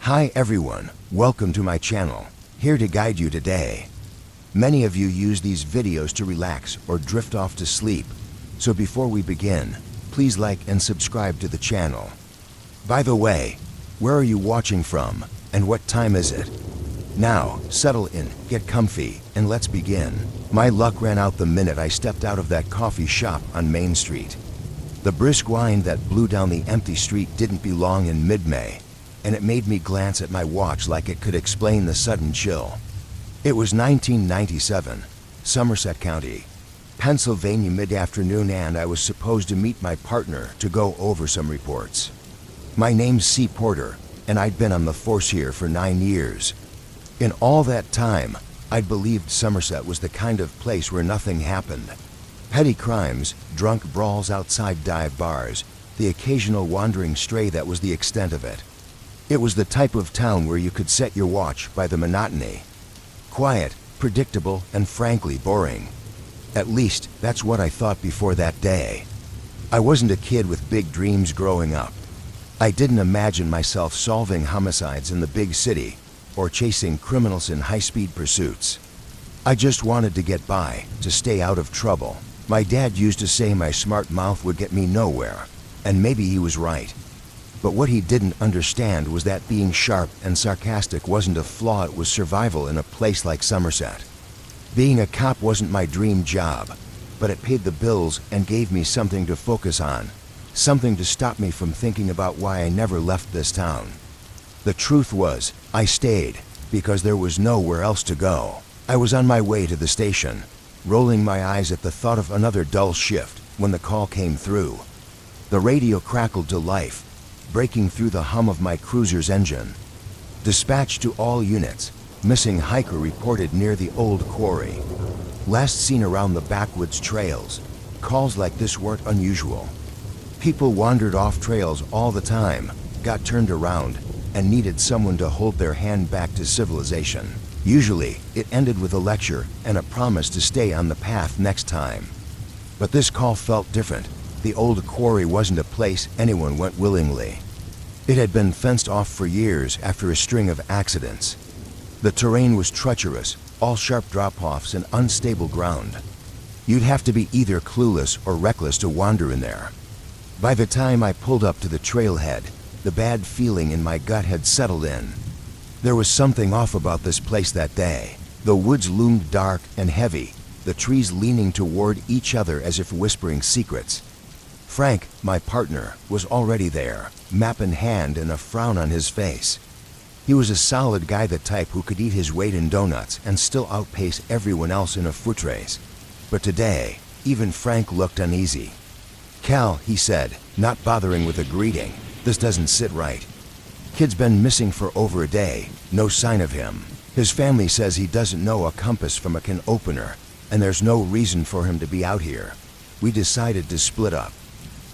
Hi everyone, welcome to my channel, here to guide you today. Many of you use these videos to relax or drift off to sleep, so before we begin, please like and subscribe to the channel. By the way, where are you watching from, and what time is it? Now, settle in, get comfy, and let's begin. My luck ran out the minute I stepped out of that coffee shop on Main Street. The brisk wind that blew down the empty street didn't belong in mid-May, and it made me glance at my watch like it could explain the sudden chill. It was 1997, Somerset County, Pennsylvania mid-afternoon, and I was supposed to meet my partner to go over some reports. My name's C. Porter, and I'd been on the force here for 9 years. In all that time, I'd believed Somerset was the kind of place where nothing happened. Petty crimes, drunk brawls outside dive bars, the occasional wandering stray, that was the extent of it. It was the type of town where you could set your watch by the monotony. Quiet, predictable, and frankly boring. At least, that's what I thought before that day. I wasn't a kid with big dreams growing up. I didn't imagine myself solving homicides in the big city or chasing criminals in high-speed pursuits. I just wanted to get by, to stay out of trouble. My dad used to say my smart mouth would get me nowhere, and maybe he was right. But what he didn't understand was that being sharp and sarcastic wasn't a flaw, it was survival in a place like Somerset. Being a cop wasn't my dream job, but it paid the bills and gave me something to focus on, something to stop me from thinking about why I never left this town. The truth was, I stayed because there was nowhere else to go. I was on my way to the station, rolling my eyes at the thought of another dull shift, when the call came through. The radio crackled to life, breaking through the hum of my cruiser's engine. Dispatch to all units. Missing hiker reported near the old quarry. Last seen around the backwoods trails. Calls like this weren't unusual. People wandered off trails all the time, got turned around, and needed someone to hold their hand back to civilization. Usually, it ended with a lecture and a promise to stay on the path next time. But this call felt different. The old quarry wasn't a place anyone went willingly. It had been fenced off for years after a string of accidents. The terrain was treacherous, all sharp drop-offs and unstable ground. You'd have to be either clueless or reckless to wander in there. By the time I pulled up to the trailhead, the bad feeling in my gut had settled in. There was something off about this place that day. The woods loomed dark and heavy, the trees leaning toward each other as if whispering secrets. Frank, my partner, was already there, map in hand and a frown on his face. He was a solid guy, the type who could eat his weight in donuts and still outpace everyone else in a foot race. But today, even Frank looked uneasy. "Cal," he said, not bothering with a greeting, "this doesn't sit right. Kid's been missing for over a day, no sign of him. His family says he doesn't know a compass from a can opener, and there's no reason for him to be out here. We decided to split up."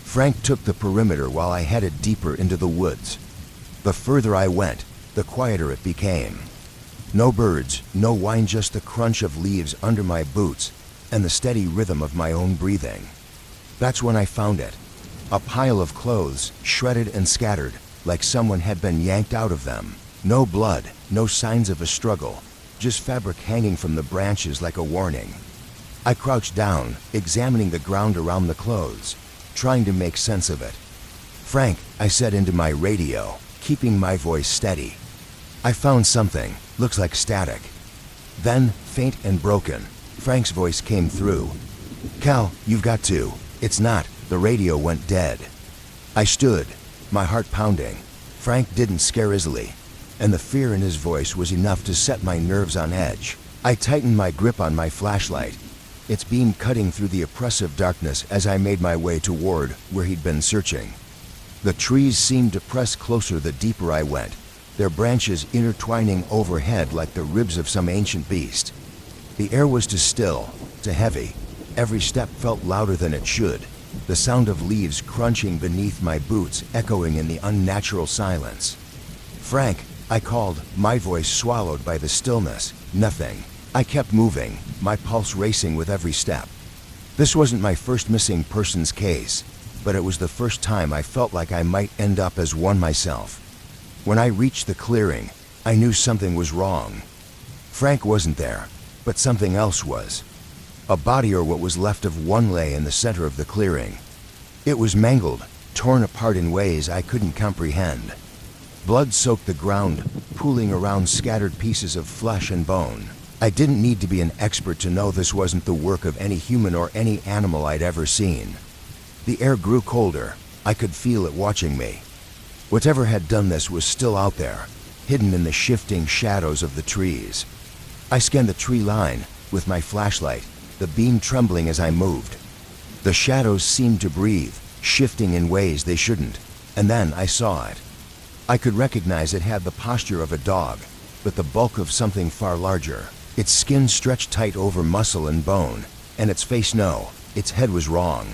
Frank took the perimeter while I headed deeper into the woods. The further I went, the quieter it became. No birds, no whine, just the crunch of leaves under my boots and the steady rhythm of my own breathing. That's when I found it. A pile of clothes, shredded and scattered, like someone had been yanked out of them. No blood, no signs of a struggle, just fabric hanging from the branches like a warning. I crouched down, examining the ground around the clothes, trying to make sense of it. "Frank," I said into my radio, keeping my voice steady. "I found something, looks like static." Then, faint and broken, Frank's voice came through. "Cal, you've got to. It's not." The radio went dead. I stood, my heart pounding. Frank didn't scare easily, and the fear in his voice was enough to set my nerves on edge. I tightened my grip on my flashlight, its beam cutting through the oppressive darkness as I made my way toward where he'd been searching. The trees seemed to press closer the deeper I went, their branches intertwining overhead like the ribs of some ancient beast. The air was too still, too heavy. Every step felt louder than it should, the sound of leaves crunching beneath my boots echoing in the unnatural silence. "Frank," I called, my voice swallowed by the stillness. Nothing. I kept moving, my pulse racing with every step. This wasn't my first missing persons case, but it was the first time I felt like I might end up as one myself. When I reached the clearing, I knew something was wrong. Frank wasn't there, but something else was. A body, or what was left of one, lay in the center of the clearing. It was mangled, torn apart in ways I couldn't comprehend. Blood soaked the ground, pooling around scattered pieces of flesh and bone. I didn't need to be an expert to know this wasn't the work of any human or any animal I'd ever seen. The air grew colder. I could feel it watching me. Whatever had done this was still out there, hidden in the shifting shadows of the trees. I scanned the tree line with my flashlight, the beam trembling as I moved. The shadows seemed to breathe, shifting in ways they shouldn't, and then I saw it. I could recognize it had the posture of a dog, but the bulk of something far larger. Its skin stretched tight over muscle and bone, and its face, no, its head was wrong.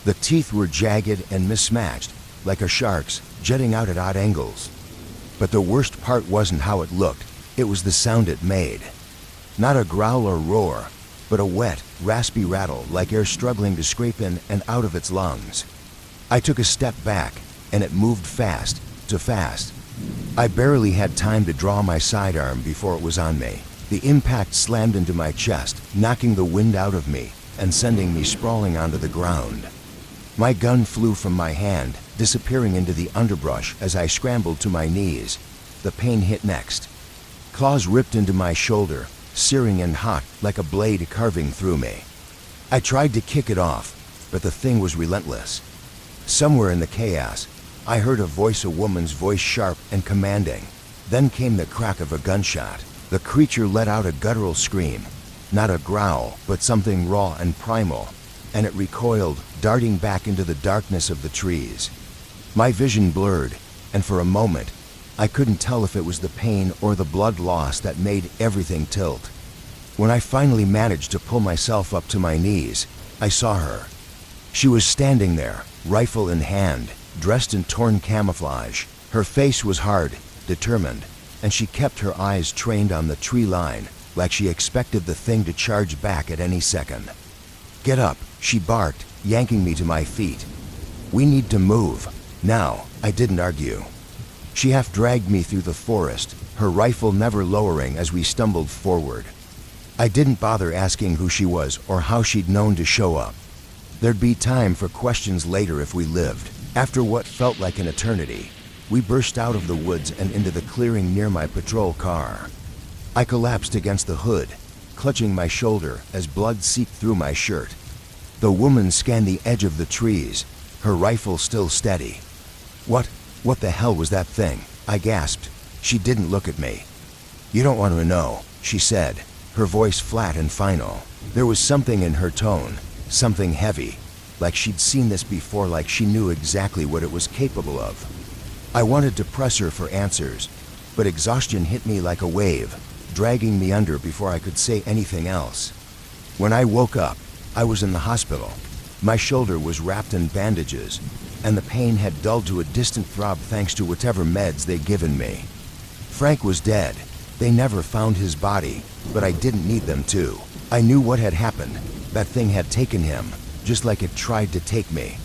The teeth were jagged and mismatched, like a shark's, jutting out at odd angles. But the worst part wasn't how it looked, it was the sound it made. Not a growl or roar, but a wet, raspy rattle like air struggling to scrape in and out of its lungs. I took a step back, and it moved fast, too fast. I barely had time to draw my sidearm before it was on me. The impact slammed into my chest, knocking the wind out of me and sending me sprawling onto the ground. My gun flew from my hand, disappearing into the underbrush as I scrambled to my knees. The pain hit next. Claws ripped into my shoulder, searing and hot like a blade carving through me. I tried to kick it off, but the thing was relentless. Somewhere in the chaos, I heard a woman's voice, sharp and commanding. Then came the crack of a gunshot. The creature let out a guttural scream, not a growl, but something raw and primal, and it recoiled, darting back into the darkness of the trees. My vision blurred, and for a moment, I couldn't tell if it was the pain or the blood loss that made everything tilt. When I finally managed to pull myself up to my knees, I saw her. She was standing there, rifle in hand, dressed in torn camouflage. Her face was hard, determined, and she kept her eyes trained on the tree line, like she expected the thing to charge back at any second. "Get up," she barked, yanking me to my feet. "We need to move. Now." I didn't argue. She half dragged me through the forest, her rifle never lowering as we stumbled forward. I didn't bother asking who she was or how she'd known to show up. There'd be time for questions later if we lived. After what felt like an eternity, we burst out of the woods and into the clearing near my patrol car. I collapsed against the hood, clutching my shoulder as blood seeped through my shirt. The woman scanned the edge of the trees, her rifle still steady. What the hell was that thing?" I gasped. She didn't look at me. "You don't want to know," she said, her voice flat and final. There was something in her tone, something heavy, like she'd seen this before, like she knew exactly what it was capable of. I wanted to press her for answers, but exhaustion hit me like a wave, dragging me under before I could say anything else. When I woke up, I was in the hospital. My shoulder was wrapped in bandages, and the pain had dulled to a distant throb thanks to whatever meds they'd given me. Frank was dead. They never found his body, but I didn't need them to. I knew what had happened. That thing had taken him, just like it tried to take me.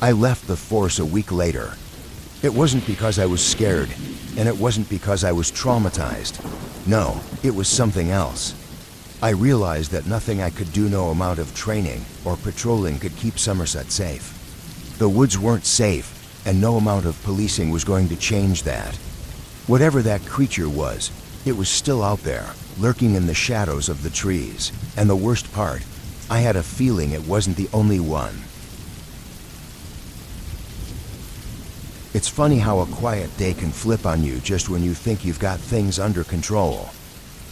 I left the force a week later. It wasn't because I was scared, and it wasn't because I was traumatized. No, it was something else. I realized that nothing I could do, no amount of training or patrolling, could keep Somerset safe. The woods weren't safe, and no amount of policing was going to change that. Whatever that creature was, it was still out there, lurking in the shadows of the trees. And the worst part, I had a feeling it wasn't the only one. It's funny how a quiet day can flip on you just when you think you've got things under control.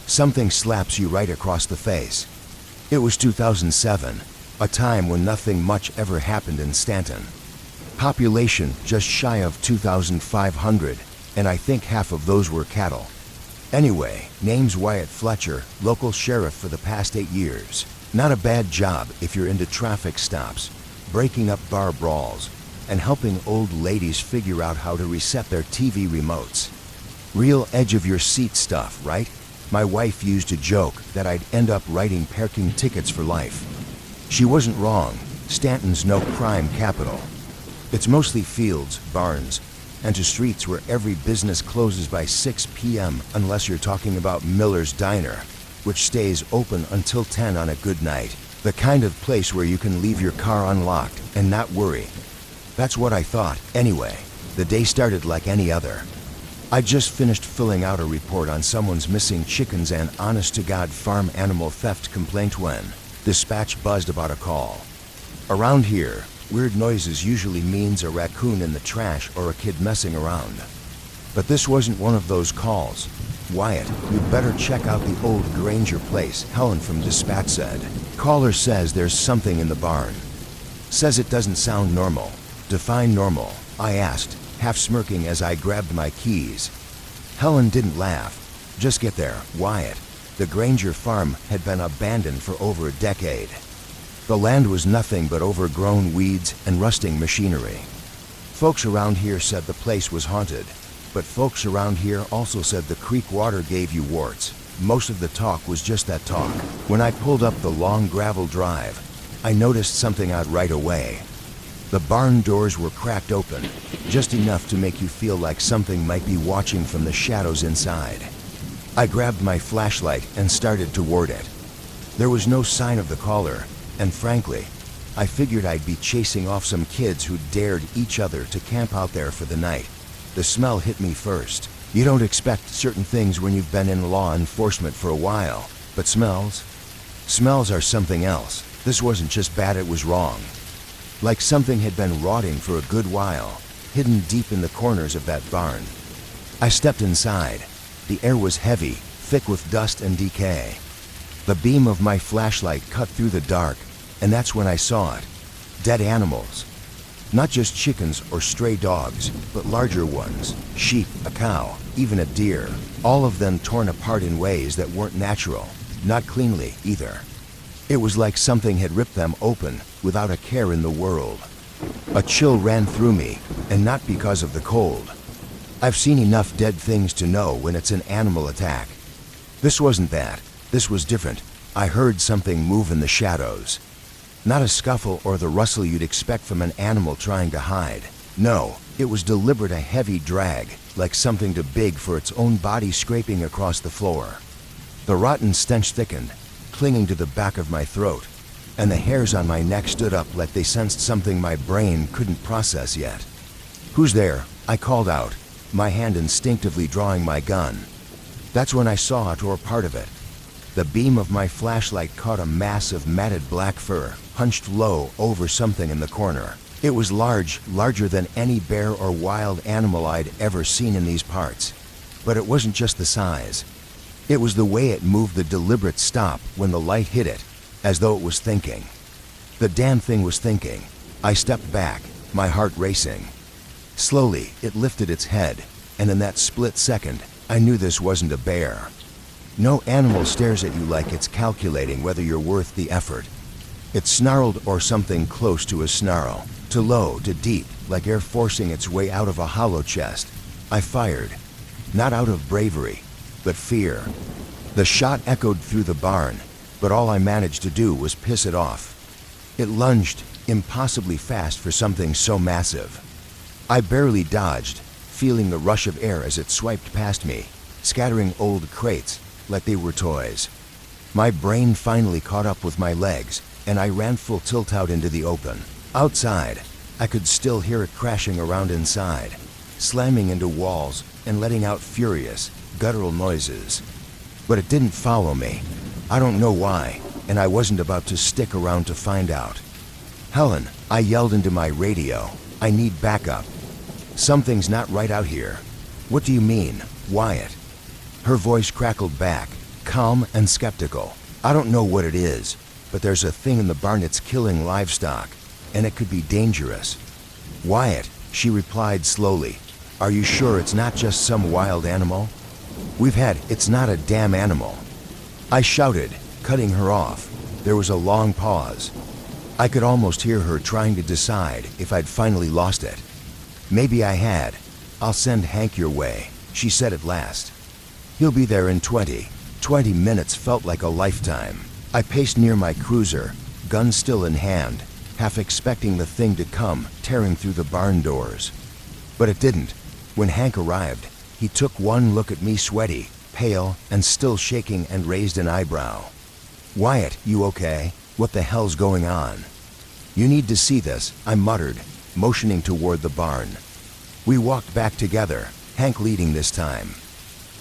Something slaps you right across the face. It was 2007, a time when nothing much ever happened in Stanton. Population just shy of 2,500, and I think half of those were cattle. Anyway, name's Wyatt Fletcher, local sheriff for the past 8 years. Not a bad job if you're into traffic stops, breaking up bar brawls, and helping old ladies figure out how to reset their TV remotes. Real edge-of-your-seat stuff, right? My wife used to joke that I'd end up writing parking tickets for life. She wasn't wrong. Stanton's no crime capital. It's mostly fields, barns, and to streets where every business closes by 6 p.m. unless you're talking about Miller's Diner, which stays open until 10 on a good night. The kind of place where you can leave your car unlocked and not worry. That's what I thought. Anyway, the day started like any other. I just finished filling out a report on someone's missing chickens and honest-to-God farm animal theft complaint when dispatch buzzed about a call. Around here, weird noises usually means a raccoon in the trash or a kid messing around. But this wasn't one of those calls. Wyatt, you'd better check out the old Granger place, Helen from dispatch said. Caller says there's something in the barn. Says it doesn't sound normal. Define normal, I asked, half smirking as I grabbed my keys. Helen didn't laugh. Just get there, Wyatt. The Granger farm had been abandoned for over a decade. The land was nothing but overgrown weeds and rusting machinery. Folks around here said the place was haunted, but folks around here also said the creek water gave you warts. Most of the talk was just that talk. When I pulled up the long gravel drive, I noticed something odd right away. The barn doors were cracked open, just enough to make you feel like something might be watching from the shadows inside. I grabbed my flashlight and started toward it. There was no sign of the caller, and frankly, I figured I'd be chasing off some kids who dared each other to camp out there for the night. The smell hit me first. You don't expect certain things when you've been in law enforcement for a while, but smells are something else. This wasn't just bad, it was wrong. Like something had been rotting for a good while, hidden deep in the corners of that barn. I stepped inside. The air was heavy, thick with dust and decay. The beam of my flashlight cut through the dark, and that's when I saw it. Dead animals. Not just chickens or stray dogs, but larger ones. Sheep, a cow, even a deer. All of them torn apart in ways that weren't natural. Not cleanly, either. It was like something had ripped them open without a care in the world. A chill ran through me, and not because of the cold. I've seen enough dead things to know when it's an animal attack. This wasn't that. This was different. I heard something move in the shadows. Not a scuffle or the rustle you'd expect from an animal trying to hide. No, it was deliberate, a heavy drag, like something too big for its own body scraping across the floor. The rotten stench thickened, clinging to the back of my throat, and the hairs on my neck stood up like they sensed something my brain couldn't process yet. Who's there? I called out, my hand instinctively drawing my gun. That's when I saw it, or part of it. The beam of my flashlight caught a mass of matted black fur, hunched low over something in the corner. It was large, larger than any bear or wild animal I'd ever seen in these parts. But it wasn't just the size. It was the way it moved, the deliberate stop when the light hit it, as though it was thinking. The damn thing was thinking. I stepped back, my heart racing. Slowly, it lifted its head, and in that split second, I knew this wasn't a bear. No animal stares at you like it's calculating whether you're worth the effort. It snarled, or something close to a snarl, to low, to deep, like air forcing its way out of a hollow chest. I fired, not out of bravery, but fear. The shot echoed through the barn, but all I managed to do was piss it off. It lunged, impossibly fast for something so massive. I barely dodged, feeling the rush of air as it swiped past me, scattering old crates like they were toys. My brain finally caught up with my legs, and I ran full tilt out into the open. Outside, I could still hear it crashing around inside, slamming into walls and letting out furious, guttural noises. But it didn't follow me. I don't know why, and I wasn't about to stick around to find out. Helen, I yelled into my radio, I need backup. Something's not right out here. What do you mean, Wyatt? Her voice crackled back, calm and skeptical. I don't know what it is, but there's a thing in the barn that's killing livestock, and it could be dangerous. Wyatt, she replied slowly, are you sure it's not just some wild animal? It's not a damn animal. I shouted, cutting her off. There was a long pause. I could almost hear her trying to decide if I'd finally lost it. Maybe I had. I'll send Hank your way, she said at last. He'll be there in 20 minutes felt like a lifetime. I paced near my cruiser, gun still in hand, half expecting the thing to come tearing through the barn doors. But it didn't. When Hank arrived, he took one look at me, sweaty, pale, and still shaking, and raised an eyebrow. "Wyatt, you okay? What the hell's going on?" "You need to see this," I muttered, motioning toward the barn. We walked back together, Hank leading this time.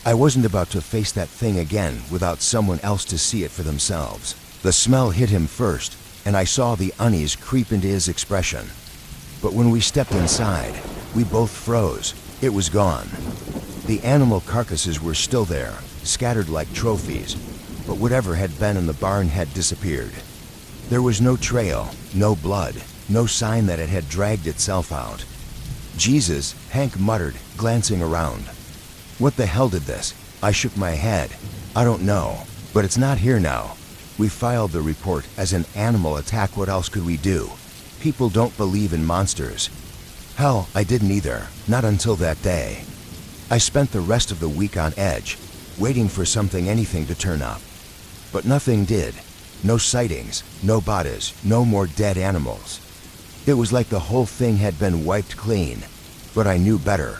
I wasn't about to face that thing again without someone else to see it for themselves. The smell hit him first, and I saw the unease creep into his expression. But when we stepped inside, we both froze. It was gone. The animal carcasses were still there, scattered like trophies, but whatever had been in the barn had disappeared. There was no trail, no blood, no sign that it had dragged itself out. "Jesus," Hank muttered, glancing around. "What the hell did this?" I shook my head. "I don't know, but it's not here now. We filed the report as an animal attack. What else could we do? People don't believe in monsters." Hell, I didn't either, not until that day. I spent the rest of the week on edge, waiting for anything to turn up. But nothing did. No sightings, no bodies, no more dead animals. It was like the whole thing had been wiped clean, but I knew better.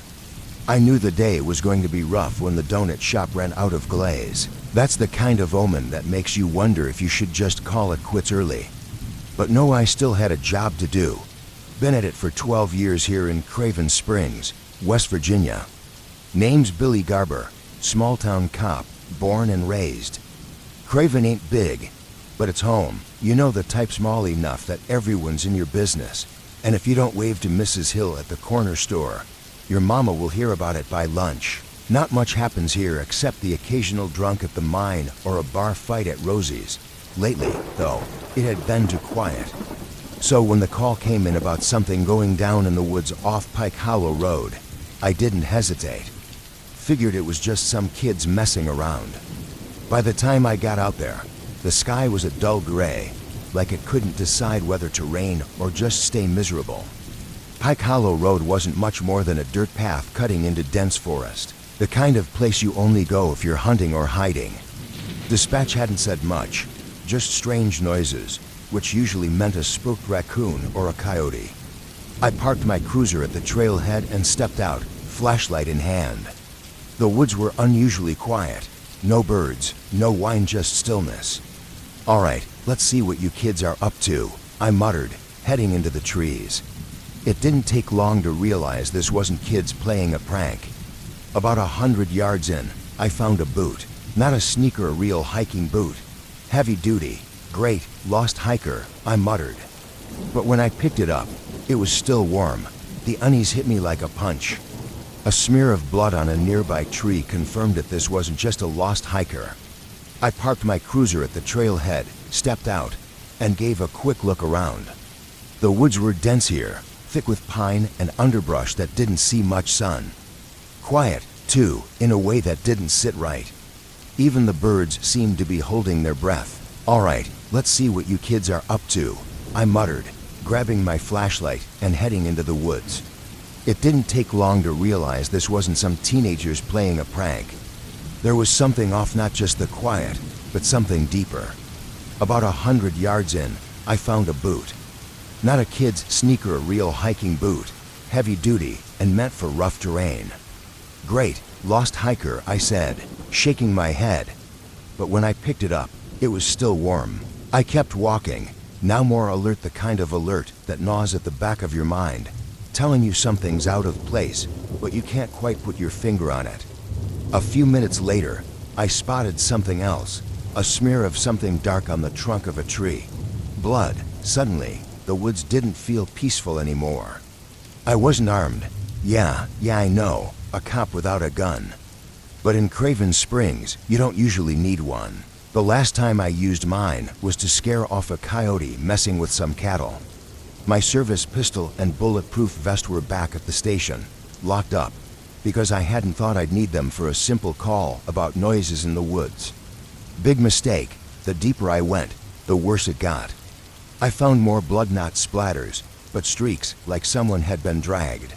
I knew the day was going to be rough when the donut shop ran out of glaze. That's the kind of omen that makes you wonder if you should just call it quits early. But no, I still had a job to do. Been at it for 12 years here in Craven Springs, West Virginia. Name's Billy Garber, small-town cop, born and raised. Craven ain't big, but it's home. You know, the type small enough that everyone's in your business. And if you don't wave to Mrs. Hill at the corner store, your mama will hear about it by lunch. Not much happens here except the occasional drunk at the mine or a bar fight at Rosie's. Lately, though, it had been too quiet. So when the call came in about something going down in the woods off Pike Hollow Road, I didn't hesitate. Figured it was just some kids messing around. By the time I got out there, the sky was a dull gray, like it couldn't decide whether to rain or just stay miserable. Pike Hollow Road wasn't much more than a dirt path cutting into dense forest, the kind of place you only go if you're hunting or hiding. Dispatch hadn't said much, just strange noises, which usually meant a spooked raccoon or a coyote. I parked my cruiser at the trailhead and stepped out, flashlight in hand. The woods were unusually quiet. No birds, no whine, just stillness. "All right, let's see what you kids are up to," I muttered, heading into the trees. It didn't take long to realize this wasn't kids playing a prank. About 100 yards in, I found a boot. Not a sneaker, a real hiking boot. Heavy duty. "Great, lost hiker," I muttered. But when I picked it up, it was still warm. The unease hit me like a punch. A smear of blood on a nearby tree confirmed that this wasn't just a lost hiker. I parked my cruiser at the trailhead, stepped out, and gave a quick look around. The woods were dense here, thick with pine and underbrush that didn't see much sun. Quiet, too, in a way that didn't sit right. Even the birds seemed to be holding their breath. "All right, let's see what you kids are up to," I muttered, grabbing my flashlight and heading into the woods. It didn't take long to realize this wasn't some teenagers playing a prank. There was something off, not just the quiet, but something deeper. About 100 yards in, I found a boot. Not a kid's sneaker, a real hiking boot, heavy duty and meant for rough terrain. "Great, lost hiker," I said, shaking my head. But when I picked it up, it was still warm. I kept walking, now more alert, the kind of alert that gnaws at the back of your mind, telling you something's out of place, but you can't quite put your finger on it. A few minutes later, I spotted something else, a smear of something dark on the trunk of a tree. Blood. Suddenly, the woods didn't feel peaceful anymore. I wasn't armed. Yeah, I know, a cop without a gun. But in Craven Springs, you don't usually need one. The last time I used mine was to scare off a coyote messing with some cattle. My service pistol and bulletproof vest were back at the station, locked up, because I hadn't thought I'd need them for a simple call about noises in the woods. Big mistake. The deeper I went, the worse it got. I found more blood, not splatters, but streaks like someone had been dragged.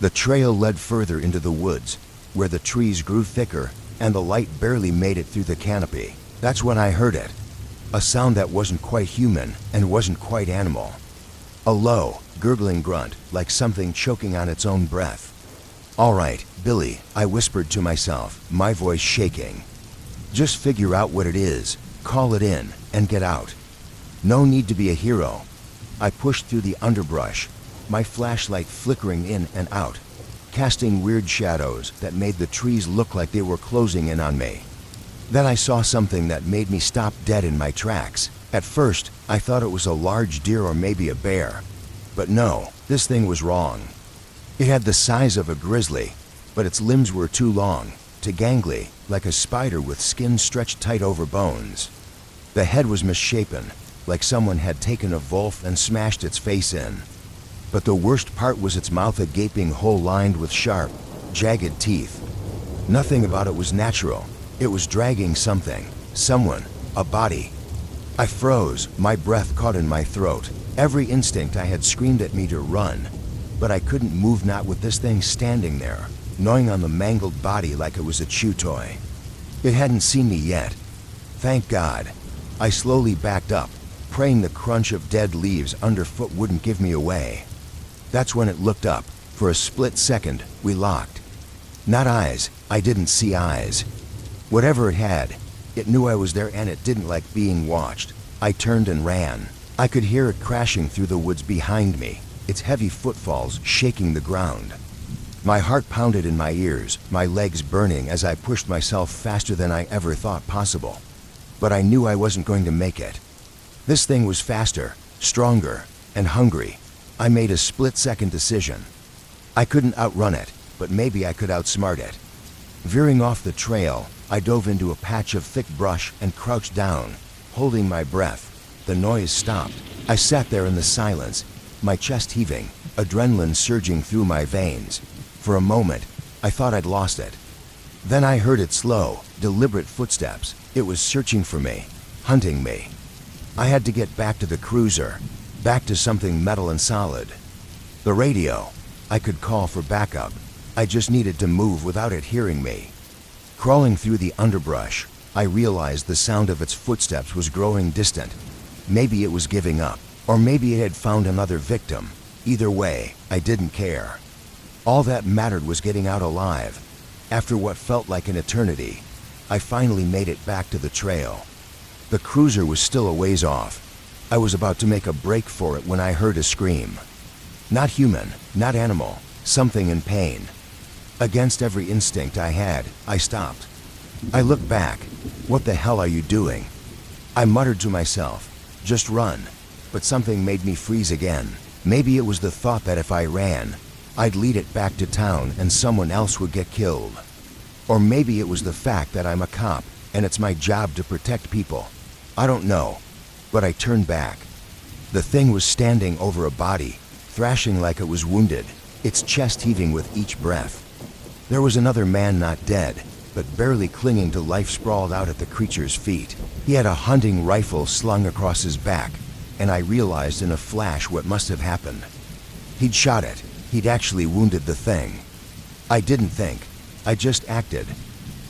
The trail led further into the woods, where the trees grew thicker and the light barely made it through the canopy. That's when I heard it. A sound that wasn't quite human and wasn't quite animal. A low, gurgling grunt, like something choking on its own breath. "All right, Billy," I whispered to myself, my voice shaking. "Just figure out what it is, call it in, and get out. No need to be a hero." I pushed through the underbrush, my flashlight flickering in and out, casting weird shadows that made the trees look like they were closing in on me. Then I saw something that made me stop dead in my tracks. At first, I thought it was a large deer or maybe a bear. But no, this thing was wrong. It had the size of a grizzly, but its limbs were too long, too gangly, like a spider with skin stretched tight over bones. The head was misshapen, like someone had taken a wolf and smashed its face in. But the worst part was its mouth, a gaping hole lined with sharp, jagged teeth. Nothing about it was natural. It was dragging something, someone, a body. I froze, my breath caught in my throat. Every instinct I had screamed at me to run, but I couldn't move, not with this thing standing there, gnawing on the mangled body like it was a chew toy. It hadn't seen me yet. Thank God. I slowly backed up, praying the crunch of dead leaves underfoot wouldn't give me away. That's when it looked up. For a split second, we locked. Not eyes, I didn't see eyes. Whatever it had, it knew I was there and it didn't like being watched. I turned and ran. I could hear it crashing through the woods behind me, its heavy footfalls shaking the ground. My heart pounded in my ears, my legs burning as I pushed myself faster than I ever thought possible. But I knew I wasn't going to make it. This thing was faster, stronger, and hungry. I made a split-second decision. I couldn't outrun it, but maybe I could outsmart it. Veering off the trail, I dove into a patch of thick brush and crouched down, holding my breath. The noise stopped. I sat there in the silence, my chest heaving, adrenaline surging through my veins. For a moment, I thought I'd lost it. Then I heard its slow, deliberate footsteps. It was searching for me, hunting me. I had to get back to the cruiser, back to something metal and solid. The radio. I could call for backup. I just needed to move without it hearing me. Crawling through the underbrush, I realized the sound of its footsteps was growing distant. Maybe it was giving up, or maybe it had found another victim. Either way, I didn't care. All that mattered was getting out alive. After what felt like an eternity, I finally made it back to the trail. The cruiser was still a ways off. I was about to make a break for it when I heard a scream. Not human, not animal, something in pain. Against every instinct I had, I stopped. I looked back. "What the hell are you doing?" I muttered to myself, "Just run." But something made me freeze again. Maybe it was the thought that if I ran, I'd lead it back to town and someone else would get killed. Or maybe it was the fact that I'm a cop and it's my job to protect people. I don't know, but I turned back. The thing was standing over a body, thrashing like it was wounded, its chest heaving with each breath. There was another man, not dead, but barely clinging to life, sprawled out at the creature's feet. He had a hunting rifle slung across his back, and I realized in a flash what must have happened. He'd shot it. He'd actually wounded the thing. I didn't think. I just acted.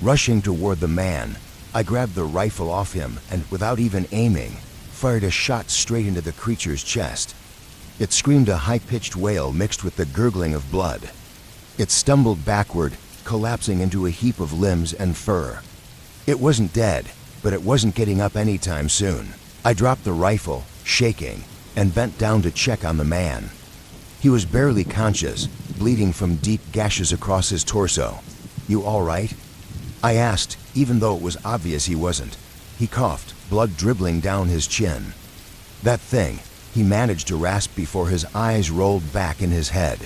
Rushing toward the man, I grabbed the rifle off him and, without even aiming, fired a shot straight into the creature's chest. It screamed a high-pitched wail mixed with the gurgling of blood. It stumbled backward, collapsing into a heap of limbs and fur. It wasn't dead, but it wasn't getting up anytime soon. I dropped the rifle, shaking, and bent down to check on the man. He was barely conscious, bleeding from deep gashes across his torso. "You all right?" I asked, even though it was obvious he wasn't. He coughed, blood dribbling down his chin. "That thing," he managed to rasp before his eyes rolled back in his head.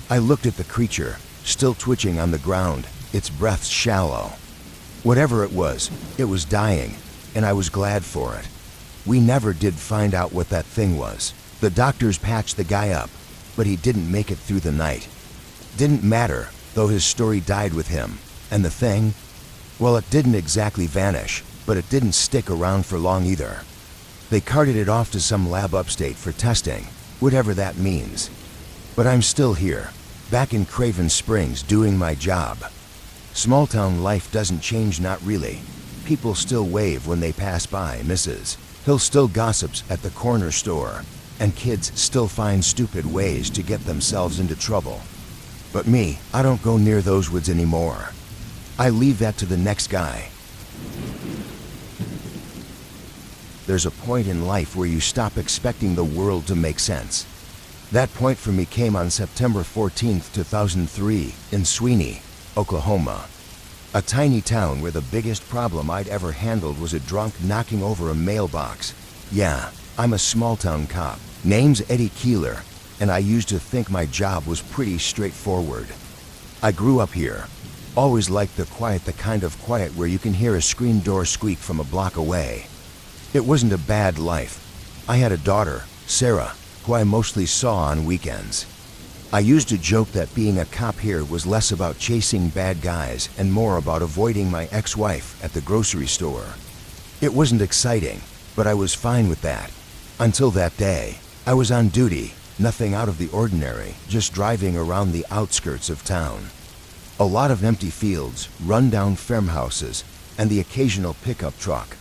I looked at the creature, still twitching on the ground, its breath shallow. Whatever it was dying, and I was glad for it. We never did find out what that thing was. The doctors patched the guy up, but he didn't make it through the night. Didn't matter, though his story died with him. And the thing? Well, it didn't exactly vanish, but it didn't stick around for long either. They carted it off to some lab upstate for testing, whatever that means. But I'm still here, back in Craven Springs doing my job. Small-town life doesn't change, not really. People still wave when they pass by, Mrs. Hill still gossips at the corner store, and kids still find stupid ways to get themselves into trouble. But me, I don't go near those woods anymore. I leave that to the next guy. There's a point in life where you stop expecting the world to make sense. That point for me came on September 14th, 2003, in Sweeney, Oklahoma. A tiny town where the biggest problem I'd ever handled was a drunk knocking over a mailbox. Yeah, I'm a small-town cop. Name's Eddie Keeler, and I used to think my job was pretty straightforward. I grew up here. Always liked the kind of quiet where you can hear a screen door squeak from a block away. It wasn't a bad life. I had a daughter, Sarah, who I mostly saw on weekends. I used to joke that being a cop here was less about chasing bad guys and more about avoiding my ex-wife at the grocery store. It wasn't exciting, but I was fine with that. Until that day, I was on duty, nothing out of the ordinary, just driving around the outskirts of town. A lot of empty fields, run-down farmhouses, and the occasional pickup truck.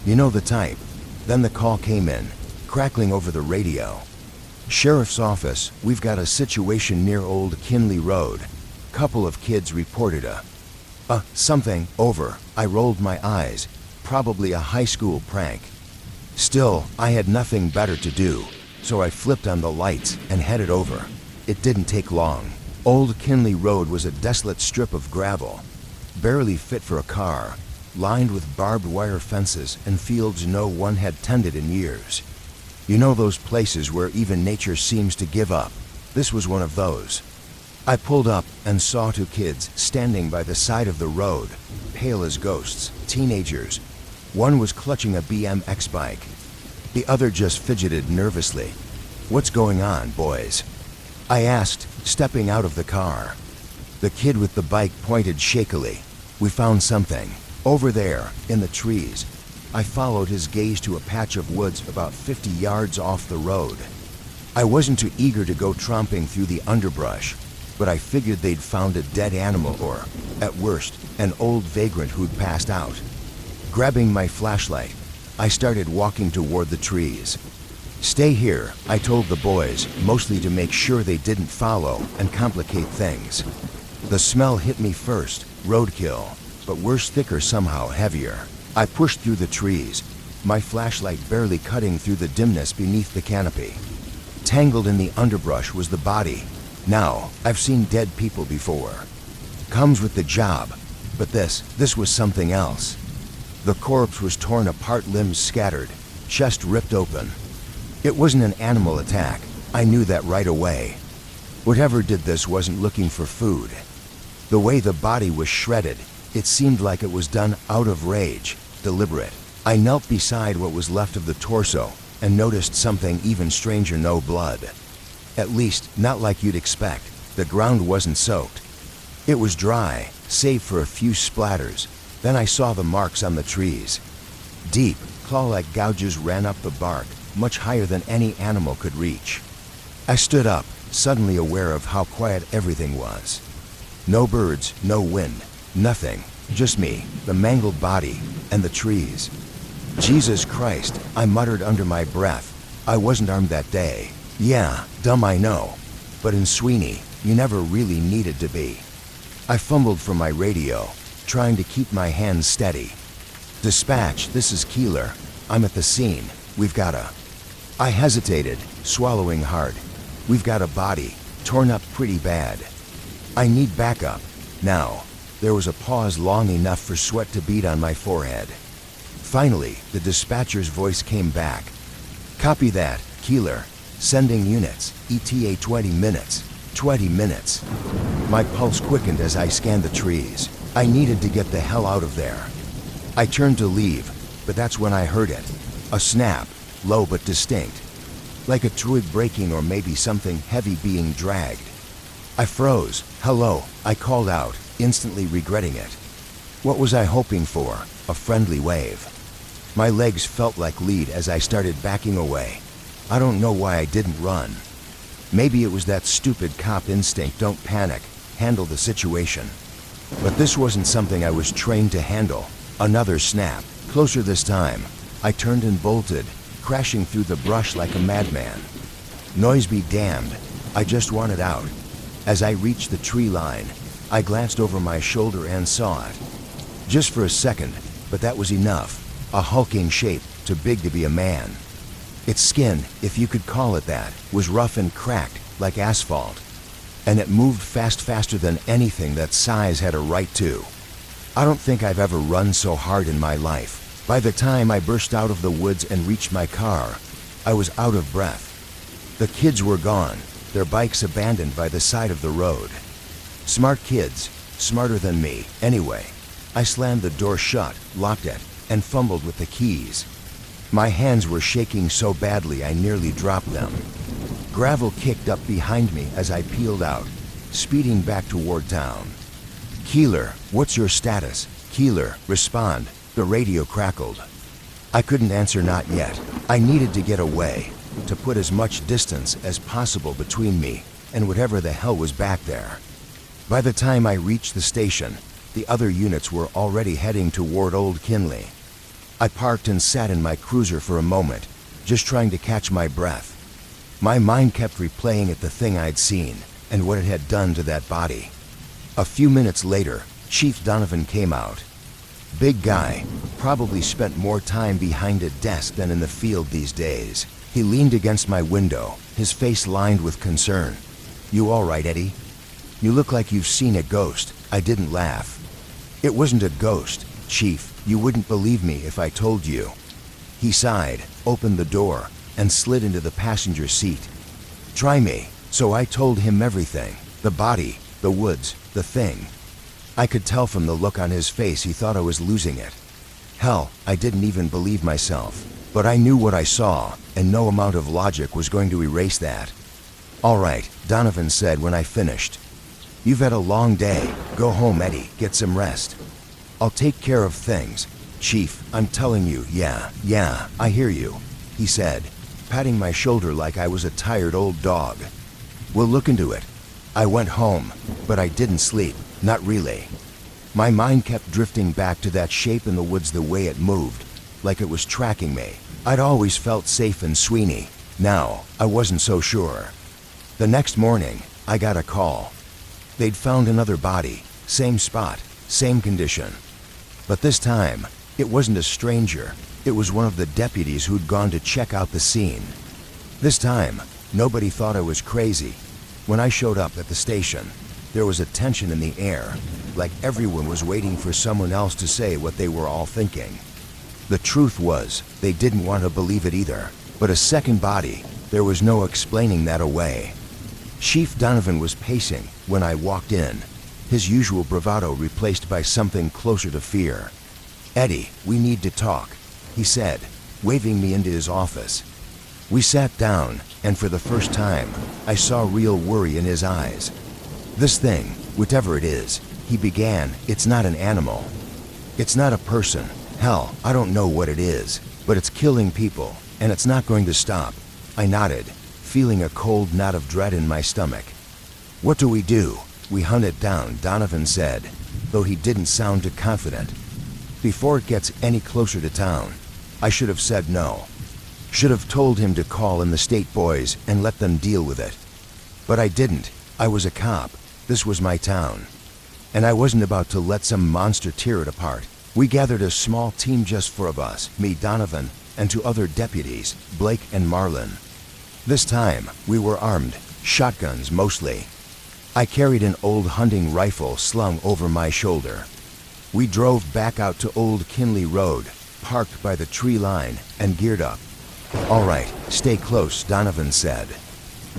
You know the type. Then the call came in, crackling over the radio. Sheriff's office, we've got a situation near Old Kinley Road. Couple of kids reported something, over. I rolled my eyes. Probably a high school prank. Still, I had nothing better to do, so I flipped on the lights and headed over. It didn't take long. Old Kinley Road was a desolate strip of gravel, barely fit for a car, lined with barbed wire fences and fields no one had tended in years. You know those places where even nature seems to give up? This was one of those. I pulled up and saw two kids standing by the side of the road, pale as ghosts, teenagers. One was clutching a BMX bike. The other just fidgeted nervously. "What's going on, boys?" I asked, stepping out of the car. The kid with the bike pointed shakily. "We found something. Over there, in the trees." I followed his gaze to a patch of woods about 50 yards off the road. I wasn't too eager to go tromping through the underbrush, but I figured they'd found a dead animal or, at worst, an old vagrant who'd passed out. Grabbing my flashlight, I started walking toward the trees. "Stay here," I told the boys, mostly to make sure they didn't follow and complicate things. The smell hit me first, roadkill, but worse, thicker, somehow heavier. I pushed through the trees, my flashlight barely cutting through the dimness beneath the canopy. Tangled in the underbrush was the body. Now, I've seen dead people before. Comes with the job, but this was something else. The corpse was torn apart, limbs scattered, chest ripped open. It wasn't an animal attack. I knew that right away. Whatever did this wasn't looking for food. The way the body was shredded, it seemed like it was done out of rage, deliberate. I knelt beside what was left of the torso and noticed something even stranger: no blood. At least, not like you'd expect. The ground wasn't soaked. It was dry, save for a few splatters. Then I saw the marks on the trees. Deep, claw-like gouges ran up the bark, much higher than any animal could reach. I stood up, suddenly aware of how quiet everything was. No birds, no wind, nothing. Just me, the mangled body, and the trees. "Jesus Christ," I muttered under my breath. I wasn't armed that day. Yeah, dumb, I know. But in Sweeney, you never really needed to be. I fumbled for my radio, trying to keep my hands steady. "Dispatch, this is Keeler. I'm at the scene. We've got a..." I hesitated, swallowing hard. "We've got a body, torn up pretty bad. I need backup, now." There was a pause long enough for sweat to bead on my forehead. Finally, the dispatcher's voice came back. "Copy that, Keeler. Sending units. ETA 20 minutes. 20 minutes. My pulse quickened as I scanned the trees. I needed to get the hell out of there. I turned to leave, but that's when I heard it. A snap, low but distinct. Like a twig breaking or maybe something heavy being dragged. I froze. "Hello," I called out, instantly regretting it. What was I hoping for? A friendly wave. My legs felt like lead as I started backing away. I don't know why I didn't run. Maybe it was that stupid cop instinct, don't panic, handle the situation. But this wasn't something I was trained to handle. Another snap, closer this time. I turned and bolted, crashing through the brush like a madman. Noise be damned. I just wanted out. As I reached the tree line, I glanced over my shoulder and saw it. Just for a second, but that was enough. A hulking shape, too big to be a man. Its skin, if you could call it that, was rough and cracked, like asphalt. And it moved faster than anything that size had a right to. I don't think I've ever run so hard in my life. By the time I burst out of the woods and reached my car, I was out of breath. The kids were gone, their bikes abandoned by the side of the road. Smart kids, smarter than me, anyway. I slammed the door shut, locked it, and fumbled with the keys. My hands were shaking so badly I nearly dropped them. Gravel kicked up behind me as I peeled out, speeding back toward town. "Keeler, what's your status?" "Keeler, respond," the radio crackled. I couldn't answer, not yet. I needed to get away, to put as much distance as possible between me and whatever the hell was back there. By the time I reached the station, the other units were already heading toward Old Kinley. I parked and sat in my cruiser for a moment, just trying to catch my breath. My mind kept replaying the thing I'd seen and what it had done to that body. A few minutes later, Chief Donovan came out. Big guy, probably spent more time behind a desk than in the field these days. He leaned against my window, his face lined with concern. "You all right, Eddie? You look like you've seen a ghost." I didn't laugh. "It wasn't a ghost, Chief. You wouldn't believe me if I told you." He sighed, opened the door, and slid into the passenger seat. "Try me." So I told him everything. The body, the woods, the thing. I could tell from the look on his face he thought I was losing it. Hell, I didn't even believe myself. But I knew what I saw, and no amount of logic was going to erase that. "All right," Donovan said when I finished. "You've had a long day. Go home, Eddie. Get some rest. I'll take care of things. Chief, I'm telling you, yeah, I hear you," he said, patting my shoulder like I was a tired old dog. "We'll look into it." I went home, but I didn't sleep, not really. My mind kept drifting back to that shape in the woods, the way it moved, like it was tracking me. I'd always felt safe in Sweeney. Now, I wasn't so sure. The next morning, I got a call. They'd found another body, same spot, same condition. But this time, it wasn't a stranger. It was one of the deputies who'd gone to check out the scene. This time, nobody thought I was crazy. When I showed up at the station, there was a tension in the air, like everyone was waiting for someone else to say what they were all thinking. The truth was, they didn't want to believe it either. But a second body, there was no explaining that away. Chief Donovan was pacing when I walked in, his usual bravado replaced by something closer to fear. "Eddie, we need to talk," he said, waving me into his office. We sat down, and for the first time, I saw real worry in his eyes. "This thing, whatever it is," he began, "it's not an animal. It's not a person. Hell, I don't know what it is, but it's killing people, and it's not going to stop." I nodded, feeling a cold knot of dread in my stomach. "What do we do?" "We hunt it down," Donovan said, though he didn't sound too confident. "Before it gets any closer to town." I should have said no. Should have told him to call in the state boys and let them deal with it. But I didn't. I was a cop. This was my town. And I wasn't about to let some monster tear it apart. We gathered a small team just for of us, me, Donovan, and two other deputies, Blake and Marlin. This time, we were armed, shotguns mostly. I carried an old hunting rifle slung over my shoulder. We drove back out to Old Kinley Road, parked by the tree line, and geared up. "All right, stay close," Donovan said.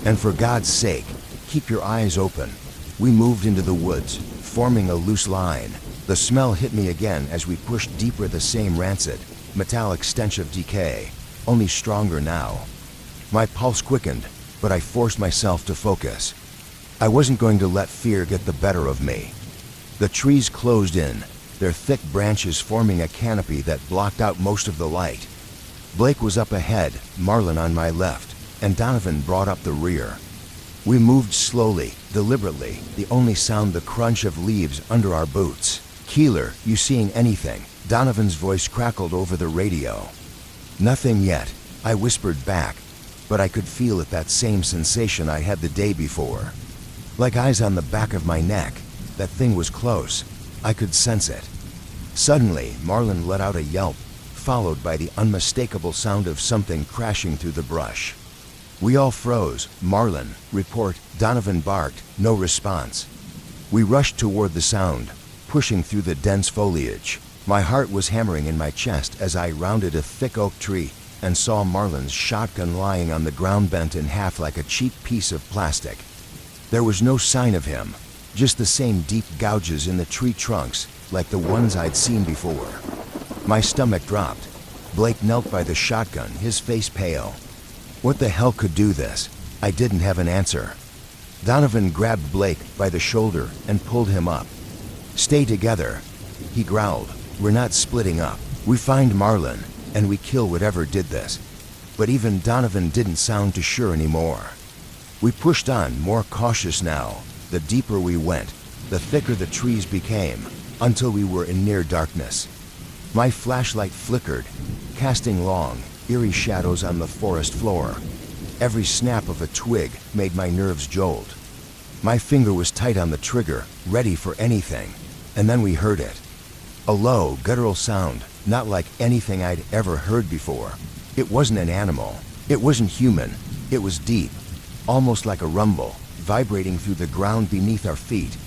"And for God's sake, keep your eyes open." We moved into the woods, forming a loose line. The smell hit me again as we pushed deeper, the same rancid, metallic stench of decay, only stronger now. My pulse quickened, but I forced myself to focus. I wasn't going to let fear get the better of me. The trees closed in, their thick branches forming a canopy that blocked out most of the light. Blake was up ahead, Marlin on my left, and Donovan brought up the rear. We moved slowly, deliberately, the only sound the crunch of leaves under our boots. "Keeler, you seeing anything?" Donovan's voice crackled over the radio. "Nothing yet," I whispered back, but I could feel it, that same sensation I had the day before. like eyes on the back of my neck. That thing was close. I could sense it. Suddenly, Marlin let out a yelp, followed by the unmistakable sound of something crashing through the brush. We all froze. Marlin, report. Donovan barked. No response. We rushed toward the sound, pushing through the dense foliage. My heart was hammering in my chest as I rounded a thick oak tree and saw Marlin's shotgun lying on the ground, bent in half like a cheap piece of plastic. There was no sign of him, just the same deep gouges in the tree trunks like the ones I'd seen before. My stomach dropped. Blake knelt by the shotgun, his face pale. What the hell could do this? I didn't have an answer. Donovan grabbed Blake by the shoulder and pulled him up. Stay together, he growled. We're not splitting up. We find Marlin, and we kill whatever did this. But even Donovan didn't sound too sure anymore. We pushed on, more cautious now. The deeper we went, the thicker the trees became, until we were in near darkness. My flashlight flickered, casting long, eerie shadows on the forest floor. Every snap of a twig made my nerves jolt. My finger was tight on the trigger, ready for anything, and then we heard it. A low, guttural sound, not like anything I'd ever heard before. It wasn't an animal. It wasn't human. It was deep, almost like a rumble, vibrating through the ground beneath our feet.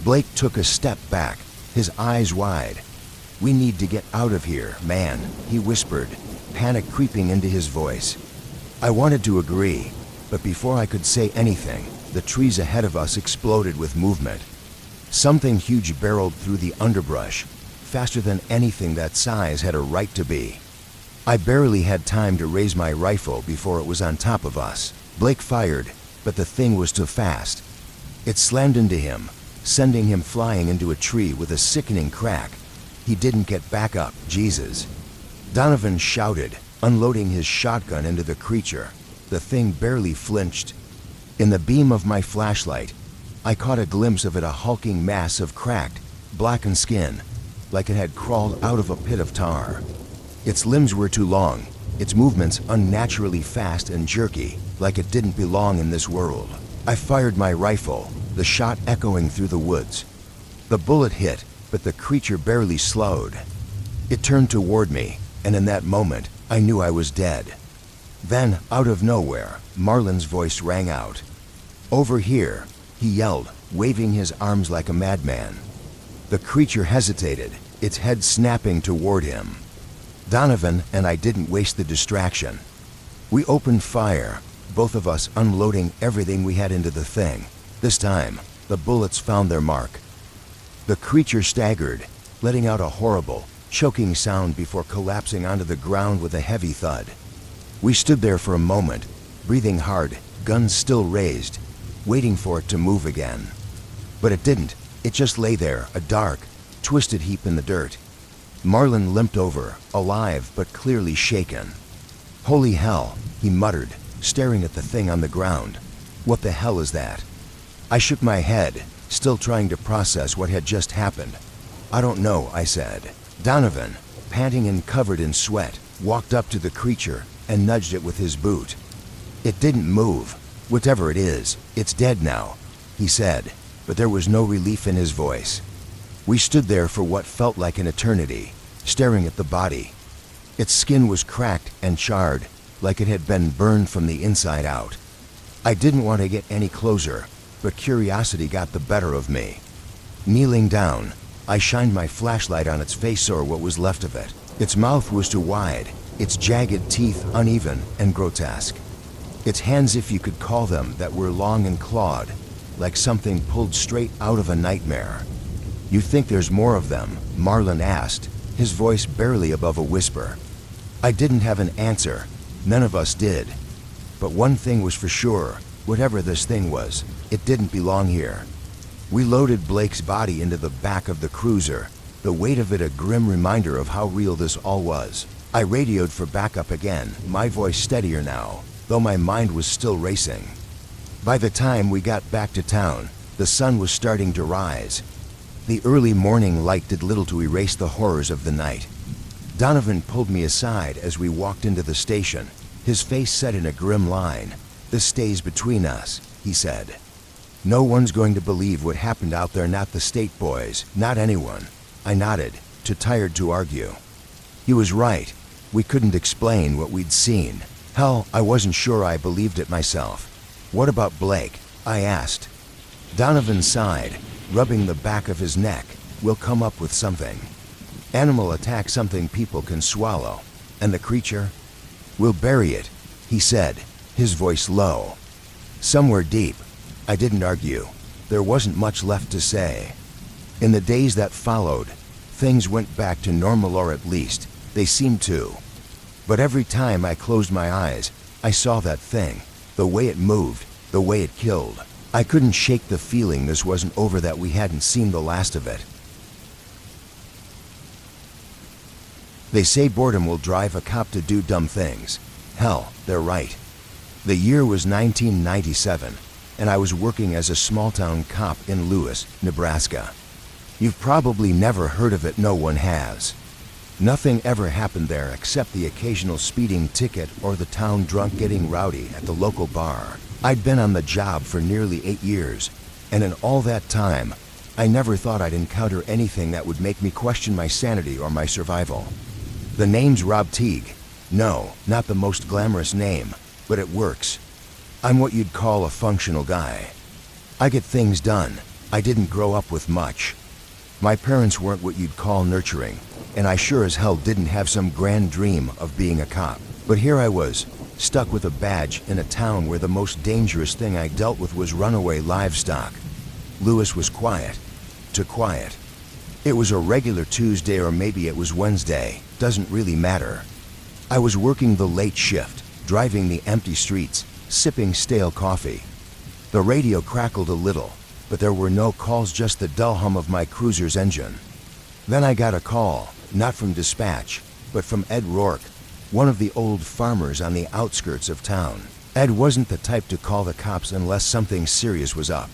Blake took a step back, his eyes wide. We need to get out of here, man, he whispered, panic creeping into his voice. I wanted to agree, but before I could say anything, the trees ahead of us exploded with movement. Something huge barreled through the underbrush, faster than anything that size had a right to be. I barely had time to raise my rifle before it was on top of us. Blake fired, but the thing was too fast. It slammed into him, sending him flying into a tree with a sickening crack. He didn't get back up, Jesus. Donovan shouted, unloading his shotgun into the creature. The thing barely flinched. In the beam of my flashlight, I caught a glimpse of it, a hulking mass of cracked, blackened skin, like it had crawled out of a pit of tar. Its limbs were too long, its movements unnaturally fast and jerky, like it didn't belong in this world. I fired my rifle, the shot echoing through the woods. The bullet hit, but the creature barely slowed. It turned toward me, and in that moment, I knew I was dead. Then, out of nowhere, Marlin's voice rang out. Over here, he yelled, waving his arms like a madman. The creature hesitated, its head snapping toward him. Donovan and I didn't waste the distraction. We opened fire, both of us unloading everything we had into the thing. This time, the bullets found their mark. The creature staggered, letting out a horrible, choking sound before collapsing onto the ground with a heavy thud. We stood there for a moment, breathing hard, guns still raised, waiting for it to move again. But it didn't. It just lay there, a dark, twisted heap in the dirt. Marlin limped over, alive but clearly shaken. Holy hell, he muttered, staring at the thing on the ground. What the hell is that? I shook my head, still trying to process what had just happened. I don't know, I said. Donovan, panting and covered in sweat, walked up to the creature and nudged it with his boot. It didn't move. Whatever it is, it's dead now, he said, but there was no relief in his voice. We stood there for what felt like an eternity, staring at the body. Its skin was cracked and charred, like it had been burned from the inside out. I didn't want to get any closer, but curiosity got the better of me. Kneeling down, I shined my flashlight on its face, or what was left of it. Its mouth was too wide, its jagged teeth uneven and grotesque. Its hands, if you could call them, that were long and clawed, like something pulled straight out of a nightmare. You think there's more of them? Marlin asked, his voice barely above a whisper. I didn't have an answer. None of us did. But one thing was for sure, whatever this thing was, it didn't belong here. We loaded Blake's body into the back of the cruiser, the weight of it a grim reminder of how real this all was. I radioed for backup again, my voice steadier now, though my mind was still racing. By the time we got back to town, the sun was starting to rise. The early morning light did little to erase the horrors of the night. Donovan pulled me aside as we walked into the station, his face set in a grim line. This stays between us, he said. No one's going to believe what happened out there, not the state boys, not anyone. I nodded, too tired to argue. He was right. We couldn't explain what we'd seen. Hell, I wasn't sure I believed it myself. What about Blake? I asked. Donovan sighed, rubbing the back of his neck. We'll come up with something. Animal attack, something people can swallow. And the creature? We'll bury it, he said, his voice low. Somewhere deep. I didn't argue. There wasn't much left to say. In the days that followed, things went back to normal, or at least, they seemed to. But every time I closed my eyes, I saw that thing, the way it moved, the way it killed. I couldn't shake the feeling this wasn't over, that we hadn't seen the last of it. They say boredom will drive a cop to do dumb things. Hell, they're right. The year was 1997, and I was working as a small-town cop in Lewis, Nebraska. You've probably never heard of it, no one has. Nothing ever happened there except the occasional speeding ticket or the town drunk getting rowdy at the local bar. I'd been on the job for nearly 8 years, and in all that time, I never thought I'd encounter anything that would make me question my sanity or my survival. The name's Rob Teague. No, not the most glamorous name, but it works. I'm what you'd call a functional guy. I get things done. I didn't grow up with much. My parents weren't what you'd call nurturing, and I sure as hell didn't have some grand dream of being a cop. But here I was, stuck with a badge in a town where the most dangerous thing I dealt with was runaway livestock. Lewis was quiet. Too quiet. It was a regular Tuesday, or maybe it was Wednesday, doesn't really matter. I was working the late shift, driving the empty streets, sipping stale coffee. The radio crackled a little, but there were no calls, just the dull hum of my cruiser's engine. Then I got a call, not from dispatch, but from Ed Rourke, one of the old farmers on the outskirts of town. Ed wasn't the type to call the cops unless something serious was up.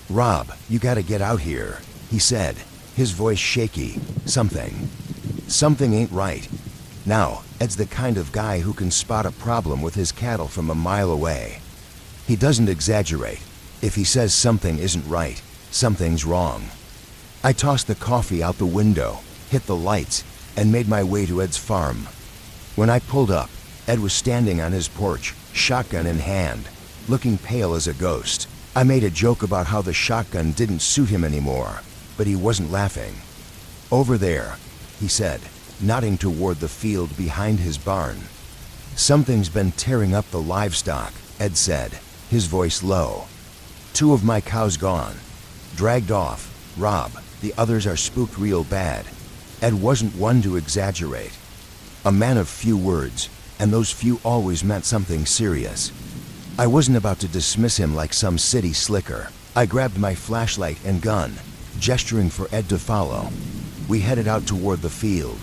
"Rob, you gotta get out here," he said, his voice shaky. Something ain't right. Now, Ed's the kind of guy who can spot a problem with his cattle from a mile away. He doesn't exaggerate. If he says something isn't right, something's wrong. I tossed the coffee out the window, hit the lights, and made my way to Ed's farm. When I pulled up, Ed was standing on his porch, shotgun in hand, looking pale as a ghost. I made a joke about how the shotgun didn't suit him anymore, but he wasn't laughing. "Over there," he said, nodding toward the field behind his barn. "Something's been tearing up the livestock," Ed said, his voice low. "2 of my cows gone. Dragged off. Rob, the others are spooked real bad." Ed wasn't one to exaggerate. A man of few words, and those few always meant something serious. I wasn't about to dismiss him like some city slicker. I grabbed my flashlight and gun, gesturing for Ed to follow. We headed out toward the field.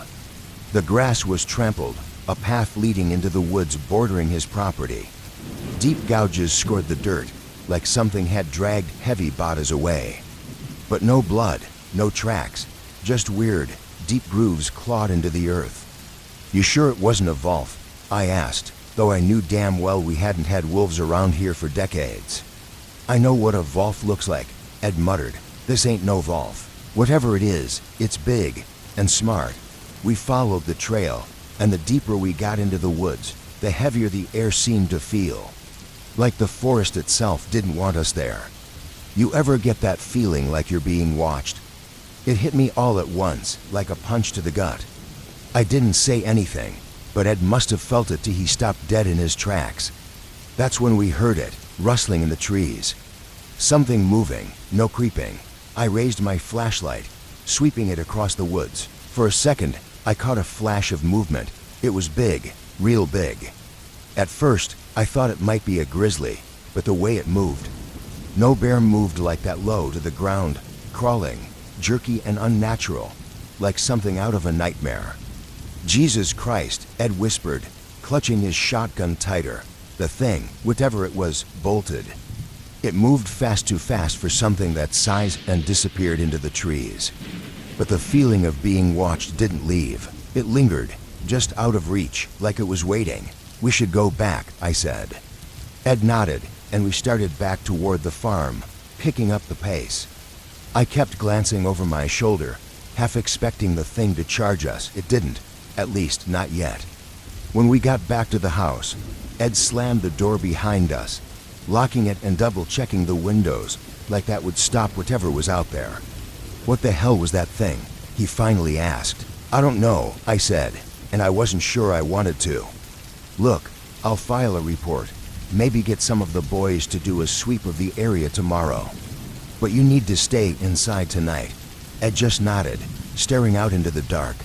The grass was trampled, a path leading into the woods bordering his property. Deep gouges scored the dirt, like something had dragged heavy bodies away. But no blood, no tracks, just weird, deep grooves clawed into the earth. "You sure it wasn't a wolf?" I asked, though I knew damn well we hadn't had wolves around here for decades. "I know what a wolf looks like," Ed muttered. "This ain't no wolf. Whatever it is, it's big and smart." We followed the trail, and the deeper we got into the woods, the heavier the air seemed to feel. Like the forest itself didn't want us there. You ever get that feeling like you're being watched? It hit me all at once, like a punch to the gut. I didn't say anything, but Ed must have felt it till he stopped dead in his tracks. That's when we heard it, rustling in the trees. Something moving, no creeping. I raised my flashlight, sweeping it across the woods. For a second, I caught a flash of movement. It was big, real big. At first, I thought it might be a grizzly, but the way it moved. No bear moved like that, low to the ground, crawling, jerky and unnatural, like something out of a nightmare. "Jesus Christ," Ed whispered, clutching his shotgun tighter. The thing, whatever it was, bolted. It moved fast, too fast for something that size, and disappeared into the trees. But the feeling of being watched didn't leave. It lingered, just out of reach, like it was waiting. "We should go back," I said. Ed nodded, and we started back toward the farm, picking up the pace. I kept glancing over my shoulder, half expecting the thing to charge us. It didn't, at least not yet. When we got back to the house, Ed slammed the door behind us, locking it and double-checking the windows, like that would stop whatever was out there. "What the hell was that thing?" he finally asked. "I don't know," I said, and I wasn't sure I wanted to. "Look, I'll file a report, maybe get some of the boys to do a sweep of the area tomorrow. But you need to stay inside tonight." Ed just nodded, staring out into the dark.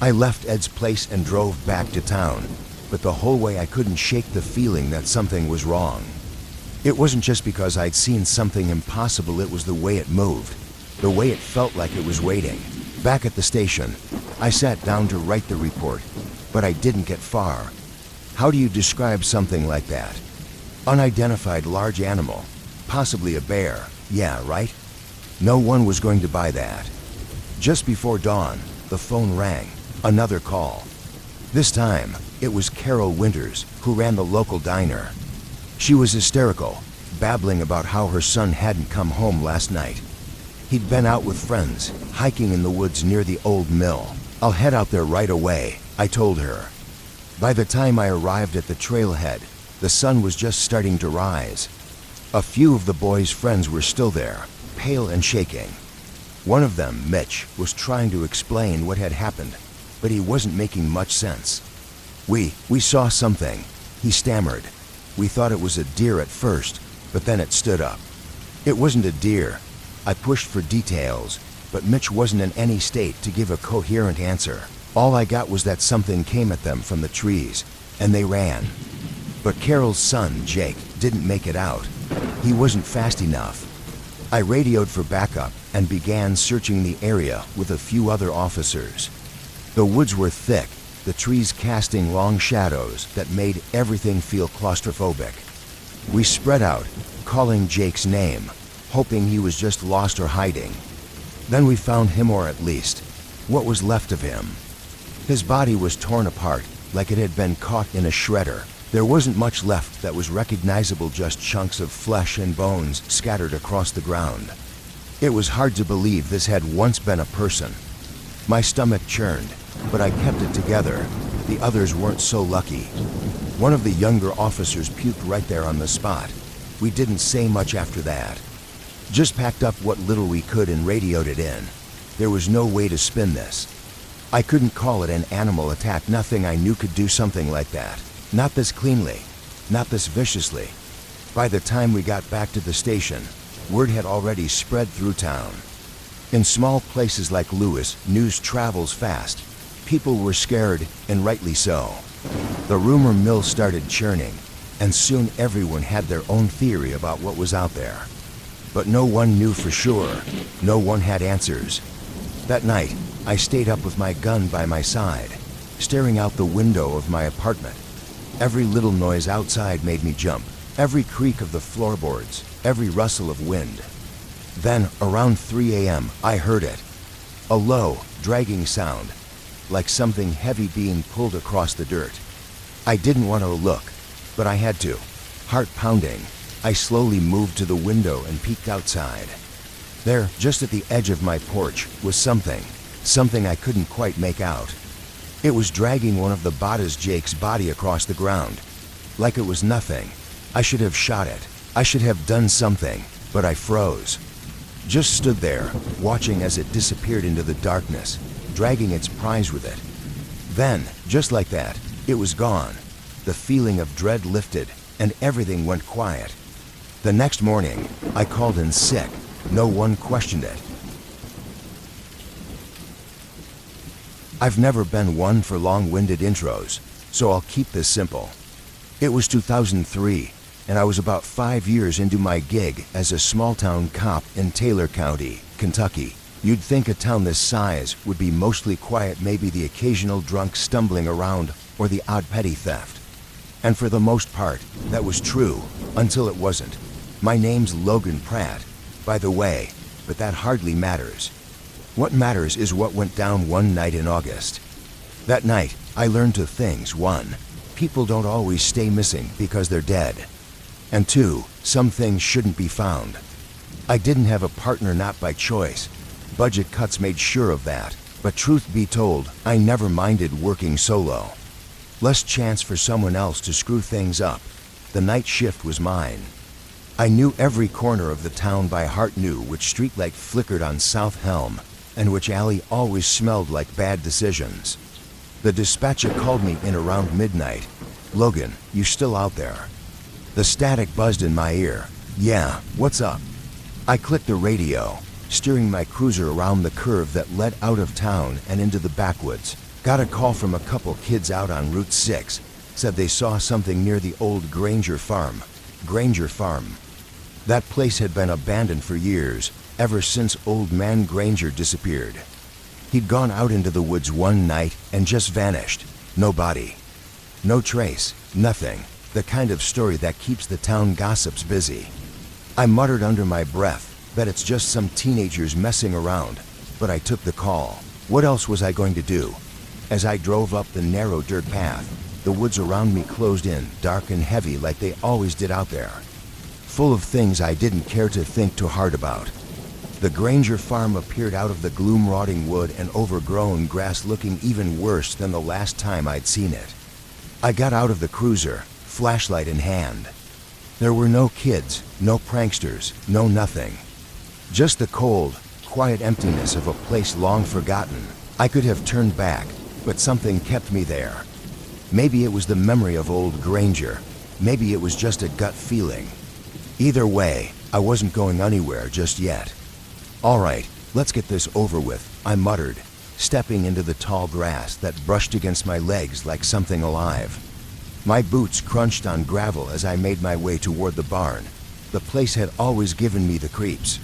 I left Ed's place and drove back to town, but the whole way I couldn't shake the feeling that something was wrong. It wasn't just because I'd seen something impossible, it was the way it moved, the way it felt like it was waiting. Back at the station, I sat down to write the report, but I didn't get far. How do you describe something like that? Unidentified large animal, possibly a bear, yeah, right? No one was going to buy that. Just before dawn, the phone rang, another call. This time, it was Carol Winters, who ran the local diner. She was hysterical, babbling about how her son hadn't come home last night. He'd been out with friends, hiking in the woods near the old mill. "I'll head out there right away," I told her. By the time I arrived at the trailhead, the sun was just starting to rise. A few of the boys' friends were still there, pale and shaking. One of them, Mitch, was trying to explain what had happened, but he wasn't making much sense. We saw something," he stammered. "We thought it was a deer at first, but then it stood up." "It wasn't a deer." I pushed for details, but Mitch wasn't in any state to give a coherent answer. All I got was that something came at them from the trees, and they ran. But Carol's son, Jake, didn't make it out. He wasn't fast enough. I radioed for backup and began searching the area with a few other officers. The woods were thick, the trees casting long shadows that made everything feel claustrophobic. We spread out, calling Jake's name, hoping he was just lost or hiding. Then we found him, or at least what was left of him. His body was torn apart, like it had been caught in a shredder. There wasn't much left that was recognizable, just chunks of flesh and bones scattered across the ground. It was hard to believe this had once been a person. My stomach churned, but I kept it together. The others weren't so lucky. One of the younger officers puked right there on the spot. We didn't say much after that. Just packed up what little we could and radioed it in. There was no way to spin this. I couldn't call it an animal attack. Nothing I knew could do something like that. Not this cleanly, not this viciously. By the time we got back to the station, word had already spread through town. In small places like Lewis, news travels fast. People were scared, and rightly so. The rumor mill started churning, and soon everyone had their own theory about what was out there. But no one knew for sure. No one had answers. That night, I stayed up with my gun by my side, staring out the window of my apartment. Every little noise outside made me jump. Every creak of the floorboards, every rustle of wind. Then, around 3 a.m., I heard it. A low, dragging sound, like something heavy being pulled across the dirt. I didn't want to look, but I had to. Heart pounding, I slowly moved to the window and peeked outside. There, just at the edge of my porch, was something I couldn't quite make out. It was dragging one of the Bada's Jake's body across the ground, like it was nothing. I should have shot it. I should have done something, but I froze. Just stood there, watching as it disappeared into the darkness, dragging its prize with it. Then, just like that, it was gone. The feeling of dread lifted, and everything went quiet. The next morning, I called in sick. No one questioned it. I've never been one for long-winded intros, so I'll keep this simple. It was 2003, and I was about 5 years into my gig as a small-town cop in Taylor County, Kentucky. You'd think a town this size would be mostly quiet, maybe the occasional drunk stumbling around or the odd petty theft. And for the most part, that was true, until it wasn't. My name's Logan Pratt, by the way, but that hardly matters. What matters is what went down one night in August. That night, I learned two things. 1, people don't always stay missing because they're dead. And 2, some things shouldn't be found. I didn't have a partner, not by choice. Budget cuts made sure of that. But truth be told, I never minded working solo. Less chance for someone else to screw things up. The night shift was mine. I knew every corner of the town by heart, knew which streetlight flickered on South Helm, and which alley always smelled like bad decisions. The dispatcher called me in around midnight. "Logan, you still out there?" The static buzzed in my ear. "Yeah, what's up?" I clicked the radio, steering my cruiser around the curve that led out of town and into the backwoods. Got a call from a couple kids out on Route 6. Said they saw something near the old Granger Farm. Granger Farm. That place had been abandoned for years, ever since old man Granger disappeared. He'd gone out into the woods one night and just vanished. No body. No trace. Nothing. The kind of story that keeps the town gossips busy. I muttered under my breath, bet it's just some teenagers messing around, but I took the call. What else was I going to do? As I drove up the narrow dirt path, the woods around me closed in, dark and heavy like they always did out there. Full of things I didn't care to think too hard about. The Granger Farm appeared out of the gloom, rotting wood and overgrown grass, looking even worse than the last time I'd seen it. I got out of the cruiser, flashlight in hand. There were no kids, no pranksters, no nothing. Just the cold, quiet emptiness of a place long forgotten. I could have turned back, but something kept me there. Maybe it was the memory of old Granger. Maybe it was just a gut feeling. Either way, I wasn't going anywhere just yet. "All right, let's get this over with," I muttered, stepping into the tall grass that brushed against my legs like something alive. My boots crunched on gravel as I made my way toward the barn. The place had always given me the creeps.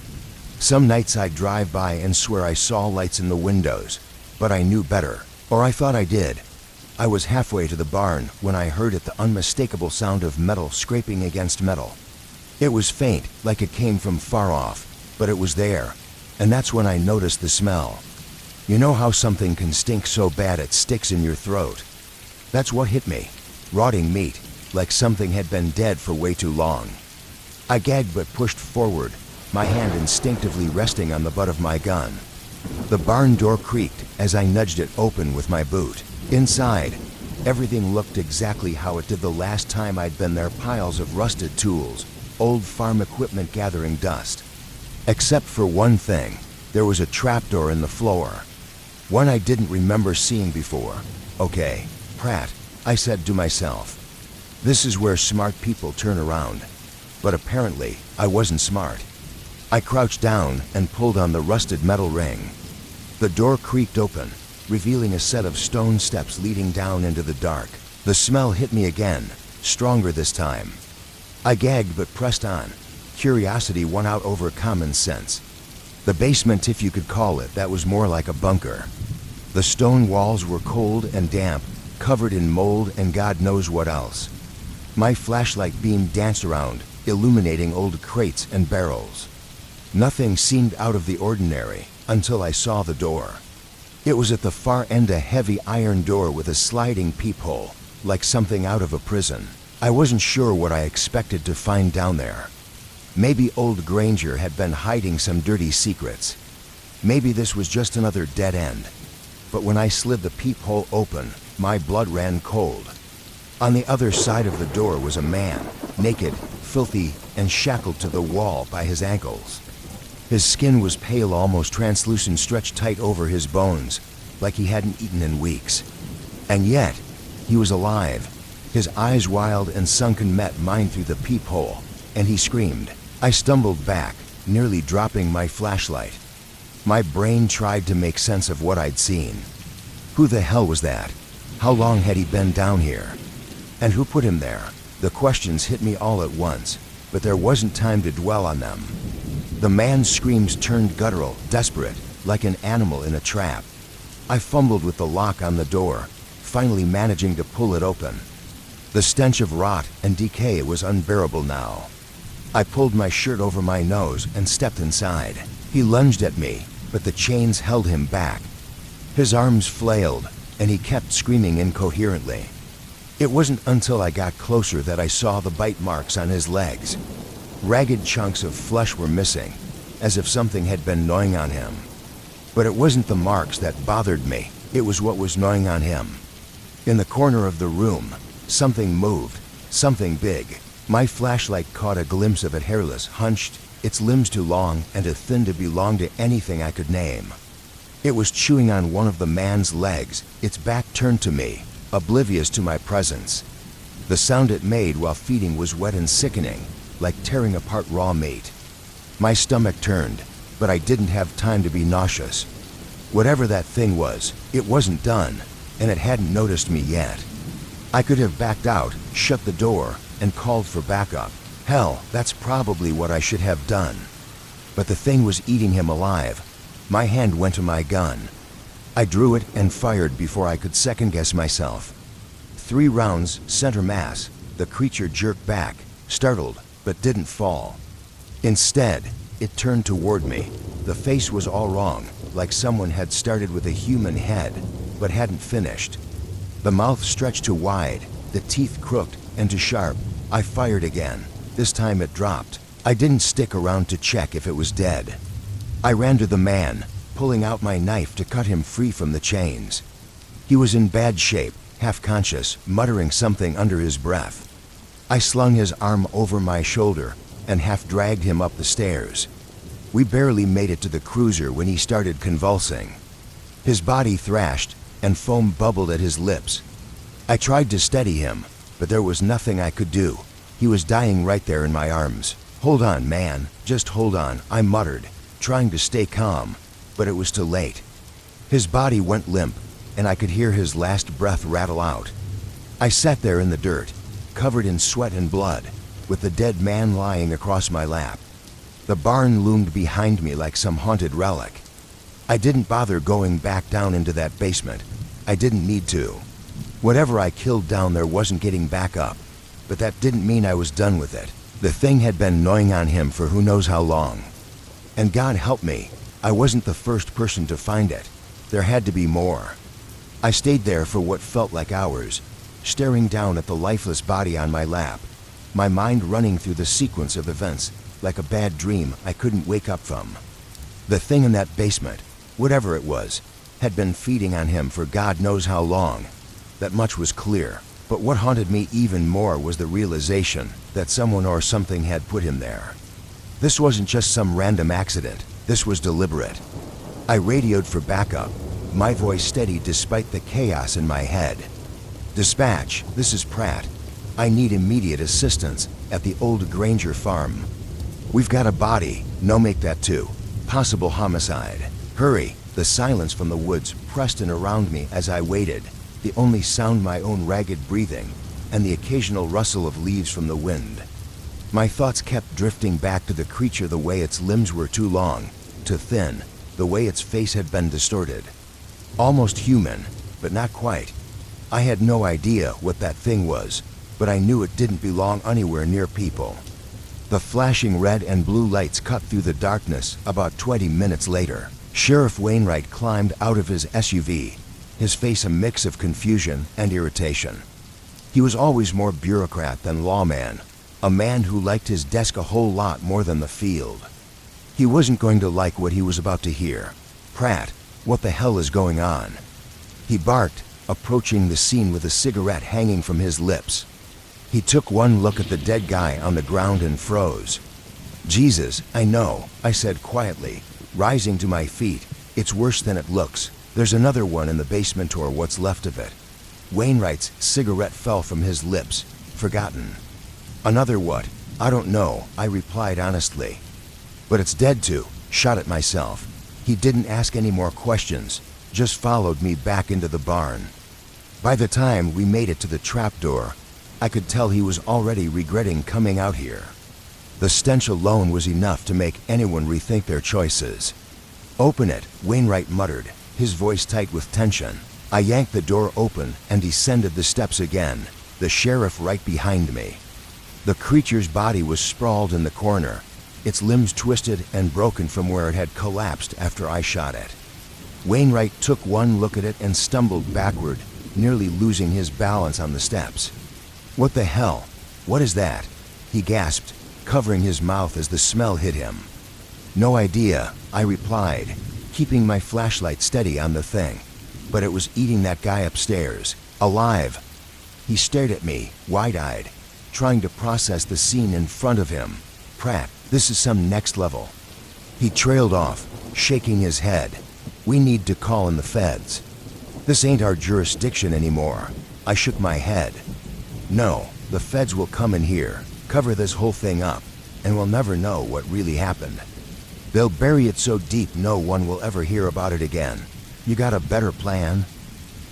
Some nights I'd drive by and swear I saw lights in the windows, but I knew better, or I thought I did. I was halfway to the barn when I heard it, the unmistakable sound of metal scraping against metal. It was faint, like it came from far off, but it was there, and that's when I noticed the smell. You know how something can stink so bad it sticks in your throat? That's what hit me. Rotting meat, like something had been dead for way too long. I gagged but pushed forward, my hand instinctively resting on the butt of my gun. The barn door creaked as I nudged it open with my boot. Inside, everything looked exactly how it did the last time I'd been there, piles of rusted tools, old farm equipment gathering dust. Except for one thing, there was a trapdoor in the floor. One I didn't remember seeing before. "Okay, Pratt," I said to myself. "This is where smart people turn around." But apparently, I wasn't smart. I crouched down and pulled on the rusted metal ring. The door creaked open, revealing a set of stone steps leading down into the dark. The smell hit me again, stronger this time. I gagged but pressed on. Curiosity won out over common sense. The basement, if you could call it, that was more like a bunker. The stone walls were cold and damp, covered in mold and God knows what else. My flashlight beam danced around, illuminating old crates and barrels. Nothing seemed out of the ordinary until I saw the door. It was at the far end, a heavy iron door with a sliding peephole, like something out of a prison. I wasn't sure what I expected to find down there. Maybe old Granger had been hiding some dirty secrets. Maybe this was just another dead end. But when I slid the peephole open, my blood ran cold. On the other side of the door was a man, naked, filthy, and shackled to the wall by his ankles. His skin was pale, almost translucent, stretched tight over his bones, like he hadn't eaten in weeks. And yet, he was alive. His eyes, wild and sunken, met mine through the peephole, and he screamed. I stumbled back, nearly dropping my flashlight. My brain tried to make sense of what I'd seen. Who the hell was that? How long had he been down here? And who put him there? The questions hit me all at once, but there wasn't time to dwell on them. The man's screams turned guttural, desperate, like an animal in a trap. I fumbled with the lock on the door, finally managing to pull it open. The stench of rot and decay was unbearable now. I pulled my shirt over my nose and stepped inside. He lunged at me, but the chains held him back. His arms flailed, and he kept screaming incoherently. It wasn't until I got closer that I saw the bite marks on his legs. Ragged chunks of flesh were missing, as if something had been gnawing on him. But it wasn't the marks that bothered me, it was what was gnawing on him. In the corner of the room, something moved, something big. My flashlight caught a glimpse of it, hairless, hunched, its limbs too long and too thin to belong to anything I could name. It was chewing on one of the man's legs, its back turned to me, oblivious to my presence. The sound it made while feeding was wet and sickening, like tearing apart raw meat. My stomach turned, but I didn't have time to be nauseous. Whatever that thing was, it wasn't done, and it hadn't noticed me yet. I could have backed out, shut the door, and called for backup. Hell, that's probably what I should have done. But the thing was eating him alive. My hand went to my gun. I drew it and fired before I could second-guess myself. 3 rounds, center mass. The creature jerked back, startled, but didn't fall. Instead, it turned toward me. The face was all wrong, like someone had started with a human head, but hadn't finished. The mouth stretched too wide, the teeth crooked and too sharp. I fired again. This time it dropped. I didn't stick around to check if it was dead. I ran to the man, pulling out my knife to cut him free from the chains. He was in bad shape, half-conscious, muttering something under his breath. I slung his arm over my shoulder and half-dragged him up the stairs. We barely made it to the cruiser when he started convulsing. His body thrashed, and foam bubbled at his lips. I tried to steady him, but there was nothing I could do. He was dying right there in my arms. "Hold on, man, just hold on," I muttered, trying to stay calm, but it was too late. His body went limp, and I could hear his last breath rattle out. I sat there in the dirt, covered in sweat and blood, with the dead man lying across my lap. The barn loomed behind me like some haunted relic. I didn't bother going back down into that basement. I didn't need to. Whatever I killed down there wasn't getting back up, but that didn't mean I was done with it. The thing had been gnawing on him for who knows how long. And God help me, I wasn't the first person to find it. There had to be more. I stayed there for what felt like hours, staring down at the lifeless body on my lap, my mind running through the sequence of events like a bad dream I couldn't wake up from. The thing in that basement, whatever it was, had been feeding on him for God knows how long. That much was clear, but what haunted me even more was the realization that someone or something had put him there. This wasn't just some random accident, this was deliberate. I radioed for backup, my voice steady despite the chaos in my head. "Dispatch, this is Pratt. I need immediate assistance at the old Granger farm. We've got a body, no make that too, possible homicide. Hurry." The silence from the woods pressed in around me as I waited, the only sound my own ragged breathing and the occasional rustle of leaves from the wind. My thoughts kept drifting back to the creature, the way its limbs were too long, too thin, the way its face had been distorted. Almost human, but not quite. I had no idea what that thing was, but I knew it didn't belong anywhere near people. The flashing red and blue lights cut through the darkness about 20 minutes later. Sheriff Wainwright climbed out of his SUV, his face a mix of confusion and irritation. He was always more bureaucrat than lawman, a man who liked his desk a whole lot more than the field. He wasn't going to like what he was about to hear. "Pratt, what the hell is going on?" He barked, approaching the scene with a cigarette hanging from his lips. He took one look at the dead guy on the ground and froze. "Jesus, I know," I said quietly, rising to my feet. "It's worse than it looks. There's another one in the basement or what's left of it." Wainwright's cigarette fell from his lips, forgotten. "Another what? I don't know," I replied honestly. "But it's dead too." Shot at myself. He didn't ask any more questions, just followed me back into the barn. By the time we made it to the trapdoor, I could tell he was already regretting coming out here. The stench alone was enough to make anyone rethink their choices. "Open it," Wainwright muttered, his voice tight with tension. I yanked the door open and descended the steps again, the sheriff right behind me. The creature's body was sprawled in the corner, its limbs twisted and broken from where it had collapsed after I shot it. Wainwright took one look at it and stumbled backward, nearly losing his balance on the steps. "What the hell? What is that?" he gasped, covering his mouth as the smell hit him. "No idea," I replied, keeping my flashlight steady on the thing. "But it was eating that guy upstairs, alive." He stared at me, wide-eyed, trying to process the scene in front of him. "Pratt, this is some next level." He trailed off, shaking his head. "We need to call in the feds. This ain't our jurisdiction anymore." I shook my head. "No, the feds will come in here, cover this whole thing up, and we'll never know what really happened. They'll bury it so deep no one will ever hear about it again. You got a better plan?"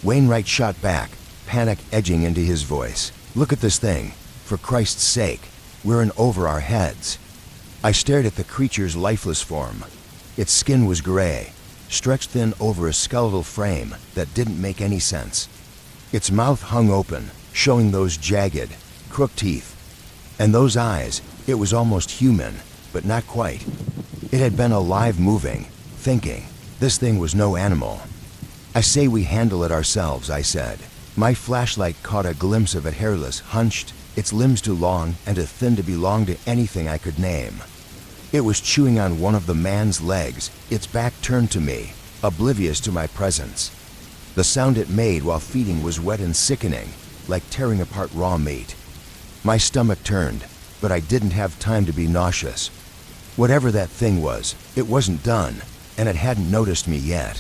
Wainwright shot back, panic edging into his voice. "Look at this thing. For Christ's sake, we're in over our heads." I stared at the creature's lifeless form. Its skin was gray, stretched thin over a skeletal frame that didn't make any sense. Its mouth hung open, showing those jagged, crooked teeth. And those eyes, it was almost human, but not quite. It had been alive, moving, thinking. This thing was no animal. "I say we handle it ourselves," I said. My flashlight caught a glimpse of it, hairless, hunched, its limbs too long and too thin to belong to anything I could name. It was chewing on one of the man's legs, its back turned to me, oblivious to my presence. The sound it made while feeding was wet and sickening, like tearing apart raw meat. My stomach turned, but I didn't have time to be nauseous. Whatever that thing was, it wasn't done, and it hadn't noticed me yet.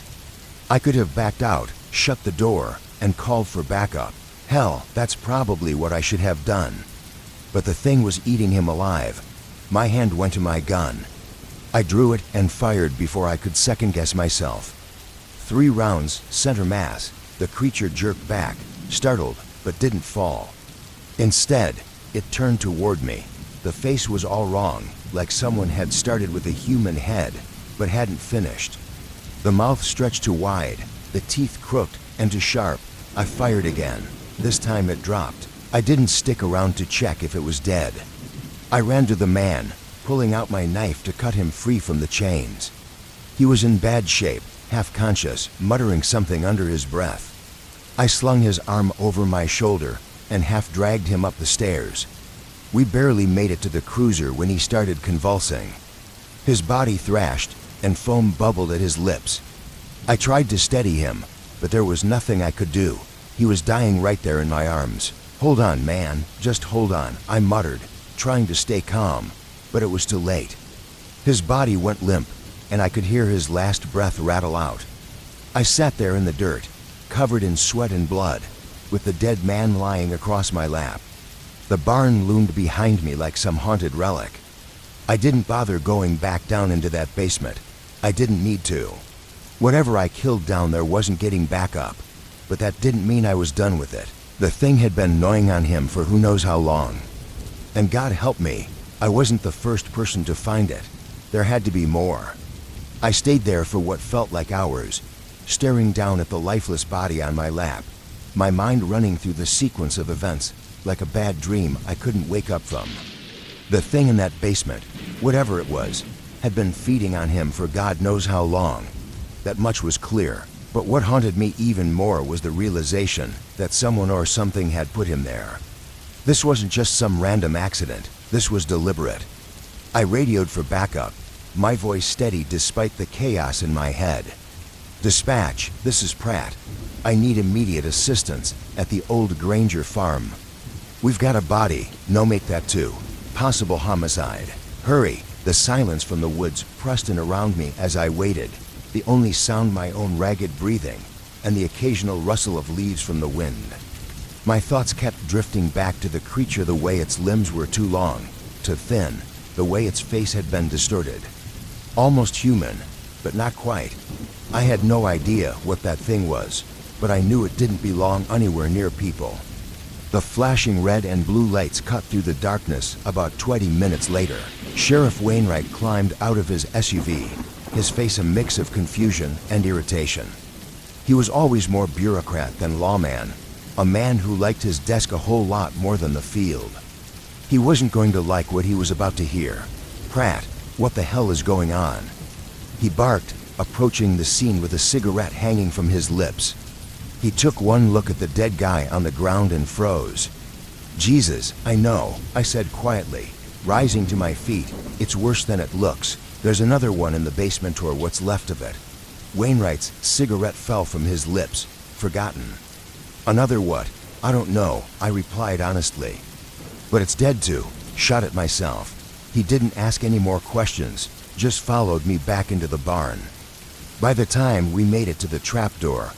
I could have backed out, shut the door, and called for backup. Hell, that's probably what I should have done. But the thing was eating him alive. My hand went to my gun. I drew it and fired before I could second-guess myself. 3 rounds, center mass. The creature jerked back, startled, but didn't fall. Instead, it turned toward me. The face was all wrong, like someone had started with a human head, but hadn't finished. The mouth stretched too wide, the teeth crooked and too sharp. I fired again. This time it dropped. I didn't stick around to check if it was dead. I ran to the man, pulling out my knife to cut him free from the chains. He was in bad shape, half-conscious, muttering something under his breath. I slung his arm over my shoulder and half-dragged him up the stairs. We barely made it to the cruiser when he started convulsing. His body thrashed, and foam bubbled at his lips. I tried to steady him, but there was nothing I could do. He was dying right there in my arms. "Hold on, man, just hold on," I muttered, trying to stay calm, but it was too late. His body went limp, and I could hear his last breath rattle out. I sat there in the dirt, covered in sweat and blood, with the dead man lying across my lap. The barn loomed behind me like some haunted relic. I didn't bother going back down into that basement. I didn't need to. Whatever I killed down there wasn't getting back up, but that didn't mean I was done with it. The thing had been gnawing on him for who knows how long. And God help me, I wasn't the first person to find it. There had to be more. I stayed there for what felt like hours, staring down at the lifeless body on my lap, my mind running through the sequence of events like a bad dream I couldn't wake up from. The thing in that basement, whatever it was, had been feeding on him for God knows how long. That much was clear, but what haunted me even more was the realization that someone or something had put him there. This wasn't just some random accident, this was deliberate. I radioed for backup, my voice steady despite the chaos in my head. "Dispatch, this is Pratt. I need immediate assistance at the old Granger farm. We've got a body, no make that too. Possible homicide. Hurry." The silence from the woods pressed in around me as I waited, the only sound my own ragged breathing and the occasional rustle of leaves from the wind. My thoughts kept drifting back to the creature, the way its limbs were too long, too thin, the way its face had been distorted. Almost human, but not quite. I had no idea what that thing was, but I knew it didn't belong anywhere near people. The flashing red and blue lights cut through the darkness about 20 minutes later. Sheriff Wainwright climbed out of his SUV, his face a mix of confusion and irritation. He was always more bureaucrat than lawman, a man who liked his desk a whole lot more than the field. He wasn't going to like what he was about to hear. "Pratt, what the hell is going on?" He barked, approaching the scene with a cigarette hanging from his lips. He took one look at the dead guy on the ground and froze. "Jesus, I know," I said quietly, Rising to my feet, it's worse than it looks. There's another one in the basement or what's left of it. Wainwright's cigarette fell from his lips, forgotten. Another what? I don't know, I replied honestly. But it's dead too. Shot it myself. He didn't ask any more questions, just followed me back into the barn. By the time we made it to the trapdoor,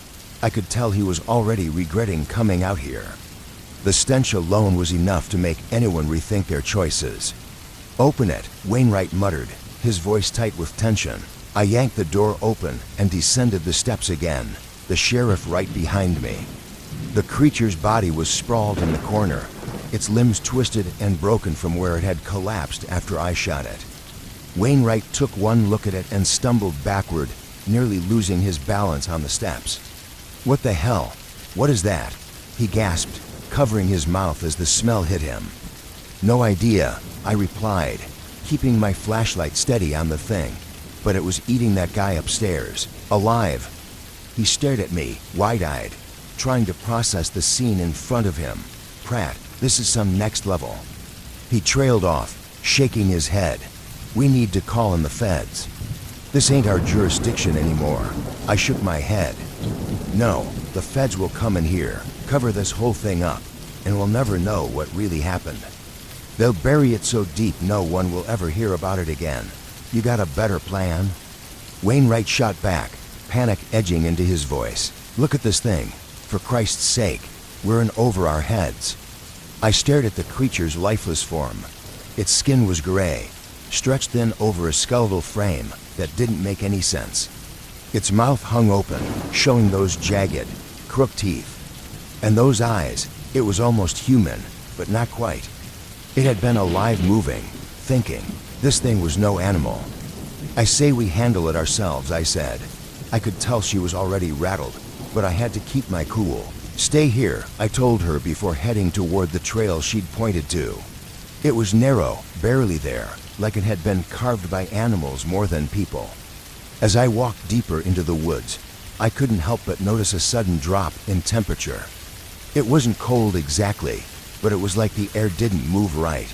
I could tell he was already regretting coming out here. The stench alone was enough to make anyone rethink their choices. Open it, Wainwright muttered, his voice tight with tension. I yanked the door open and descended the steps again, the sheriff right behind me. The creature's body was sprawled in the corner, its limbs twisted and broken from where it had collapsed after I shot it. Wainwright took one look at it and stumbled backward, nearly losing his balance on the steps. What the hell? What is that? He gasped, covering his mouth as the smell hit him. No idea, I replied, keeping my flashlight steady on the thing, but it was eating that guy upstairs, alive. He stared at me, wide-eyed, trying to process the scene in front of him. Pratt, this is some next level. He trailed off, shaking his head. We need to call in the feds. This ain't our jurisdiction anymore. I shook my head. No, the feds will come in here, cover this whole thing up, and we'll never know what really happened. They'll bury it so deep no one will ever hear about it again. You got a better plan? Wainwright shot back, panic edging into his voice. Look at this thing. For Christ's sake, we're in over our heads. I stared at the creature's lifeless form. Its skin was gray, stretched thin over a skeletal frame that didn't make any sense. Its mouth hung open, showing those jagged, crooked teeth. And those eyes, it was almost human, but not quite. It had been alive, moving, thinking. This thing was no animal. I say we handle it ourselves, I said. I could tell she was already rattled, but I had to keep my cool. Stay here, I told her before heading toward the trail she'd pointed to. It was narrow, barely there, like it had been carved by animals more than people. As I walked deeper into the woods, I couldn't help but notice a sudden drop in temperature. It wasn't cold exactly, but it was like the air didn't move right.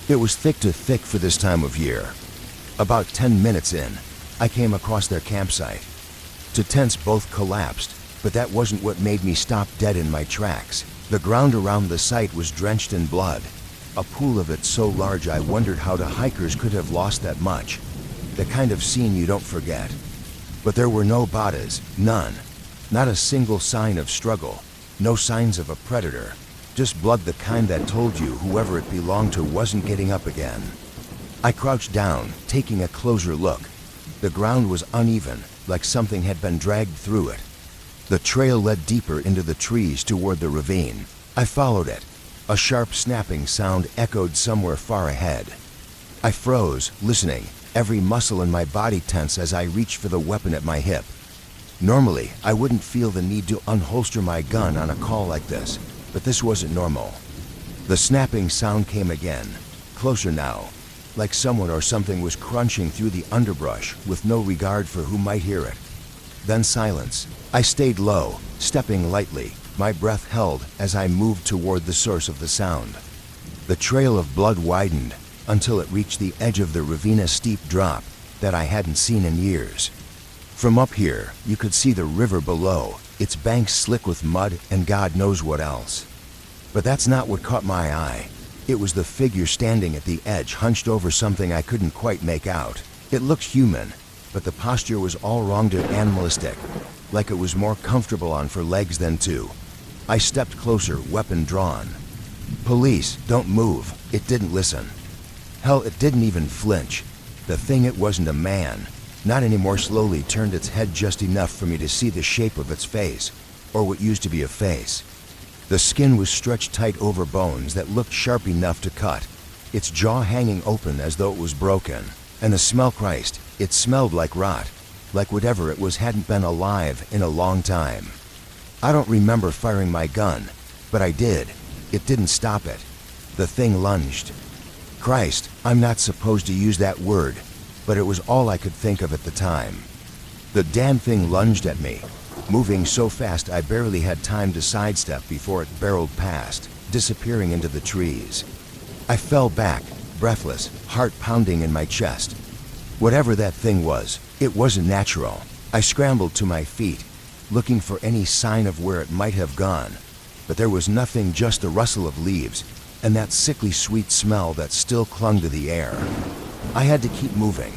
It was thick to thick for this time of year. About 10 minutes in, I came across their campsite. The tents both collapsed, but that wasn't what made me stop dead in my tracks. The ground around the site was drenched in blood, a pool of it so large I wondered how the hikers could have lost that much. The kind of scene you don't forget. But there were no bodies, none. Not a single sign of struggle, no signs of a predator. Just blood, the kind that told you whoever it belonged to wasn't getting up again. I crouched down, taking a closer look. The ground was uneven, like something had been dragged through it. The trail led deeper into the trees toward the ravine. I followed it. A sharp snapping sound echoed somewhere far ahead. I froze, listening, every muscle in my body tense as I reached for the weapon at my hip. Normally, I wouldn't feel the need to unholster my gun on a call like this, but this wasn't normal. The snapping sound came again, closer now, like someone or something was crunching through the underbrush with no regard for who might hear it. Then silence. I stayed low, stepping lightly, my breath held as I moved toward the source of the sound. The trail of blood widened until it reached the edge of the ravine, a steep drop that I hadn't seen in years. From up here, you could see the river below, its banks slick with mud and God knows what else. But that's not what caught my eye. It was the figure standing at the edge, hunched over something I couldn't quite make out. It looked human, but the posture was all wrong to animalistic, like it was more comfortable on 4 legs than 2. I stepped closer, weapon drawn. Police, don't move. It didn't listen. Hell, it didn't even flinch. The thing, it wasn't a man. Not anymore. Slowly turned its head just enough for me to see the shape of its face, or what used to be a face. The skin was stretched tight over bones that looked sharp enough to cut, its jaw hanging open as though it was broken. And the smell, Christ, it smelled like rot, like whatever it was hadn't been alive in a long time. I don't remember firing my gun, but I did. It didn't stop it. The thing lunged. Christ, I'm not supposed to use that word, but it was all I could think of at the time. The damn thing lunged at me, moving so fast I barely had time to sidestep before it barreled past, disappearing into the trees. I fell back, breathless, heart pounding in my chest. Whatever that thing was, it wasn't natural. I scrambled to my feet, looking for any sign of where it might have gone, but there was nothing, just the rustle of leaves and that sickly sweet smell that still clung to the air. I had to keep moving.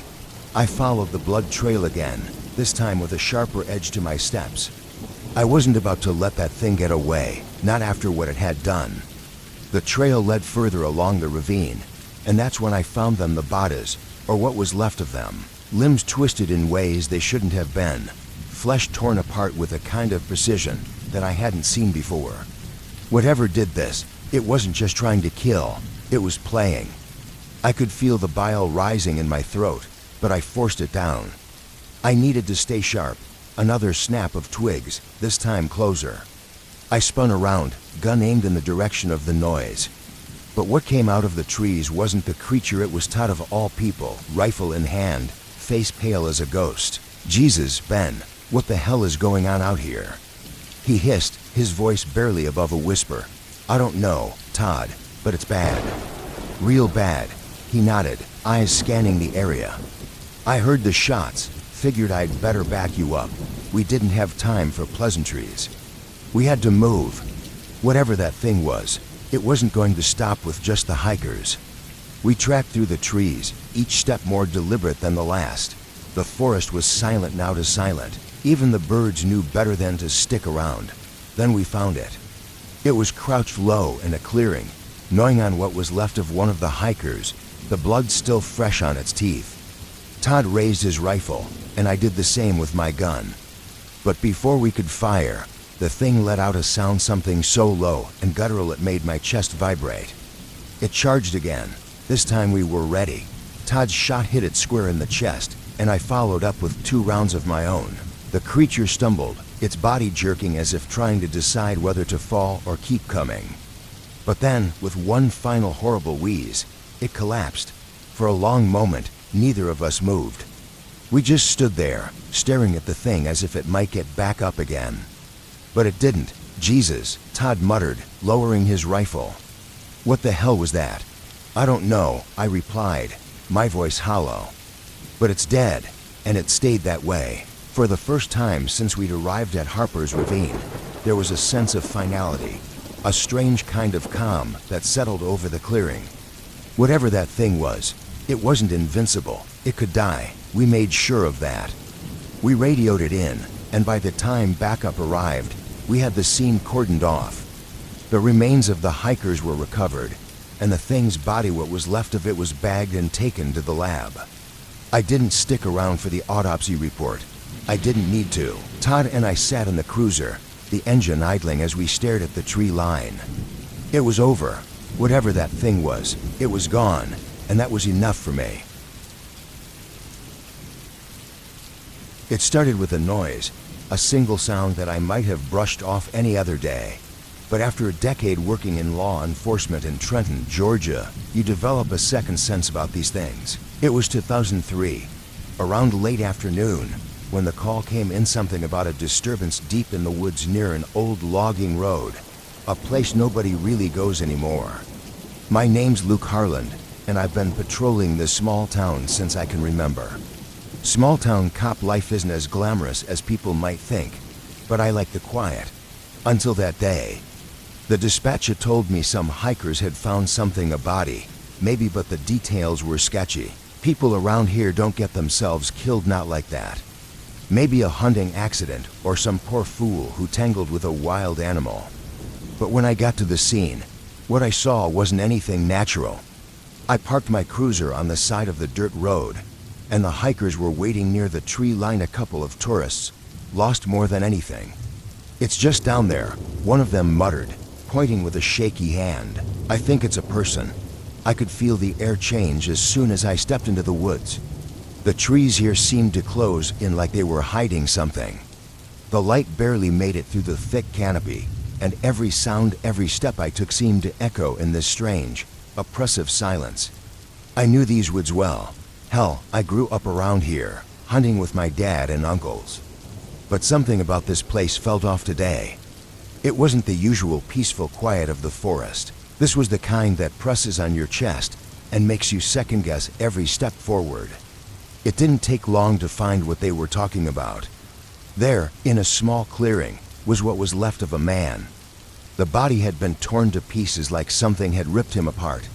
I followed the blood trail again, this time with a sharper edge to my steps. I wasn't about to let that thing get away, not after what it had done. The trail led further along the ravine, and that's when I found them, the bodies, or what was left of them. Limbs twisted in ways they shouldn't have been, flesh torn apart with a kind of precision that I hadn't seen before. Whatever did this, it wasn't just trying to kill, it was playing. I could feel the bile rising in my throat, but I forced it down. I needed to stay sharp. Another snap of twigs, this time closer. I spun around, gun aimed in the direction of the noise. But what came out of the trees wasn't the creature it was Todd of all people, rifle in hand, face pale as a ghost. "Jesus, Ben, what the hell is going on out here?" He hissed, his voice barely above a whisper. "I don't know, Todd, but it's bad. Real bad." He nodded, eyes scanning the area. "I heard the shots, figured I'd better back you up. We didn't have time for pleasantries. We had to move. Whatever that thing was, it wasn't going to stop with just the hikers." We tracked through the trees, each step more deliberate than the last. The forest was silent now to silent. Even the birds knew better than to stick around. Then we found it. It was crouched low in a clearing, gnawing on what was left of one of the hikers, the blood still fresh on its teeth. Todd raised his rifle, and I did the same with my gun. But before we could fire, the thing let out a sound, something so low and guttural it made my chest vibrate. It charged again. This time we were ready. Todd's shot hit it square in the chest, and I followed up with 2 rounds of my own. The creature stumbled, its body jerking as if trying to decide whether to fall or keep coming. But then, with one final horrible wheeze, it collapsed. For a long moment, neither of us moved. We just stood there, staring at the thing as if it might get back up again. But it didn't. "Jesus," Todd muttered, lowering his rifle. "What the hell was that?" "I don't know," I replied, my voice hollow. "But it's dead," and it stayed that way. For the first time since we'd arrived at Harper's Ravine, there was a sense of finality, a strange kind of calm that settled over the clearing. Whatever that thing was, it wasn't invincible. It could die. We made sure of that. We radioed it in, and by the time backup arrived, we had the scene cordoned off. The remains of the hikers were recovered, and the thing's body, what was left of it, was bagged and taken to the lab. I didn't stick around for the autopsy report. I didn't need to. Todd and I sat in the cruiser, the engine idling as we stared at the tree line. It was over. Whatever that thing was, it was gone, and that was enough for me. It started with a noise, a single sound that I might have brushed off any other day. But after a decade working in law enforcement in Trenton, Georgia, you develop a second sense about these things. It was 2003, around late afternoon, when the call came in, something about a disturbance deep in the woods near an old logging road, a place nobody really goes anymore. My name's Luke Harland, and I've been patrolling this small town since I can remember. Small town cop life isn't as glamorous as people might think, but I like the quiet. Until that day. The dispatcher told me some hikers had found something, a body, maybe, but the details were sketchy. People around here don't get themselves killed, not like that. Maybe a hunting accident, or some poor fool who tangled with a wild animal. But when I got to the scene, what I saw wasn't anything natural. I parked my cruiser on the side of the dirt road, and the hikers were waiting near the tree line, a couple of tourists, lost more than anything. "It's just down there," one of them muttered, pointing with a shaky hand. "I think it's a person." I could feel the air change as soon as I stepped into the woods. The trees here seemed to close in like they were hiding something. The light barely made it through the thick canopy, and every sound, every step I took seemed to echo in this strange, oppressive silence. I knew these woods well. Hell, I grew up around here, hunting with my dad and uncles. But something about this place felt off today. It wasn't the usual peaceful quiet of the forest. This was the kind that presses on your chest, and makes you second-guess every step forward. It didn't take long to find what they were talking about. There, in a small clearing, was what was left of a man. The body had been torn to pieces like something had ripped him apart.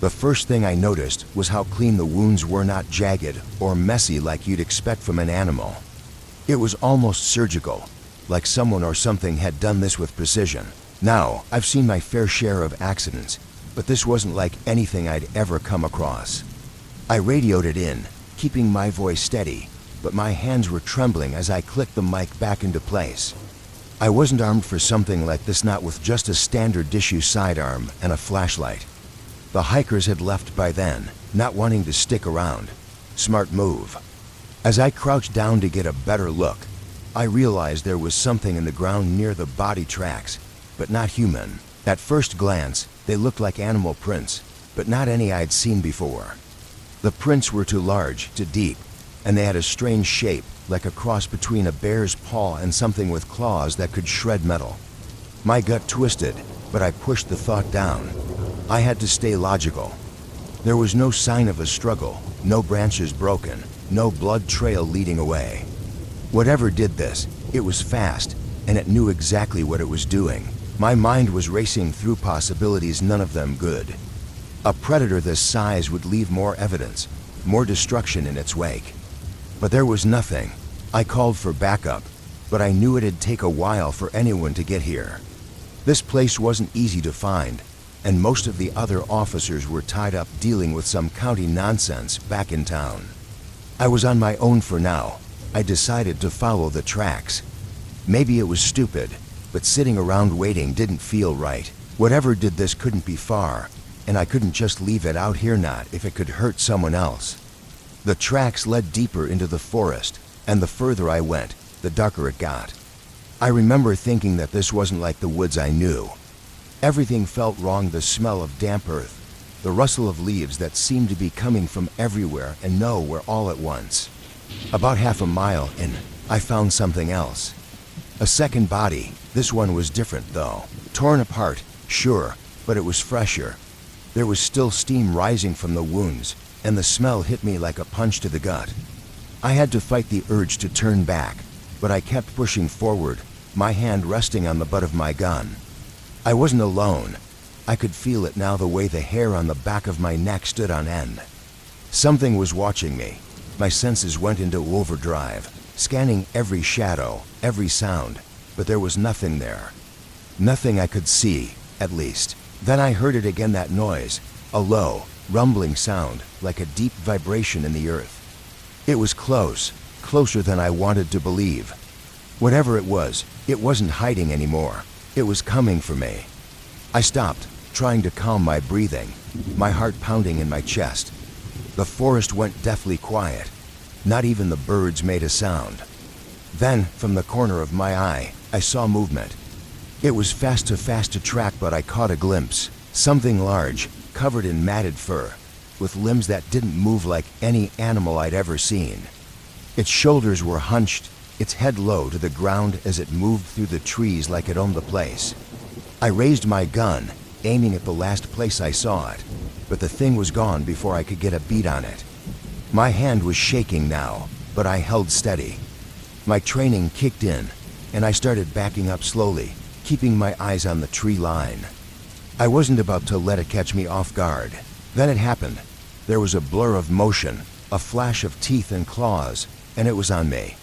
The first thing I noticed was how clean the wounds were, not jagged or messy like you'd expect from an animal. It was almost surgical, like someone or something had done this with precision. Now, I've seen my fair share of accidents, but this wasn't like anything I'd ever come across. I radioed it in, keeping my voice steady, but my hands were trembling as I clicked the mic back into place. I wasn't armed for something like this, not with just a standard issue sidearm and a flashlight. The hikers had left by then, not wanting to stick around. Smart move. As I crouched down to get a better look, I realized there was something in the ground near the body tracks, but not human. At first glance, they looked like animal prints, but not any I'd seen before. The prints were too large, too deep, and they had a strange shape, like a cross between a bear's paw and something with claws that could shred metal. My gut twisted, but I pushed the thought down. I had to stay logical. There was no sign of a struggle, no branches broken, no blood trail leading away. Whatever did this, it was fast, and it knew exactly what it was doing. My mind was racing through possibilities, none of them good. A predator this size would leave more evidence, more destruction in its wake. But there was nothing. I called for backup, but I knew it'd take a while for anyone to get here. This place wasn't easy to find, and most of the other officers were tied up dealing with some county nonsense back in town. I was on my own for now. I decided to follow the tracks. Maybe it was stupid, but sitting around waiting didn't feel right. Whatever did this couldn't be far, and I couldn't just leave it out here, not if it could hurt someone else. The tracks led deeper into the forest, and the further I went, the darker it got. I remember thinking that this wasn't like the woods I knew. Everything felt wrong, the smell of damp earth, the rustle of leaves that seemed to be coming from everywhere and nowhere all at once. About half a mile in, I found something else. A second body. This one was different though. Torn apart, sure, but it was fresher. There was still steam rising from the wounds, and the smell hit me like a punch to the gut. I had to fight the urge to turn back, but I kept pushing forward, my hand resting on the butt of my gun. I wasn't alone. I could feel it now, the way the hair on the back of my neck stood on end. Something was watching me. My senses went into overdrive, scanning every shadow, every sound, but there was nothing there. Nothing I could see, at least. Then I heard it again, that noise, a low, rumbling sound, like a deep vibration in the earth. It was close, closer than I wanted to believe. Whatever it was, it wasn't hiding anymore. It was coming for me. I stopped, trying to calm my breathing, my heart pounding in my chest. The forest went deathly quiet. Not even the birds made a sound. Then, from the corner of my eye, I saw movement. It was fast to track, but I caught a glimpse. Something large, covered in matted fur, with limbs that didn't move like any animal I'd ever seen. Its shoulders were hunched, its head low to the ground as it moved through the trees like it owned the place. I raised my gun, aiming at the last place I saw it, but the thing was gone before I could get a beat on it. My hand was shaking now, but I held steady. My training kicked in, and I started backing up slowly, keeping my eyes on the tree line. I wasn't about to let it catch me off guard. Then it happened. There was a blur of motion, a flash of teeth and claws, and it was on me.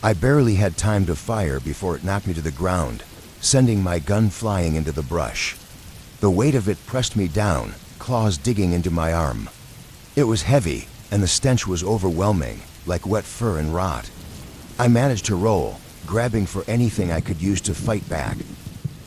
I barely had time to fire before it knocked me to the ground, sending my gun flying into the brush. The weight of it pressed me down, claws digging into my arm. It was heavy, and the stench was overwhelming, like wet fur and rot. I managed to roll, grabbing for anything I could use to fight back.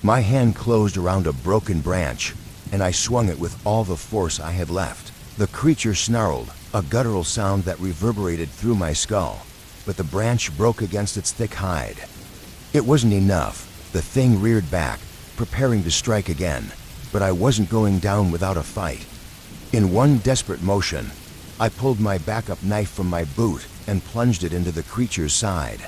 My hand closed around a broken branch, and I swung it with all the force I had left. The creature snarled, a guttural sound that reverberated through my skull, but the branch broke against its thick hide. It wasn't enough. The thing reared back, preparing to strike again, but I wasn't going down without a fight. In one desperate motion, I pulled my backup knife from my boot and plunged it into the creature's side.